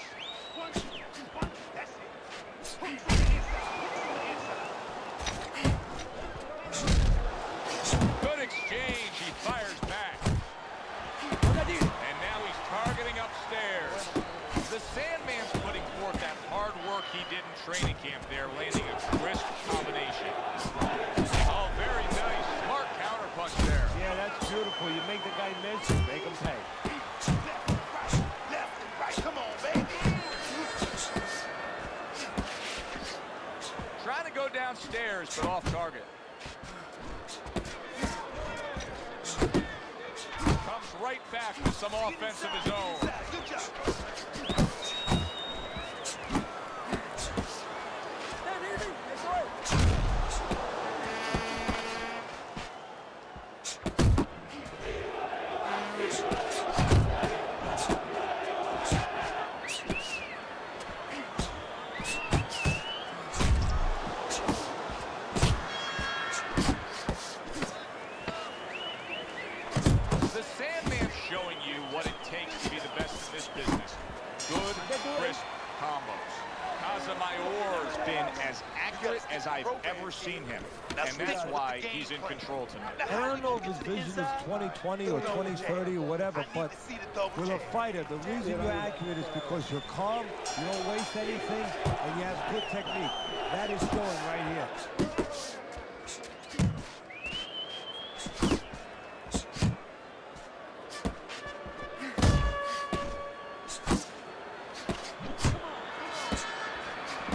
Good exchange. He fires back. And now he's targeting upstairs. The Sandman's putting forth that hard work he did in training camp there, landing a crisp combination. Oh, very nice. Smart counterpunch there. Yeah, that's beautiful. You make the guy miss, you make him pay. Left and right. Come on, baby. Trying to go downstairs, but off target. Comes right back with some offense of his own. Good job. The Sandman's showing you what it takes to be the best in this business. Good, crisp combos. Casamayor's been as accurate as I've ever seen him. And that's why he's in control tonight. And I don't know if his vision is 2020 or 2030 or whatever, but with a fighter, the reason you're accurate is because you're calm, you don't waste anything, and you have good technique. That is showing right here.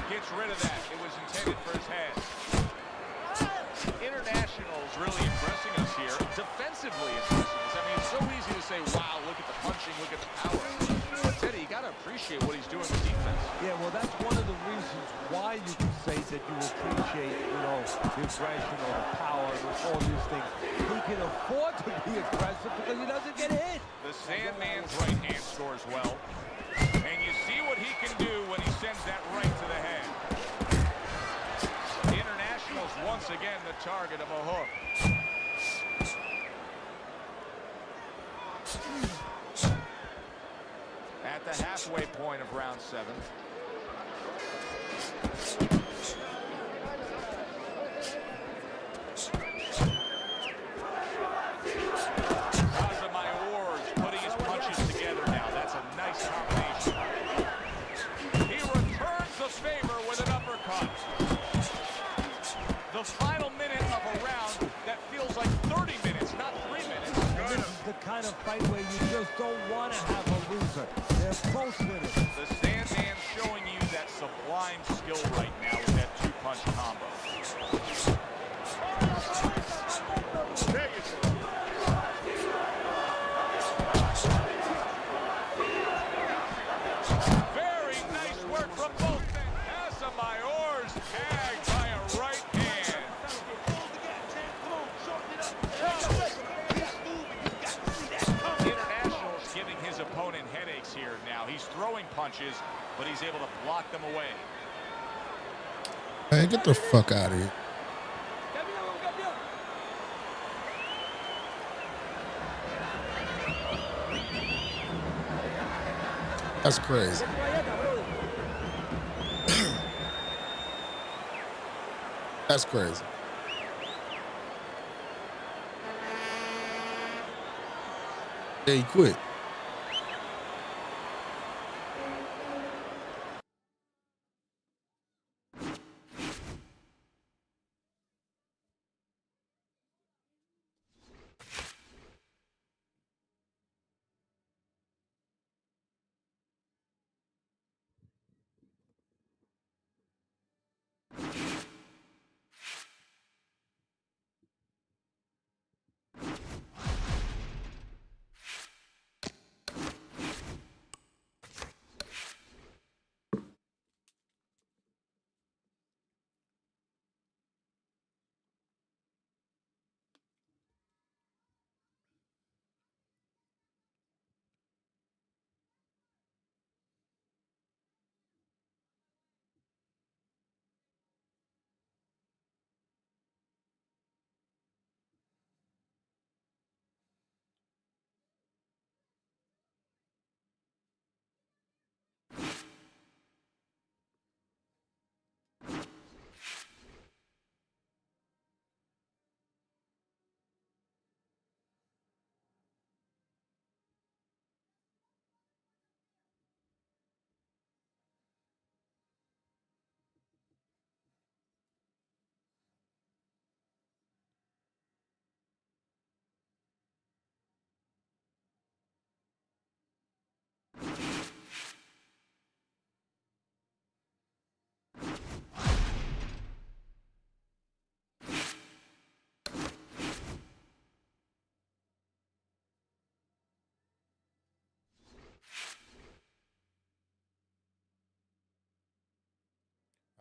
Gets rid of that. It was intended for his head. International's really impressing us here. Defensively impressing us. I mean, it's so easy to say, wow, look at the punching, look at the power. But Teddy, you got to appreciate what he's doing with defense. Yeah, well, that's one of the reasons why you can say that you appreciate, you know, the aggression or the power and all these things. He can afford to be aggressive because he doesn't get hit. The Sandman's right hand scores well. And you see what he can do when he sends that right to the head. International's once again the target of a hook. At the halfway point of round 7. Casamayor's putting his punches together now. That's a nice combination. He returns the favor with an uppercut. The final minute of a round that feels like 30 minutes, not 3 minutes. This is the kind of fight where you just don't want to have a loser. They're both winners. The Sandman's showing you that sublime skill right now with that two-punch combo. Very nice work from both men. Casamayor's tagged by a right hand. International's giving his opponent headaches here now. He's throwing punches, but he's able to block them away. Man, get the fuck out of here. That's crazy. That's crazy. Yeah, he quit.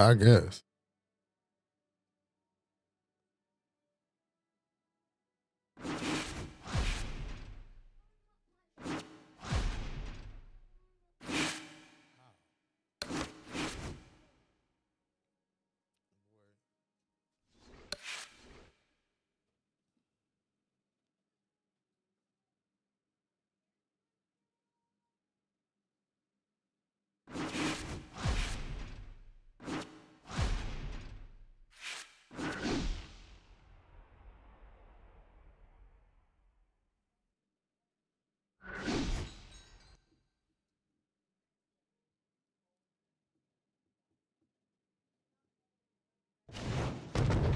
I guess.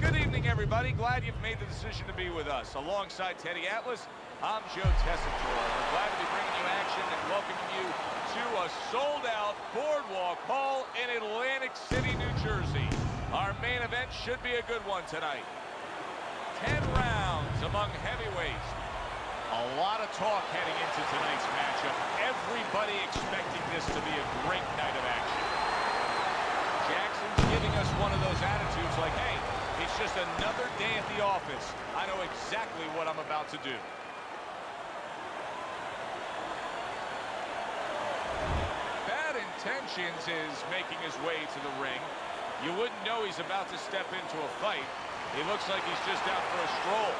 Good evening, everybody. Glad you've made the decision to be with us. Alongside Teddy Atlas, I'm Joe Tessitore. We're glad to be bringing you action and welcoming you to a sold-out Boardwalk Hall in Atlantic City, New Jersey. Our main event should be a good one tonight. 10 rounds among heavyweights. A lot of talk heading into tonight's matchup. Everybody expecting this to be a great night of action. Jackson's giving us one of those attitudes like, hey, it's just another day at the office. I know exactly what I'm about to do. Bad Intentions is making his way to the ring. You wouldn't know he's about to step into a fight. He looks like he's just out for a stroll.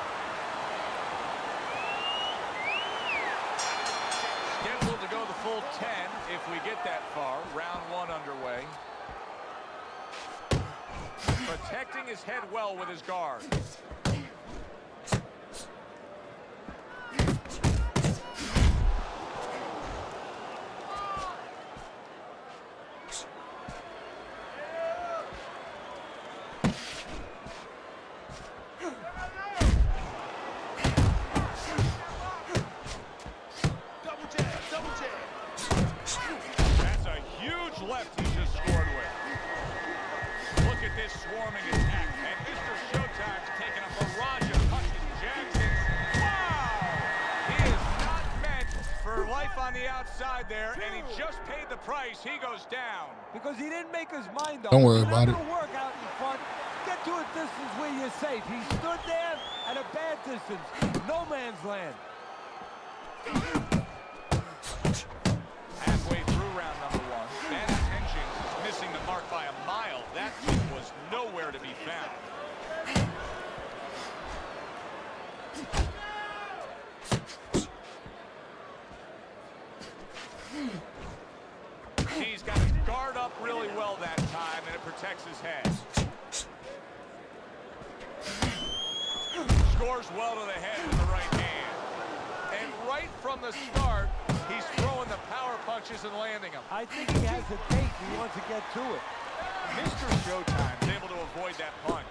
Scheduled to go the full 10 if we get that far. Round 1 underway. Protecting his head well with his guard. Double jab, double jab. That's a huge left he just scored with. Look at this swarming attack. And Mr. Showtime's taking a barrage of punches. Jackson. Wow! He is not meant for life on the outside there, and he just paid the price. He goes down. Because he didn't make his mind up. Don't worry about it. He's not gonna work out in front. Get to a distance where you're safe. He stood there at a bad distance. No man's land. Halfway through round number 1. Bad Intentions is missing the mark by a mile. That kick was nowhere to be found. He's got his guard up really well that time, and it protects his head. Scores well to the head with the right hand. And right from the start, he's throwing the power punches and landing them. I think he has the tape. He wants to get to it. Mr. Showtime's able to avoid that punch.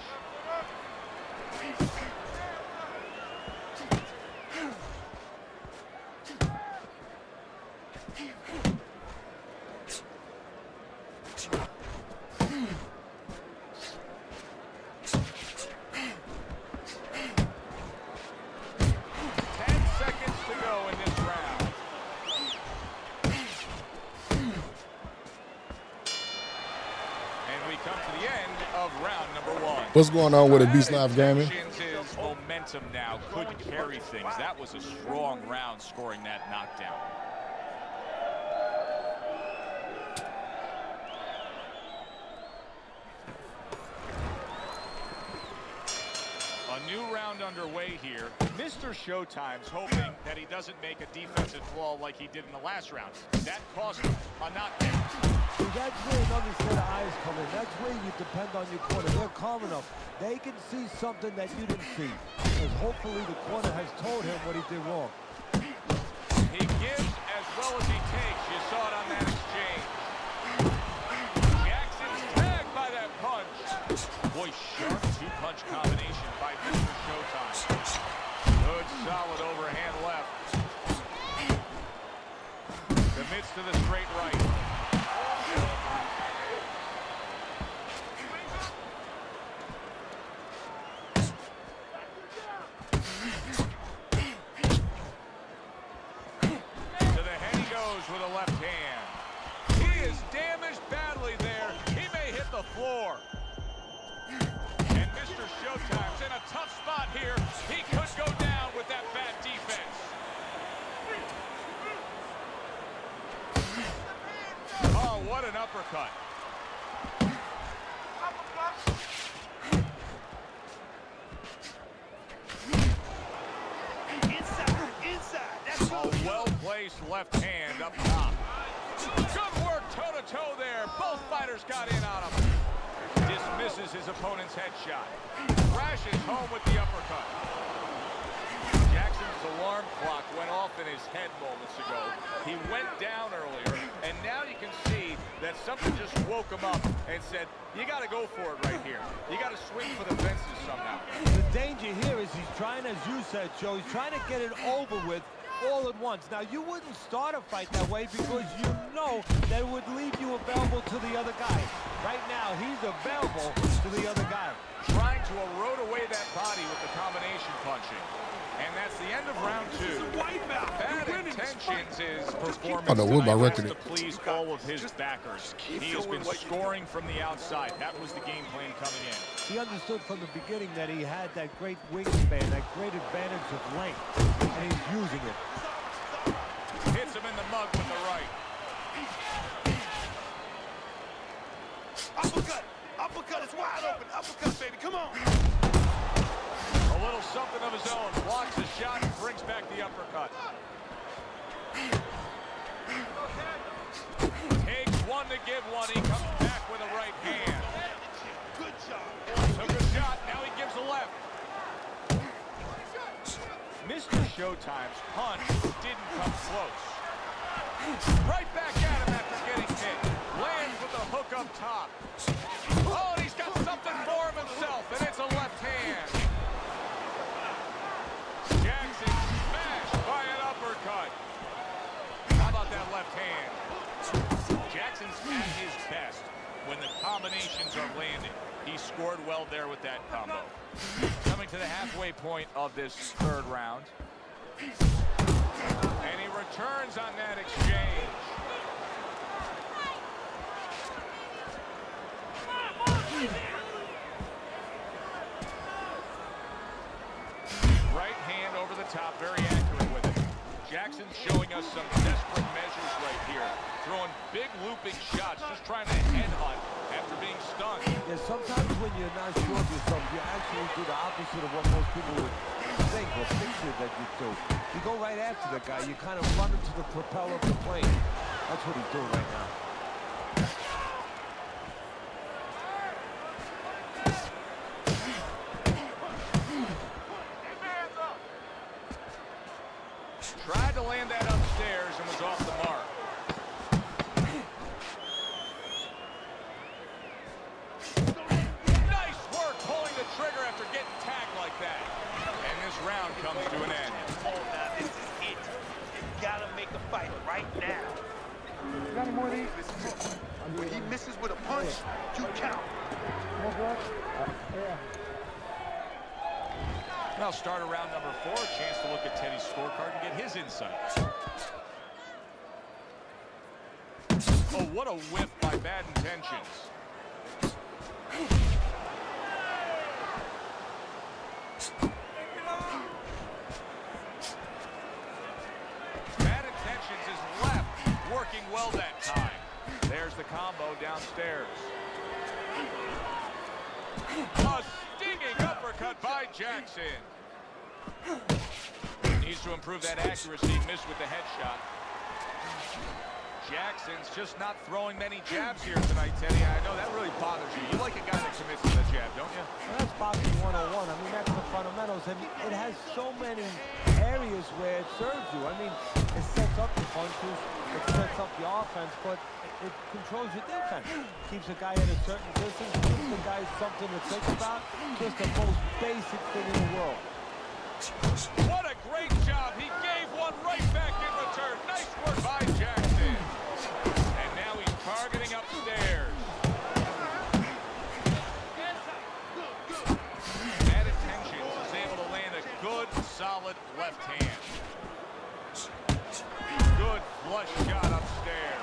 What's going on with it, Beast Live Gaming? His momentum now could carry things. That was a strong round scoring that knockdown. A new round underway here. Mr. Showtime's hoping that he doesn't make a defensive flaw like he did in the last round. That cost him a knockdown. See, that's where another set of eyes come in. That's where you depend on your corner. They're calm enough. They can see something that you didn't see. Because hopefully the corner has told him what he did wrong. He gives as well as he takes. You saw it on that exchange. Jackson's tagged by that punch. Boy, sharp two-punch combination by Mr. Showtime. Good, solid overhand left. Commits to the straight right. With a left hand. He is damaged badly there. He may hit the floor. more. And Mr. Showtime's in a tough spot here. He could go down with that bad defense. Oh, what an uppercut. Inside. That's a well-placed left hand up top. Good work toe-to-toe there. Both fighters got in on him. Dismisses his opponent's headshot. Crashes home with the uppercut. Jackson's alarm clock went off in his head moments ago. He went down earlier, and now you can see that something just woke him up and said, you got to go for it right here. You got to swing for the fences somehow. The danger here is he's trying, as you said, Joe, he's trying to get it over with all at once. Now, you wouldn't start a fight that way because you know that it would leave you available to the other guy. Right now, he's available to the other guy. Trying to erode away that body with the combination punching. And that's the end of round 2. Bad Intentions is performance I know what my record to please all of his backers. He has been scoring from the outside. That was the game plan coming in. He understood from the beginning that he had that great wingspan, that great advantage of length, and he's using it. Hits him in the mug with the right. Uppercut. Uppercut is wide open. Uppercut, baby. Come on. A little something of his own. Blocks the shot and brings back the uppercut. Takes one to give one. He comes back with a right hand. Good job. Took a shot. Now he gives a left. Mr. Showtime's punch didn't come close. Right back at him after getting hit. Lands with a hook up top. Oh, and he's got something for him himself, and it's a left hand. Jackson smashed by an uppercut. How about that left hand? Jackson's at his best when the combinations are landing. He scored well there with that combo. Coming to the halfway point of this third round. And he returns on that exchange. Right hand over the top, very accurate with it. Jackson's showing us some desperate measures right here. Throwing big looping shots, just trying to headhunt after being stunned. Yeah, sometimes when you're not sure of yourself, you actually do the opposite of what most people would think or picture that you do. You go right after the guy. You kind of run into the propeller of the plane. That's what he's doing right now. Tried to land that upstairs and was off the mark. Nice work pulling the trigger after getting tagged like that. And this round comes to an end. Oh, now this is it. You gotta make a fight right now. You got any more of these? When he misses with a punch, you count. More blood? Yeah. Now start around number 4, a chance to look at Teddy's scorecard and get his insights. Oh, what a whiff by Bad Intentions. Bad Intentions is left, working well that time. There's the combo downstairs. A stinging uppercut by Jackson. Needs to improve that accuracy. Missed with the headshot. Jackson's just not throwing many jabs here tonight, Teddy. I know that really bothers you. You like a guy that commits to the jab, don't you? Well, that's boxing 101. I mean, that's the fundamentals. And it has so many areas where it serves you. I mean, it sets up the punches, it sets up the offense, but it controls your defense. Keeps a guy at a certain distance, gives the guy something to think about. Just the most basic thing in the world. What a great job. He gave one right back in return. Nice work by Jackson. And now he's targeting upstairs. Bad Intentions is able to land a good, solid left hand. Good flush shot upstairs.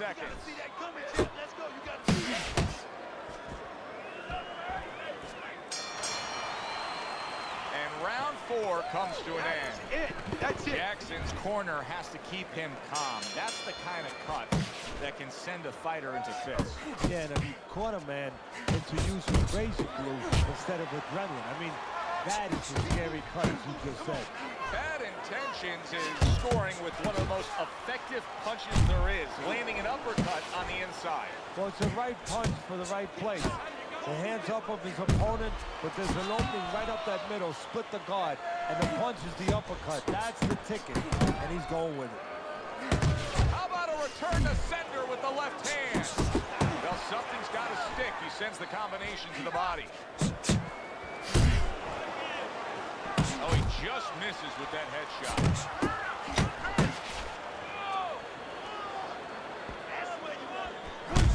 seconds. See that coming, champ. Let's go. You got to see that. And round 4 comes to an end. That's it. Jackson's corner has to keep him calm. That's the kind of cut that can send a fighter into fits. Yeah, and if you caught a man into using crazy glue instead of adrenaline, I mean, that is a scary cut, as you just said. Bad Intentions is scoring with one of the most effective punches there is, landing an uppercut on the inside. Well, it's the right punch for the right place. The hands up of his opponent, but there's an opening right up that middle, split the guard, and the punch is the uppercut. That's the ticket, and he's going with it. How about a return to sender with the left hand? Well, something's got to stick. He sends the combination to the body. Oh, he just misses with that headshot.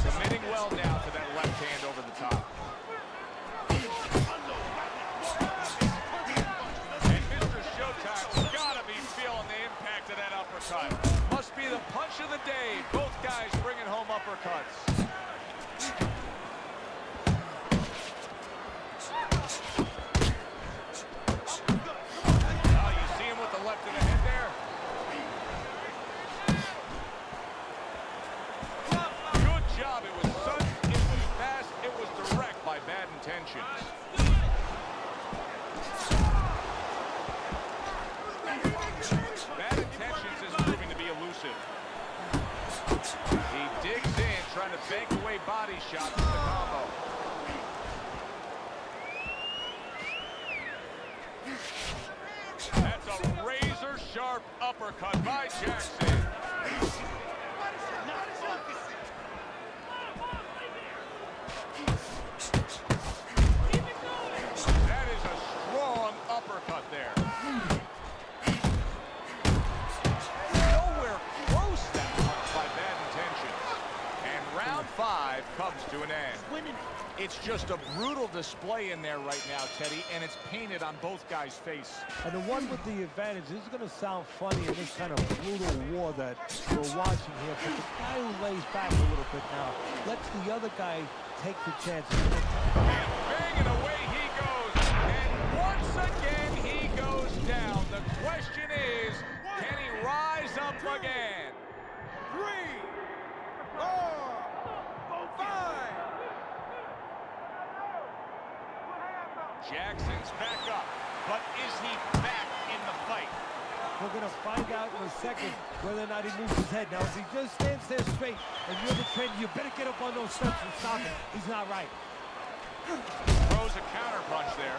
Submitting well now to that left hand over the top. And Mr. Showtime's got to be feeling the impact of that uppercut. Must be the punch of the day. Both guys bringing home uppercuts. Oh, you see him with the left of the head there? Good job. It was sudden, it was fast, it was direct by Bad Intentions. Bad Intentions is proving to be elusive. He digs in, trying to bank away body shots with the combo. That's a razor-sharp uppercut by Jackson. That is a strong uppercut there. Nowhere close that punch by Bad Intentions. And round 5 comes to an end. It's just a brutal display in there right now, Teddy, and it's painted on both guys' face. And the one with the advantage, this is going to sound funny in this kind of brutal war that we're watching here, but the guy who lays back a little bit now lets the other guy take the chances. And banging away he goes, and once again he goes down. The question is, can he rise up again? 3, 4, 5. Jackson's back up, but is he back in the fight? We're going to find out in a second whether or not he moves his head. Now, if he just stands there straight and you're the trainer, you better get up on those steps and stop him. He's not right. Throws a counter punch there.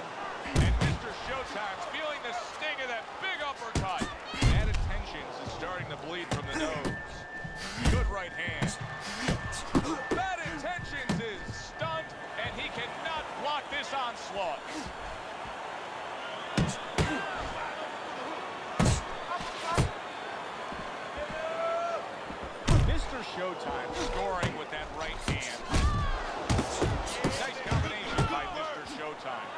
And Mr. Showtime's feeling the sting of that big uppercut. Bad Intentions is starting to bleed from the nose. Good right hand. Bad Intentions is stunned, and he cannot block this onslaught. Mr. Showtime scoring with that right hand. Nice combination by Mr. Showtime.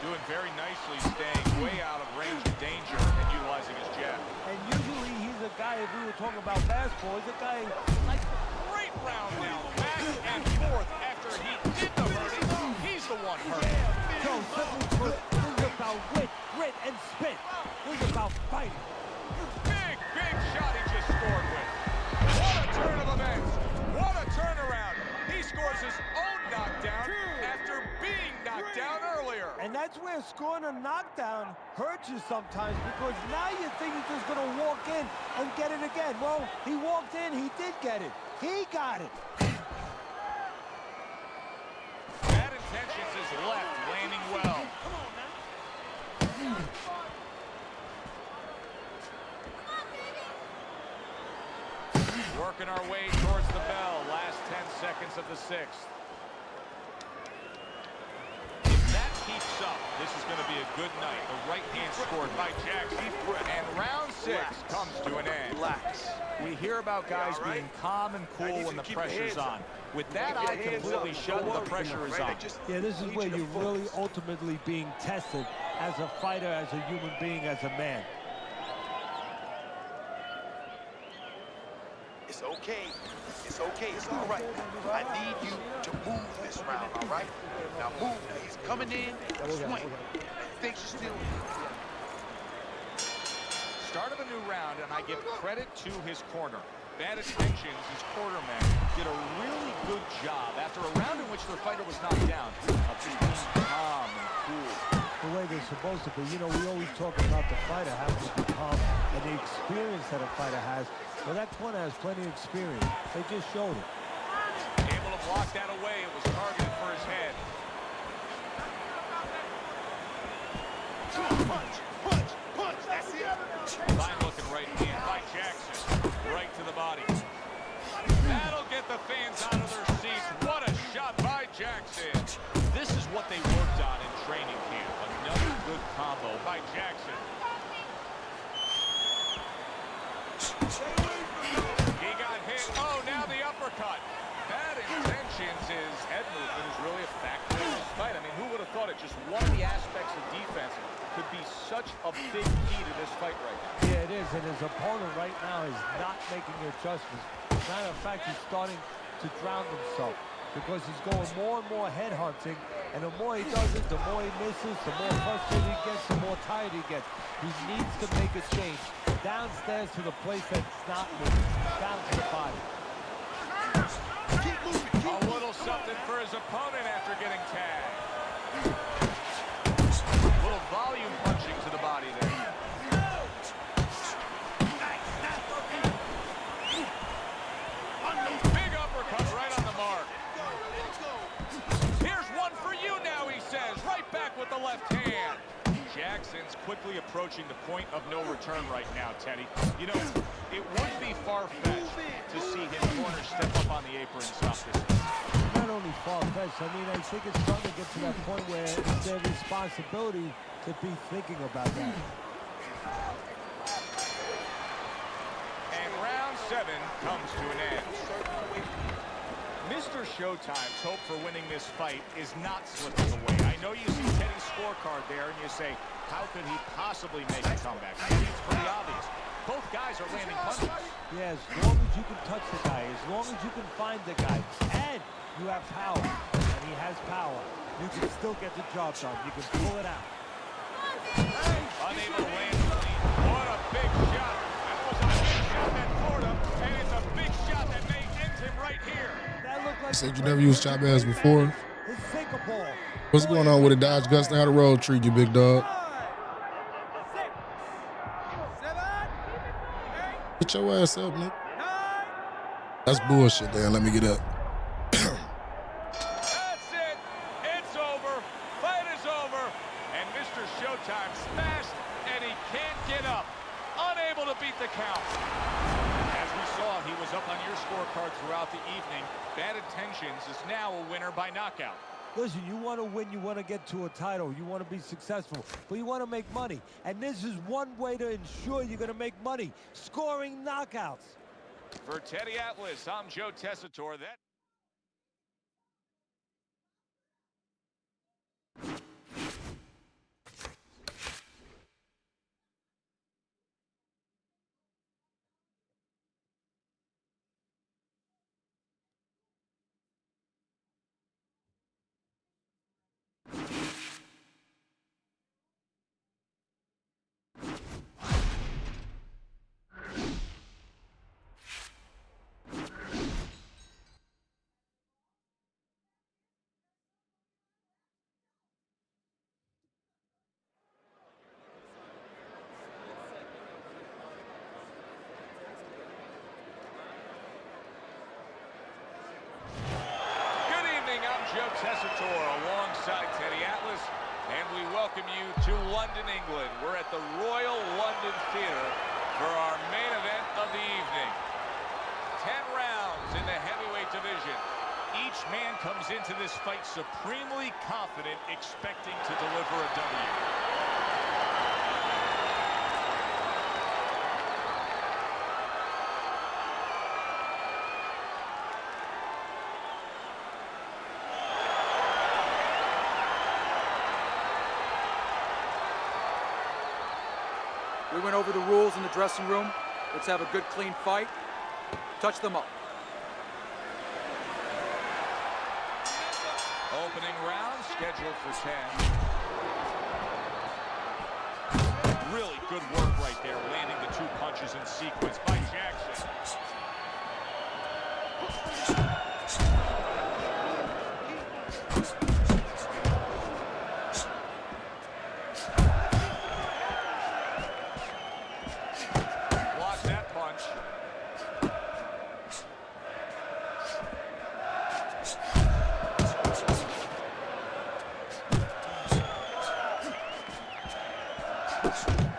Doing very nicely, staying way out of range of danger and utilizing his jab. And usually he's a guy, if we were talking about basketball, he's a guy like... Great round now, back and forth after he did the hurting. He's the one hurt. So, simply put, this is about wit, grit, and spit. This is about fighting. Big shot he just scored with. What a turn of events. What a turnaround. He scores his own knockdown after being knocked down earlier. And that's where scoring a knockdown hurts you sometimes, because now you think he's just going to walk in and get it again. Well, he walked in, he did get it. He got it. Bad Intentions is left, landing well. Working our way towards the bell. Last 10 seconds of the 6th. If that keeps up, this is going to be a good night. The right hand scored by Jackson. And round 6 comes to an end. Relax. We hear about guys being calm and cool when the pressure's on. With that eye completely shut, the pressure is on. Yeah, this is where you're really ultimately being tested as a fighter, as a human being, as a man. It's okay. It's okay. It's all right. I need you to move this round, all right? Now move. He's coming in. Swing. Things are still... Start of a new round, and I give credit to his corner. Bad Intentions, his quarterman, did a really good job after a round in which the fighter was knocked down of just being calm and cool. The way they're supposed to be. You know, we always talk about the fighter having to be calm and the experience that a fighter has. Well, that corner has plenty of experience. They just showed it. Able to block that away. It was targeted for his head. Punch, punch, punch. That's it. Fine looking right hand by Jackson. Right to the body. That'll get the fans out of their seats. What a shot by Jackson. This is what they worked on in training camp. Another good combo by Jackson. He got hit. Oh, now the uppercut. Bad Intentions, his head movement is really a factor in this fight. I mean, who would have thought it? Just one of the aspects of defense could be such a big key to this fight right now. Yeah, it is, and his opponent right now is not making adjustments. As a matter of fact, he's starting to drown himself because he's going more and more head hunting, and the more he does it, the more he misses, the more frustrated he gets, the more tired he gets. He needs to make a change downstairs to the place that's not moving, down to the body. Keep moving. A little something for his opponent after getting tagged. A little volume punching to the body there. Big uppercut right on the mark. Here's one for you now, he says. Right back with the left hand. Jackson's quickly approaching the point of no return right now, Teddy. You know, it wouldn't be far-fetched to see his corner step up on the apron and stop this. Not only far-fetched, I mean, I think it's starting to get to that point where it's their responsibility to be thinking about that. And round 7 comes to an end. Mr. Showtime's hope for winning this fight is not slipping away. I know you see Teddy's scorecard there and you say, how could he possibly make a comeback? I think it's pretty obvious. Both guys are landing punches. Yeah, as long as you can touch the guy, as long as you can find the guy, and you have power, and he has power, you can still get the job done. You can pull it out. Unable to land clean. What a big shot. That was a big shot that floored him, and it's a big shot that may end him right here. You said you never used chop ass before? His single ball. What's going on with it, Dodge Gusta? How the road treat you, big dog? Get your ass up, nigga. That's bullshit, Dan. Let me get up. That's it. It's over. Fight is over. And Mr. Showtime smashed, and he can't get up. Unable to beat the count. As we saw, he was up on your scorecard throughout the evening. Bad Intentions is now a winner by knockout. Listen, you want to win, you want to get to a title, you want to be successful, but you want to make money. And this is one way to ensure you're going to make money, scoring knockouts. For Teddy Atlas, I'm Joe Tessitore. Joe Tessitore alongside Teddy Atlas, and we welcome you to London, England. We're at the Royal London Theatre for our main event of the evening. 10 rounds in the heavyweight division. Each man comes into this fight supremely confident, expecting to deliver a W. We went over the rules in the dressing room. Let's have a good, clean fight. Touch them up. Opening round scheduled for 10. Really good work right there, landing the 2 punches in sequence by Jackson. Blocked that punch.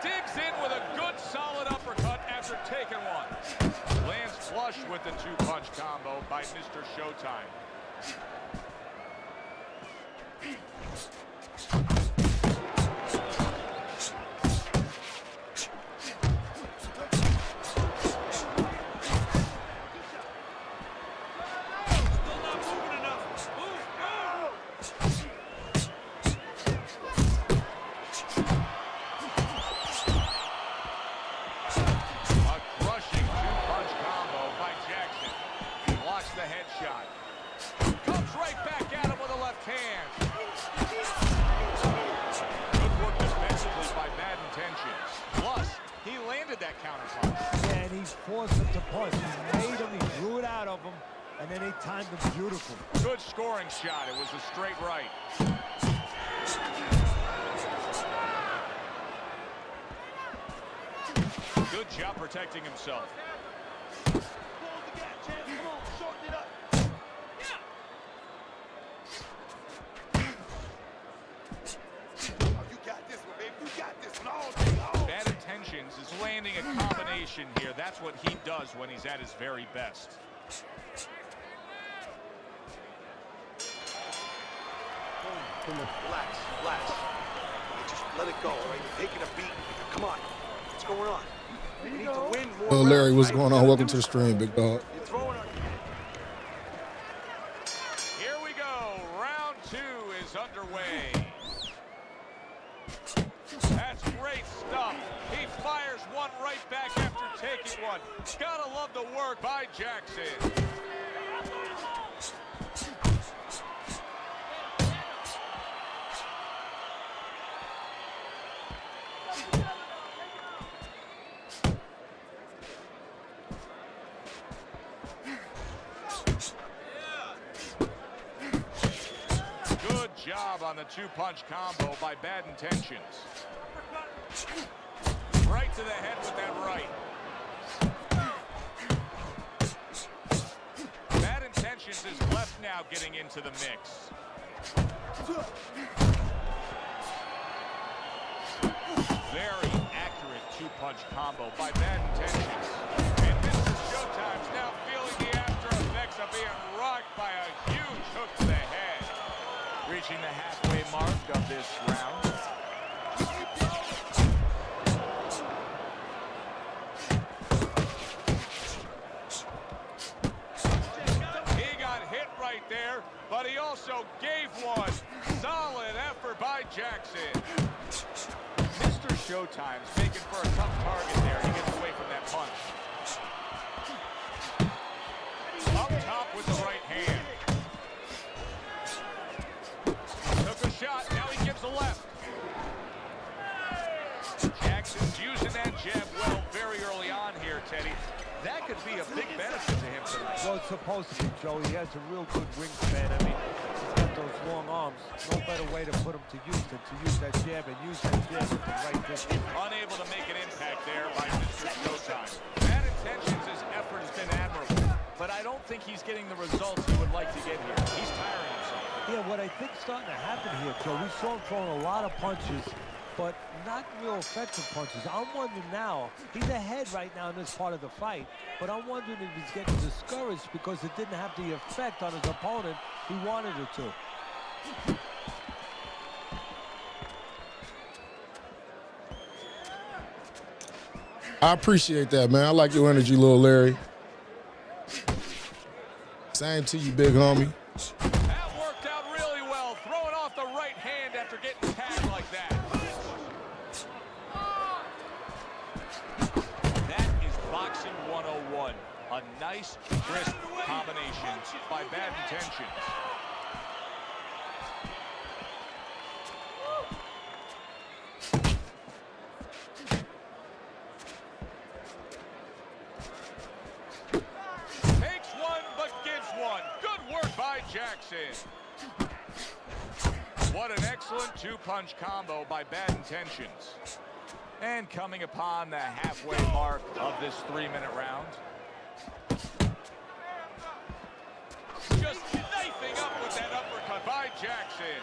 Digs in with a good solid uppercut after taking one. Lands flush with the 2-punch combo by Mr. Showtime. Forced him to punch. He made him, he drew it out of him, and then he timed him beautiful. Good scoring shot. It was a straight right. Good job protecting himself. Bad Intentions is landing a combination here. That's what he does when he's at his very best. Relax, relax. Just let it go, all right? You're taking a beat. Come on. What's going on? We need to win more. Hello, Larry. rounds, What's right? going on? Welcome to the stream, big dog. You're throwing on. Here we go. Round 2 is underway. That's great stuff. He fires one right back after taking one. Gotta love the work by Jackson. Good job on the 2-punch combo by Bad Intentions. Right to the head with that right. Bad Intentions is left now getting into the mix. Very accurate 2-punch combo by Bad Intentions. And Mr. Showtime's now feeling the after effects of being rocked by a huge hook to the head. Reaching the halfway mark of this round. There, but he also gave one. Solid effort by Jackson. Mr. Showtime's making for a tough target there. He gets away from that punch. Up top with the right hand. Took a shot, now he gives a left. Jackson's using that jab well very early on here, Teddy. That could be a big benefit to him tonight. Well, it's supposed to be, Joe. He has a real good wingspan. I mean, he's got those long arms. No better way to put him to use than to use that jab and use that jab at the right distance. Unable to make an impact there by Mr. Showtime. Bad Intentions, his effort has been admirable, but I don't think he's getting the results he would like to get here. He's tiring himself. Yeah, what I think's starting to happen here, Joe, we saw him throwing a lot of punches, but not real effective punches. I'm wondering now, he's ahead right now in this part of the fight, but I'm wondering if he's getting discouraged because it didn't have the effect on his opponent he wanted it to. I appreciate that, man. I like your energy, little Larry. Same to you, big homie. That worked out really well, throwing off the right hand after getting tagged like that. That is boxing 101. A Nice, crisp combination by Bad Intentions. Takes one, but gives one. Good work by Jackson. What an excellent two-punch combo by Bad Intentions. And coming upon the halfway mark of this 3-minute round. Just knifing up with that uppercut by Jackson.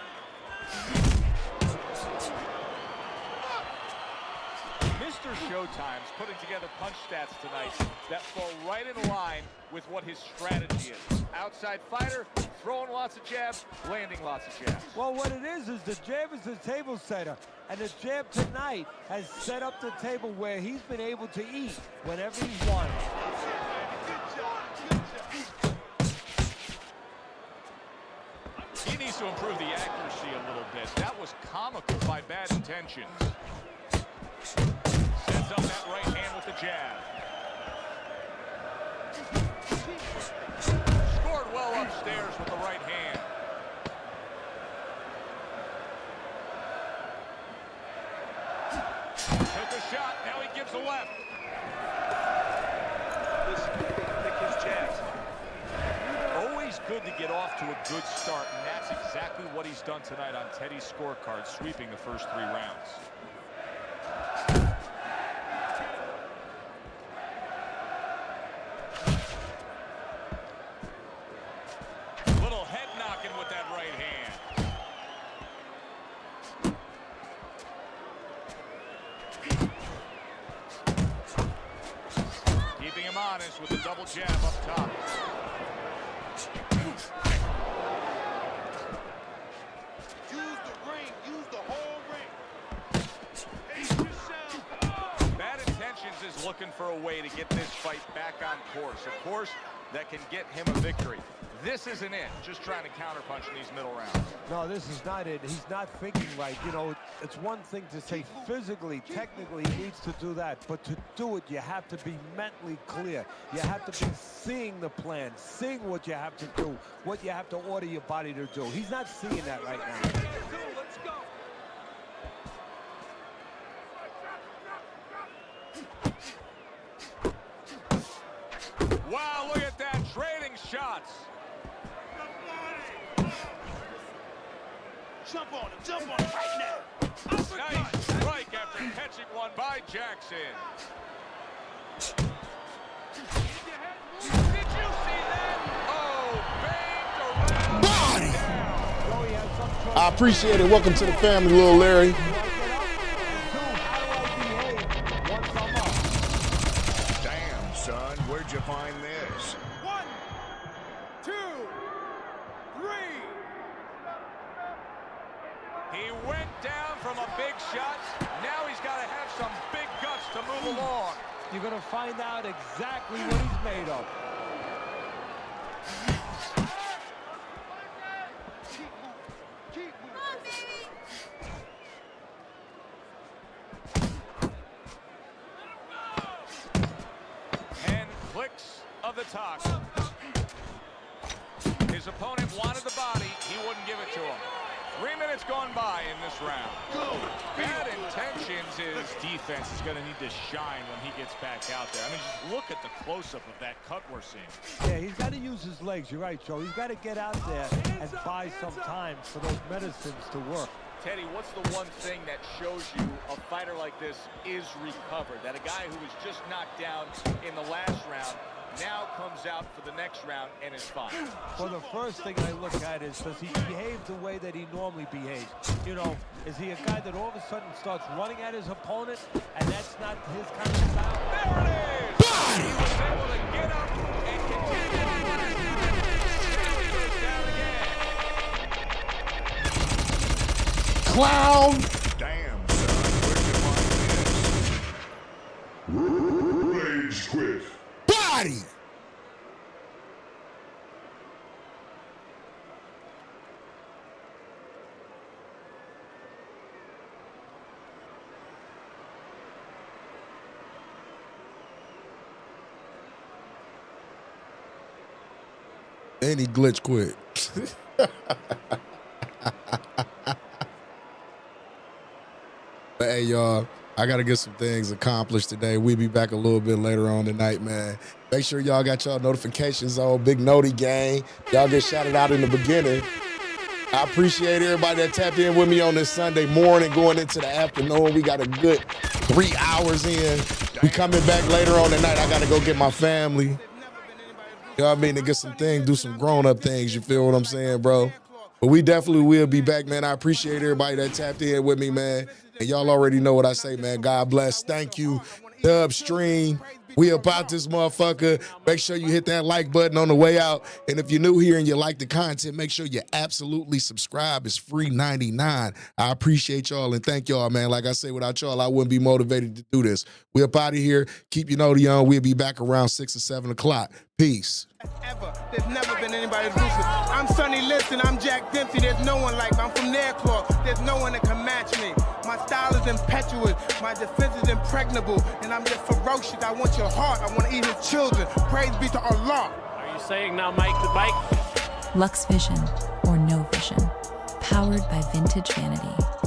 Mr. Showtime's putting together punch stats tonight that fall right in line with what his strategy is. Outside fighter, throwing lots of jabs, landing lots of jabs. Well, what it is the jab is the table setter. And the jab tonight has set up the table where he's been able to eat whenever he's won. He needs to improve the accuracy a little bit. That was comical by Bad Intentions. Sets up that right hand with the jab. Scored well upstairs with the right hand. Took a shot, now he gives a left. Listen, pick his jabs. Always good to get off to a good start, and that's exactly what he's done tonight on Teddy's scorecard, sweeping the first 3 rounds. Little head knocking with that right hand. Keeping him honest with the double jab up top. Use the ring. Use the whole ring. Pace yourself. Bad Intentions is looking for a way to get this fight back on course. A course that can get him a victory. This isn't it. Just trying to counterpunch in these middle rounds. No, this is not it. He's not thinking right. You know, it's one thing to say physically, technically he needs to do that. But to do it, you have to be mentally clear. You have to be seeing the plan, seeing what you have to do, what you have to order your body to do. He's not seeing that right now. Let's go. Wow, look at that. Trading shots. Jump on him right now. Nice strike after catching one by Jackson. Did you see that? Oh, banged around. Body! I appreciate it. Welcome to the family, little Larry. Damn, son, where'd you find this? 1, 2, 3. He went down from a big shot. Now he's got to have some big guts to move along. You're going to find out exactly what he's made of. And clicks of the talk. His opponent wanted the body. He wouldn't give it to him. 3 minutes gone by in this round. Bad Intentions, his defense is going to need to shine when he gets back out there. I mean, just look at the close-up of that cut we're seeing. Yeah, he's got to use his legs. You're right, Joe. He's got to get out there and buy some time for those medicines to work. Teddy, what's the one thing that shows you a fighter like this is recovered? That a guy who was just knocked down in the last round now comes out for the next round and is fine. Well, the first thing I look at is, does he behave the way that he normally behaves? You know, is he a guy that all of a sudden starts running at his opponent, and that's not his kind of style? There it is! He was able to get up and continue on. Now he goes down again. Clown! Damn, son, where'd you find this? Rage quit. Body! And he glitched quick. But hey, y'all, I got to get some things accomplished today. We'll be back a little bit later on tonight, man. Make sure y'all got y'all notifications on. Big Noti gang. Y'all get shouted out in the beginning. I appreciate everybody that tapped in with me on this Sunday morning going into the afternoon. We got a good 3 hours in. We coming back later on tonight. I got to go get my family. You know what I mean? To get some things, do some grown-up things. You feel what I'm saying, bro? But we definitely will be back, man. I appreciate everybody that tapped in with me, man. And y'all already know what I say, man. God bless. Thank you. Dub Stream. We about this motherfucker. Make sure you hit that like button on the way out. And if you're new here and you like the content, make sure you absolutely subscribe. It's free 99. I appreciate y'all and thank y'all, man. Like I said, without y'all, I wouldn't be motivated to do this. We up out of here. Keep your Noti on. We'll be back around 6 or 7 o'clock. Peace. Ever. There's never been anybody as ruthless. I'm Sonny Liston, I'm Jack Dempsey. There's no one like me. I'm from Nairclaw. There's no one that can match me. My style is impetuous. My defense is impregnable. And I'm just ferocious. I want your heart. I want to eat his children. Praise be to Allah. Are you saying now, Mike the Bike? Lux Vision or no vision. Powered by Vintage Vanity.